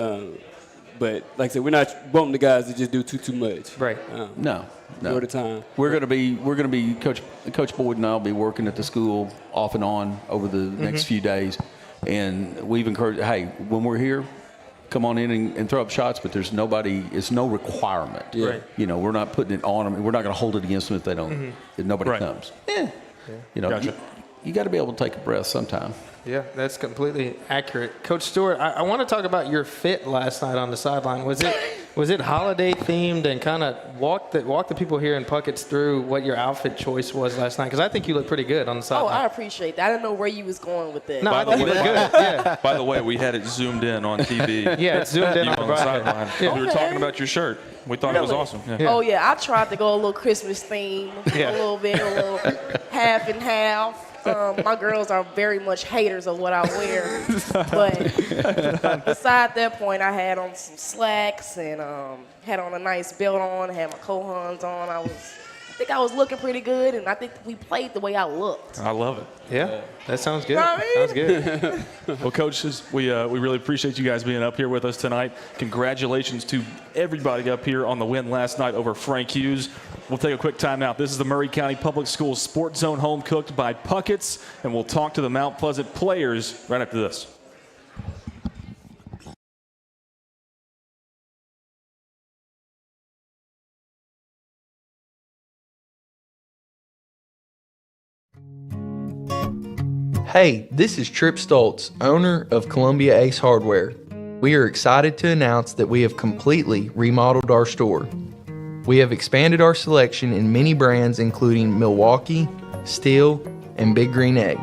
But like I said, we're not wanting the guys to just do too much. Right. No. All the time. We're gonna be Coach Boyd and I'll be working at the school off and on over the next few days, and we've encouraged, hey, when we're here, come on in and throw up shots, but there's nobody. It's no requirement. Yeah. Right. We're not putting it on them. We're not gonna hold it against them if they don't. If nobody comes. Gotcha. You got to be able to take a breath sometime. Yeah, that's completely accurate. Coach Stewart, I want to talk about your fit last night on the sideline. Was it holiday themed, and kind of walk the people here in Puckett's through what your outfit choice was last night? Because I think you looked pretty good on the sideline. Oh, I appreciate that. I didn't know where you was going with that. No, I think you looked good. Yeah. By the way, we had it zoomed in on TV. Yeah, it's zoomed in on the sideline. Yeah. We were talking about your shirt. We thought it was awesome. Yeah. Oh, yeah. I tried to go a little Christmas theme, a little half and half. My girls are very much haters of what I wear. But beside that point, I had on some slacks and had on a nice belt on, had my Cohans on. I think I was looking pretty good, and I think we played the way I looked. I love it. Yeah, that sounds good. Sounds good. Well, coaches, we really appreciate you guys being up here with us tonight. Congratulations to everybody up here on the win last night over Frank Hughes. We'll take a quick time out. This is the Murray County Public Schools Sports Zone Home Cooked by Puckett's, and we'll talk to the Mount Pleasant players right after this. Hey, this is Trip Stoltz, owner of Columbia Ace Hardware. We are excited to announce that we have completely remodeled our store. We have expanded our selection in many brands including Milwaukee, Steel, and Big Green Egg.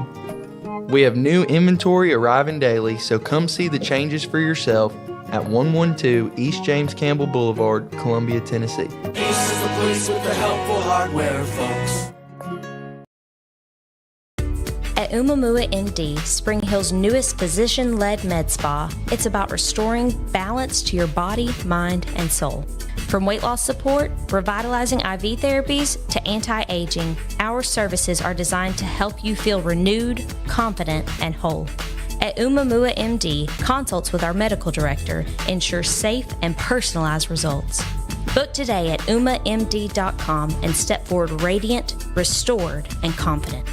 We have new inventory arriving daily, so come see the changes for yourself at 112 East James Campbell Boulevard, Columbia, Tennessee. Ace is the place with the helpful hardware, folks. At Umamua MD, Spring Hill's newest physician-led med spa, it's about restoring balance to your body, mind, and soul. From weight loss support, revitalizing IV therapies, to anti-aging, our services are designed to help you feel renewed, confident, and whole. At Umamua MD, consults with our medical director ensure safe and personalized results. Book today at umamd.com and step forward radiant, restored, and confident.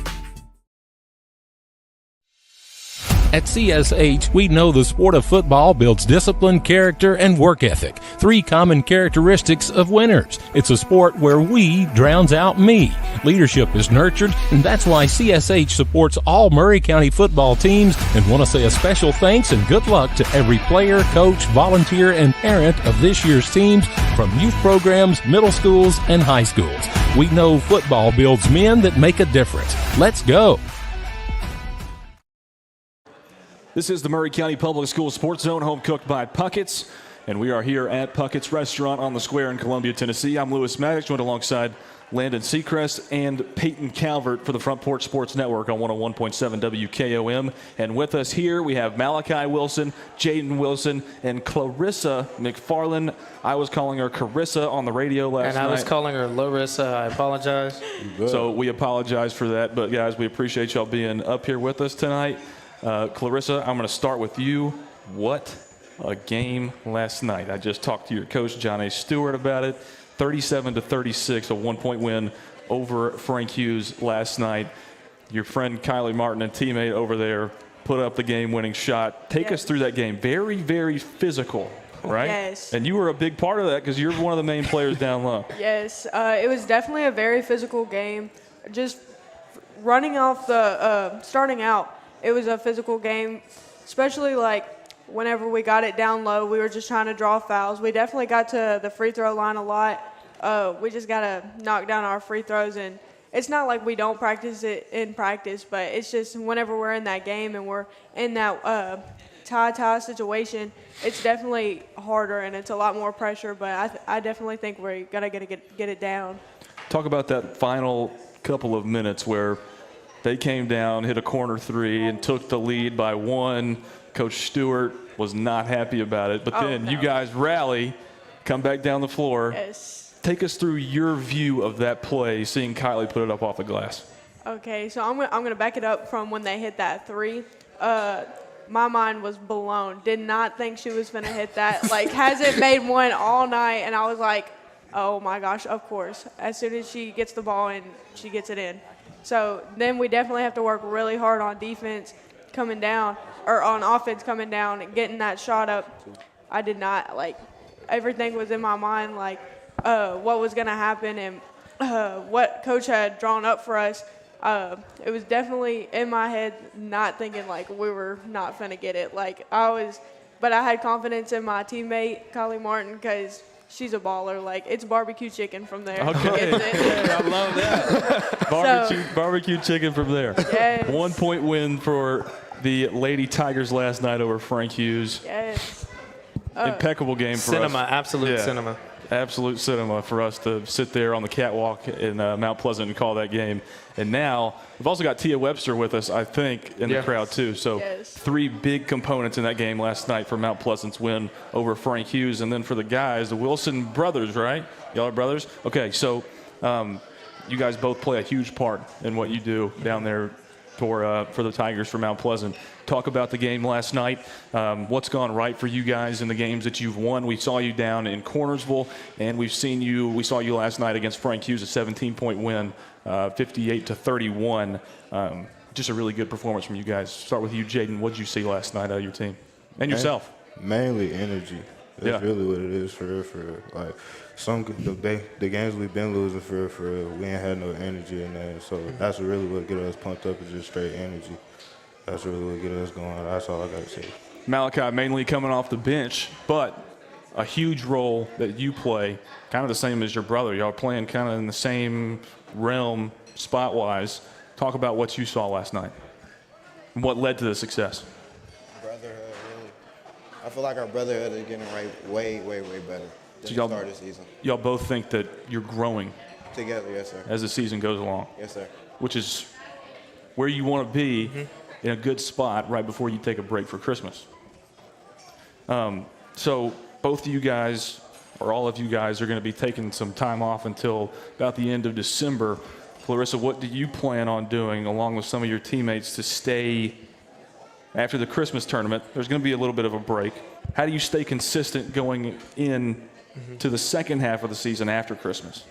At CSH, we know the sport of football builds discipline, character, and work ethic. 3 common characteristics of winners. It's a sport where we drowns out me. Leadership is nurtured, and that's why CSH supports all Murray County football teams, and want to say a special thanks and good luck to every player, coach, volunteer, and parent of this year's teams, from youth programs, middle schools, and high schools. We know football builds men that make a difference. Let's go. This is the Murray County Public Schools Sports Zone, home cooked by Puckett's. And we are here at Puckett's Restaurant on the Square in Columbia, Tennessee. I'm Lewis Maddox, joined alongside Landon Seacrest and Peyton Calvert for the Front Porch Sports Network on 101.7 WKOM. And with us here, we have Malachi Wilson, Jaden Wilson, and Clarissa McFarland. I was calling her Carissa on the radio last night. And I was calling her Larissa. I apologize. So we apologize for that. But, guys, we appreciate y'all being up here with us tonight. Clarissa, I'm going to start with you. What a game last night. I just talked to your coach, John A. Stewart, about it. 37-36, a one-point win over Frank Hughes last night. Your friend Kylie Martin, a teammate over there, put up the game-winning shot. Take us through that game. Very, very physical, right? Yes. And you were a big part of that because you're one of the main players down low. Yes, it was definitely a very physical game. Just running off the starting out, it was a physical game, especially like whenever we got it down low, we were just trying to draw fouls. We definitely got to the free throw line a lot. We just got to knock down our free throws. And it's not like we don't practice it in practice, but it's just whenever we're in that game and we're in that tie situation, it's definitely harder and it's a lot more pressure. But I definitely think we're going to get it down. Talk about that final couple of minutes where they came down, hit a corner three, and took the lead by one. Coach Stewart was not happy about it, but then you guys rally, come back down the floor. Yes. Take us through your view of that play, seeing Kylie put it up off the glass. Okay, so I'm gonna back it up from when they hit that three. My mind was blown. Did not think she was gonna hit that. Like, hasn't made one all night, and I was like, oh my gosh, of course. As soon as she gets the ball in, she gets it in. So then we definitely have to work really hard on defense coming down, or on offense coming down and getting that shot up. I did not, like, everything was in my mind, like, what was going to happen and what coach had drawn up for us. It was definitely in my head, not thinking, like, we were not going to get it. Like, but I had confidence in my teammate, Kylie Martin, because she's a baller. Like, it's barbecue chicken from there. Okay. I love that. Barbecue chicken from there. Yes. 1 point win for the Lady Tigers last night over Frank Hughes. Yes. Impeccable game for cinema, us. Absolute cinema. Absolute cinema for us to sit there on the catwalk in Mount Pleasant and call that game. And now we've also got Tia Webster with us, I think, in the crowd too. So three big components in that game last night for Mount Pleasant's win over Frank Hughes. And then for the guys, the Wilson brothers, right? Y'all are brothers? Okay, so you guys both play a huge part in what you do down there for the Tigers for Mount Pleasant. Talk about the game last night. What's gone right for you guys in the games that you've won? We saw you down in Cornersville, and we saw you last night against Frank Hughes, a 17-point win, 58-31. Just a really good performance from you guys. Start with you, Jaden. What did you see last night out of your team and yourself? Mainly energy. That's really what it is for real. Like the games we've been losing for real, we ain't had no energy in there. So that's really what get us pumped up is just straight energy. That's really what get us going. That's all I got to say. Malachi mainly coming off the bench, but a huge role that you play, kind of the same as your brother. Y'all playing kind of in the same realm spot-wise. Talk about what you saw last night and what led to the success. Brotherhood, really. I feel like our brotherhood is getting right way, way, way better than the start of the season. Y'all both think that you're growing together, yes, sir. As the season goes along. Yes, sir. Which is where you want to be in a good spot right before you take a break for Christmas. So both of you guys, or all of you guys, are going to be taking some time off until about the end of December. Clarissa, what do you plan on doing along with some of your teammates to stay after the Christmas tournament? There's going to be a little bit of a break. How do you stay consistent going in to the second half of the season after Christmas?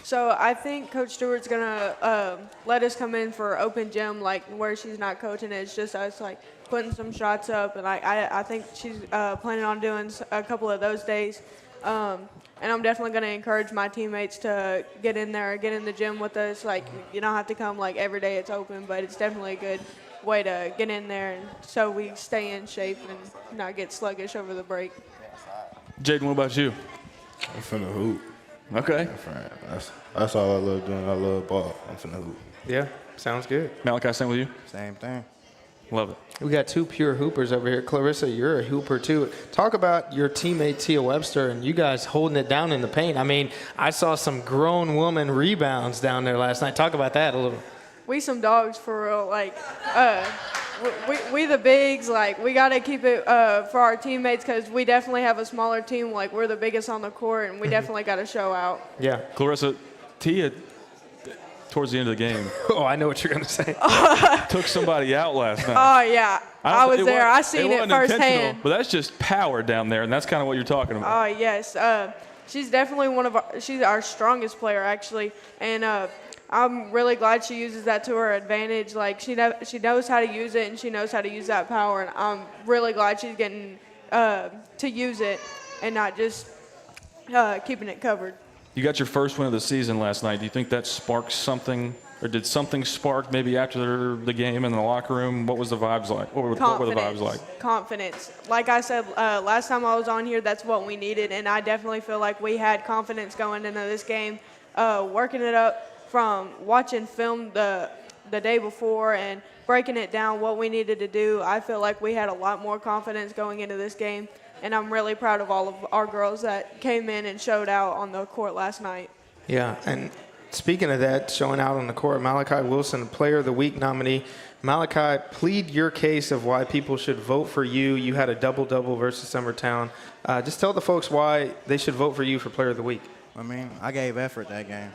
So I think Coach Stewart's gonna let us come in for open gym, like where she's not coaching. It's just us like putting some shots up, and I think she's planning on doing a couple of those days. And I'm definitely gonna encourage my teammates to get in there, get in the gym with us. Like, you don't have to come like every day it's open, but it's definitely a good way to get in there, and so we stay in shape and not get sluggish over the break. Jaden, what about you? I'm finna hoop. Okay. That's all I love doing. I love ball. I'm finna hoop. Yeah, sounds good. Malachi, same with you? Same thing. Love it. We got two pure hoopers over here. Clarissa, you're a hooper too. Talk about your teammate Tia Webster and you guys holding it down in the paint. I mean, I saw some grown woman rebounds down there last night. Talk about that a little. We some dogs for real. Like, we the bigs. Like, we gotta keep it for our teammates because we definitely have a smaller team. Like, we're the biggest on the court, and we definitely got to show out. Yeah, Clarissa, Tia, towards the end of the game. Oh, I know what you're gonna say. Took somebody out last night. Oh yeah, I was there. I seen it wasn't intentional, firsthand. But that's just power down there, and that's kind of what you're talking about. Oh yes, she's definitely she's our strongest player actually, and I'm really glad she uses that to her advantage. Like she knows how to use it, and she knows how to use that power, and I'm really glad she's getting to use it and not just keeping it covered. You got your first win of the season last night. Do you think that sparked something, or did something spark maybe after the game in the locker room? What was the vibes like? What were the vibes like? Confidence. Like I said last time I was on here, that's what we needed, and I definitely feel like we had confidence going into this game, working it up from watching film the day before and breaking it down what we needed to do. I feel like we had a lot more confidence going into this game. And I'm really proud of all of our girls that came in and showed out on the court last night. Yeah, and speaking of that, showing out on the court, Malachi Wilson, Player of the Week nominee. Malachi, plead your case of why people should vote for you. You had a double-double versus Summertown. Just tell the folks why they should vote for you for Player of the Week. I mean, I gave effort that game.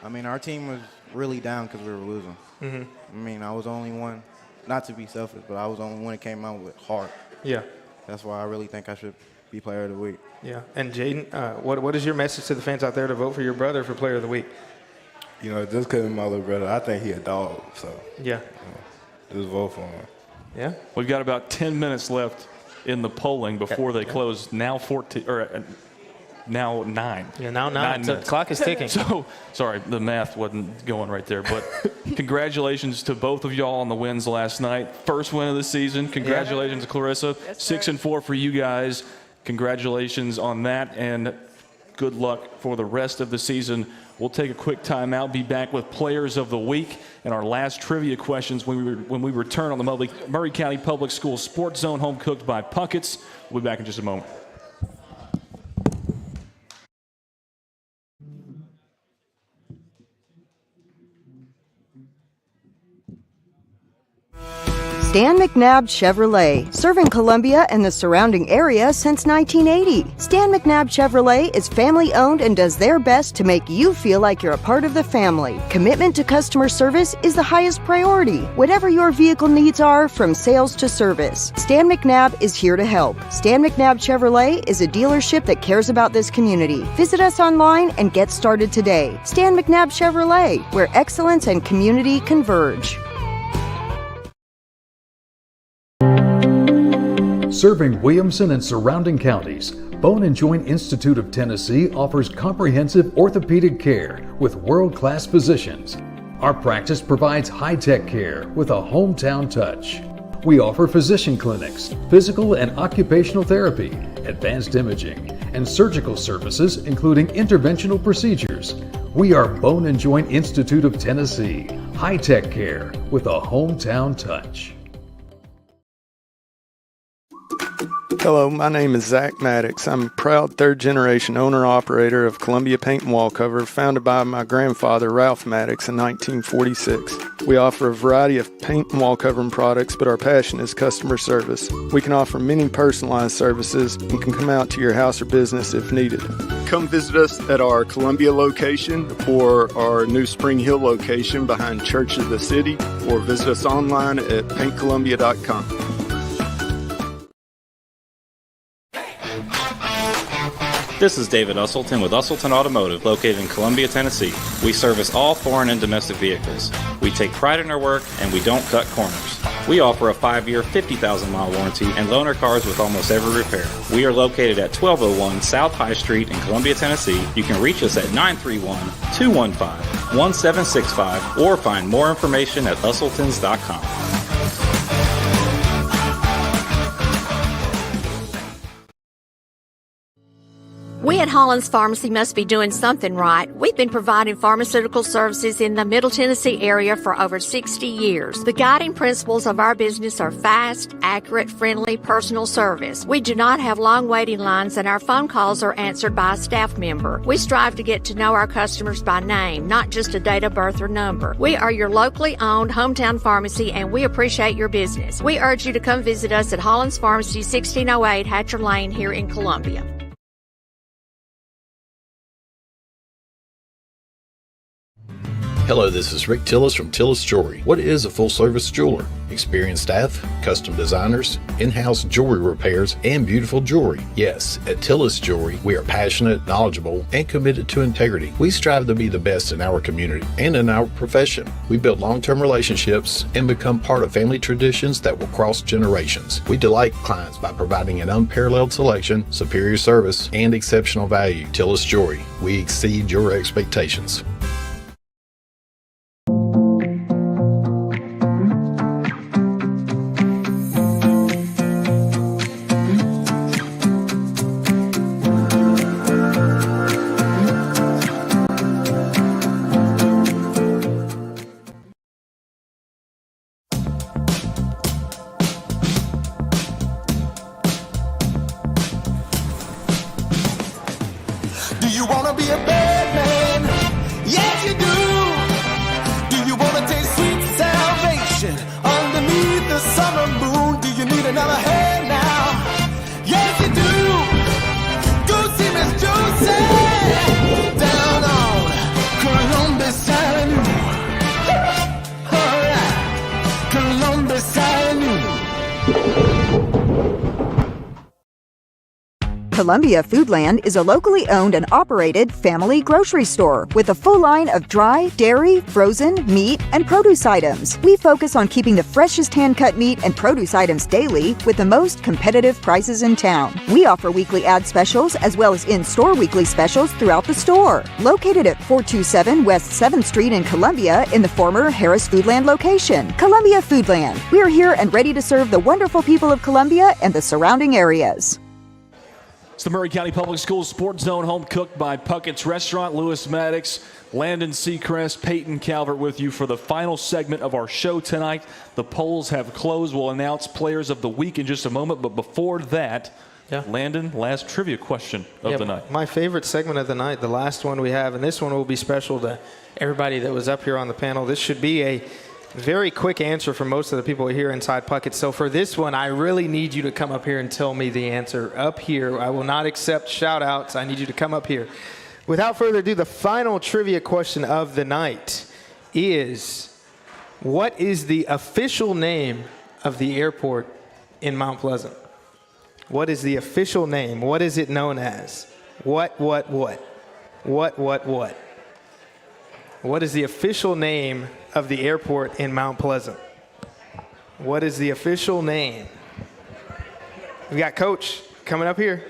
I mean, our team was really down because we were losing. Mm-hmm. I mean, I was the only one, not to be selfish, but I was the only one that came out with heart. Yeah. That's why I really think I should be Player of the Week. Yeah. And Jaden, what is your message to the fans out there to vote for your brother for Player of the Week? You know, just because he's my little brother, I think he a dog. So yeah, just vote for him. Yeah. We've got about 10 minutes left in the polling before they close. Now 14 or now 9. Yeah, now 9. So the clock is ticking. So sorry, the math wasn't going right there. But congratulations to both of y'all on the wins last night. First win of the season. Congratulations to Clarissa. Yes, 6-4 for you guys. Congratulations on that, and good luck for the rest of the season. We'll take a quick timeout, be back with Players of the Week and our last trivia questions when we return on the Murray County Public Schools Sports Zone, home cooked by Puckett's. We'll be back in just a moment. Stan McNabb Chevrolet, serving Columbia and the surrounding area since 1980. Stan McNabb Chevrolet is family owned and does their best to make you feel like you're a part of the family. Commitment to customer service is the highest priority. Whatever your vehicle needs are, from sales to service, Stan McNabb is here to help. Stan McNabb Chevrolet is a dealership that cares about this community. Visit us online and get started today. Stan McNabb Chevrolet, where excellence and community converge. Serving Williamson and surrounding counties, Bone and Joint Institute of Tennessee offers comprehensive orthopedic care with world-class physicians. Our practice provides high-tech care with a hometown touch. We offer physician clinics, physical and occupational therapy, advanced imaging, and surgical services including interventional procedures. We are Bone and Joint Institute of Tennessee, high-tech care with a hometown touch. Hello, my name is Zach Maddox. I'm a proud third-generation owner-operator of Columbia Paint and Wall Cover, founded by my grandfather, Ralph Maddox, in 1946. We offer a variety of paint and wall covering products, but our passion is customer service. We can offer many personalized services and can come out to your house or business if needed. Come visit us at our Columbia location or our new Spring Hill location behind Church of the City, or visit us online at paintcolumbia.com. This is David Usselton with Usselton Automotive, located in Columbia, Tennessee. We service all foreign and domestic vehicles. We take pride in our work, and we don't cut corners. We offer a 5-year, 50,000-mile warranty and loan our cars with almost every repair. We are located at 1201 South High Street in Columbia, Tennessee. You can reach us at 931-215-1765 or find more information at usseltons.com. We at Hollins Pharmacy must be doing something right. We've been providing pharmaceutical services in the Middle Tennessee area for over 60 years. The guiding principles of our business are fast, accurate, friendly, personal service. We do not have long waiting lines, and our phone calls are answered by a staff member. We strive to get to know our customers by name, not just a date of birth or number. We are your locally owned hometown pharmacy, and we appreciate your business. We urge you to come visit us at Hollins Pharmacy, 1608 Hatcher Lane here in Columbia. Hello, this is Rick Tillis from Tillis Jewelry. What is a full-service jeweler? Experienced staff, custom designers, in-house jewelry repairs, and beautiful jewelry. Yes, at Tillis Jewelry, we are passionate, knowledgeable, and committed to integrity. We strive to be the best in our community and in our profession. We build long-term relationships and become part of family traditions that will cross generations. We delight clients by providing an unparalleled selection, superior service, and exceptional value. Tillis Jewelry, we exceed your expectations. Do you want to be a bad man? Yes, you do. Do you want to taste sweet salvation underneath the summer moon? Do you need another hand now? Yes, you do. Go see Miss Josie down on Columbus Avenue. All right, Columbus Avenue. Columbia Foodland is a locally owned and operated family grocery store with a full line of dry, dairy, frozen, meat, and produce items. We focus on keeping the freshest hand-cut meat and produce items daily with the most competitive prices in town. We offer weekly ad specials as well as in-store weekly specials throughout the store. Located at 427 West 7th Street in Columbia in the former Harris Foodland location. Columbia Foodland. We are here and ready to serve the wonderful people of Columbia and the surrounding areas. It's the Murray County Public Schools Sports Zone, home cooked by Puckett's Restaurant. Lewis Maddox, Landon Seacrest, Peyton Calvert with you for the final segment of our show tonight. The polls have closed. We'll announce players of the week in just a moment, but before that, Landon, last trivia question of the night. My favorite segment of the night, the last one we have, and this one will be special to everybody that was up here on the panel. This should be a very quick answer for most of the people here inside Puckett. So for this one, I really need you to come up here and tell me the answer up here. I will not accept shout outs. I need you to come up here. Without further ado, the final trivia question of the night is, what is the official name of the airport in Mount Pleasant? What is the official name? What is it known as? What? What is the official name of the airport in Mount Pleasant? What is the official name? We got Coach coming up here.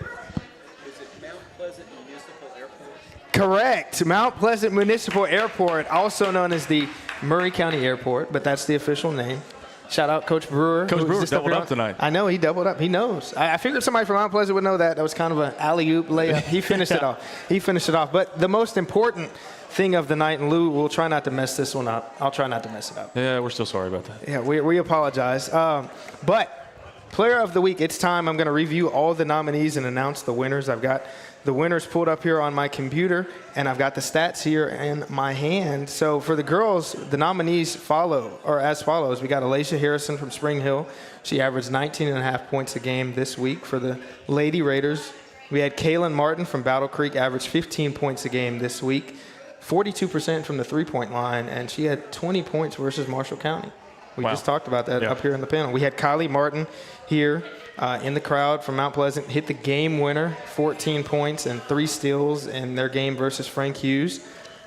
Is it Mount Pleasant Municipal Airport? Correct. Mount Pleasant Municipal Airport, also known as the Murray County Airport, but that's the official name. Shout out Coach Brewer. Coach Brewer doubled up tonight. I know, he doubled up. He knows. I figured somebody from Mount Pleasant would know that. That was kind of an alley-oop layup. He finished it off. He finished it off. But the most important thing of the night, and Lou, we'll try not to mess this one up. I'll try not to mess it up. Yeah, we're still sorry about that. Yeah, we apologize. But Player of the Week, it's time. I'm going to review all the nominees and announce the winners. I've got the winners pulled up here on my computer, and I've got the stats here in my hand. So for the girls, the nominees are as follows. We got Alacia Harrison from Spring Hill. She averaged 19.5 points a game this week. For the Lady Raiders, we had Kaylin Martin from Battle Creek, averaged 15 points a game this week. 42% from the three-point line, and she had 20 points versus Marshall County. We just talked about that up here in the panel. We had Kylie Martin here in the crowd from Mount Pleasant, hit the game winner, 14 points and 3 steals in their game versus Frank Hughes.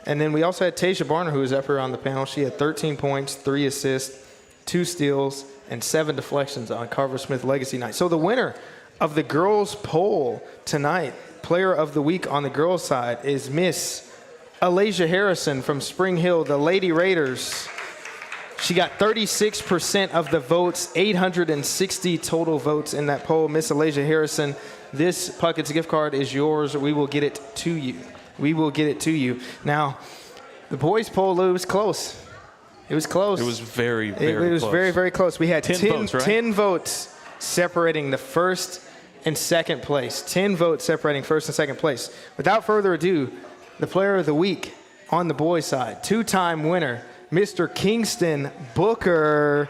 And then we also had Tasia Barner, who was up here on the panel. She had 13 points, 3 assists, 2 steals, and 7 deflections on Carver Smith Legacy Night. So the winner of the girls' poll tonight, Player of the Week on the girls' side, is Miss Alacia Harrison from Spring Hill, the Lady Raiders. She got 36% of the votes, 860 total votes in that poll. Miss Alacia Harrison, this Puckett's gift card is yours. We will get it to you. We will get it to you. Now, the boys poll, Lou, was close. It was close. It was very, very close. It was very, very close. We had 10 votes, right? 10 votes separating the first and second place. 10 votes separating first and second place. Without further ado, the player of the week on the boys' side, two-time winner, Mr. Kingston Booker.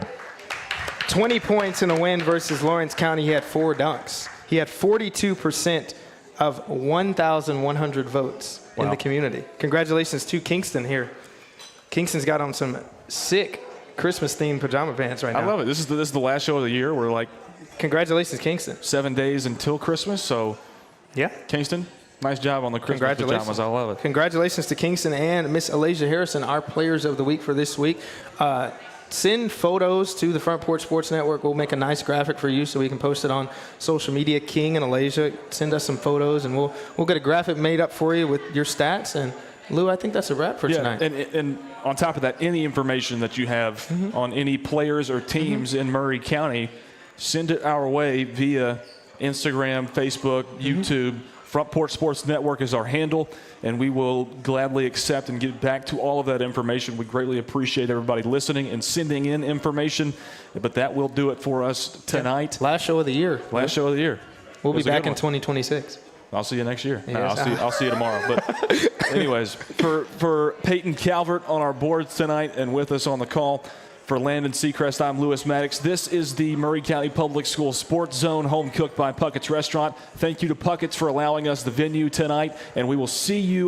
20 points in a win versus Lawrence County. He had 4 dunks. He had 42% of 1,100 votes in the community. Congratulations to Kingston here. Kingston's got on some sick Christmas-themed pajama pants right now. I love it. This is the last show of the year. We're like, congratulations, Kingston. 7 days until Christmas. So, yeah, Kingston, nice job on the Christmas pajamas. I love it. Congratulations to Kingston and Miss Alasia Harrison, our players of the week for this week. Send photos to the Front Porch Sports Network. We'll make a nice graphic for you so we can post it on social media. King and Alasia, send us some photos, and we'll get a graphic made up for you with your stats. And Lou, I think that's a wrap for tonight. And on top of that, any information that you have on any players or teams in Murray County, send it our way via Instagram, Facebook, YouTube. Front Porch Sports Network is our handle, and we will gladly accept and get back to all of that information. We greatly appreciate everybody listening and sending in information, but that will do it for us tonight. Last show of the year. Last show of the year. We'll be back in 2026. I'll see you next year. Yes. No, I'll see you tomorrow. But anyways, for Peyton Calvert on our boards tonight and with us on the call, for Landon Seacrest, I'm Lewis Maddox. This is the Murray County Public Schools Sports Zone, home cooked by Puckett's Restaurant. Thank you to Puckett's for allowing us the venue tonight, and we will see you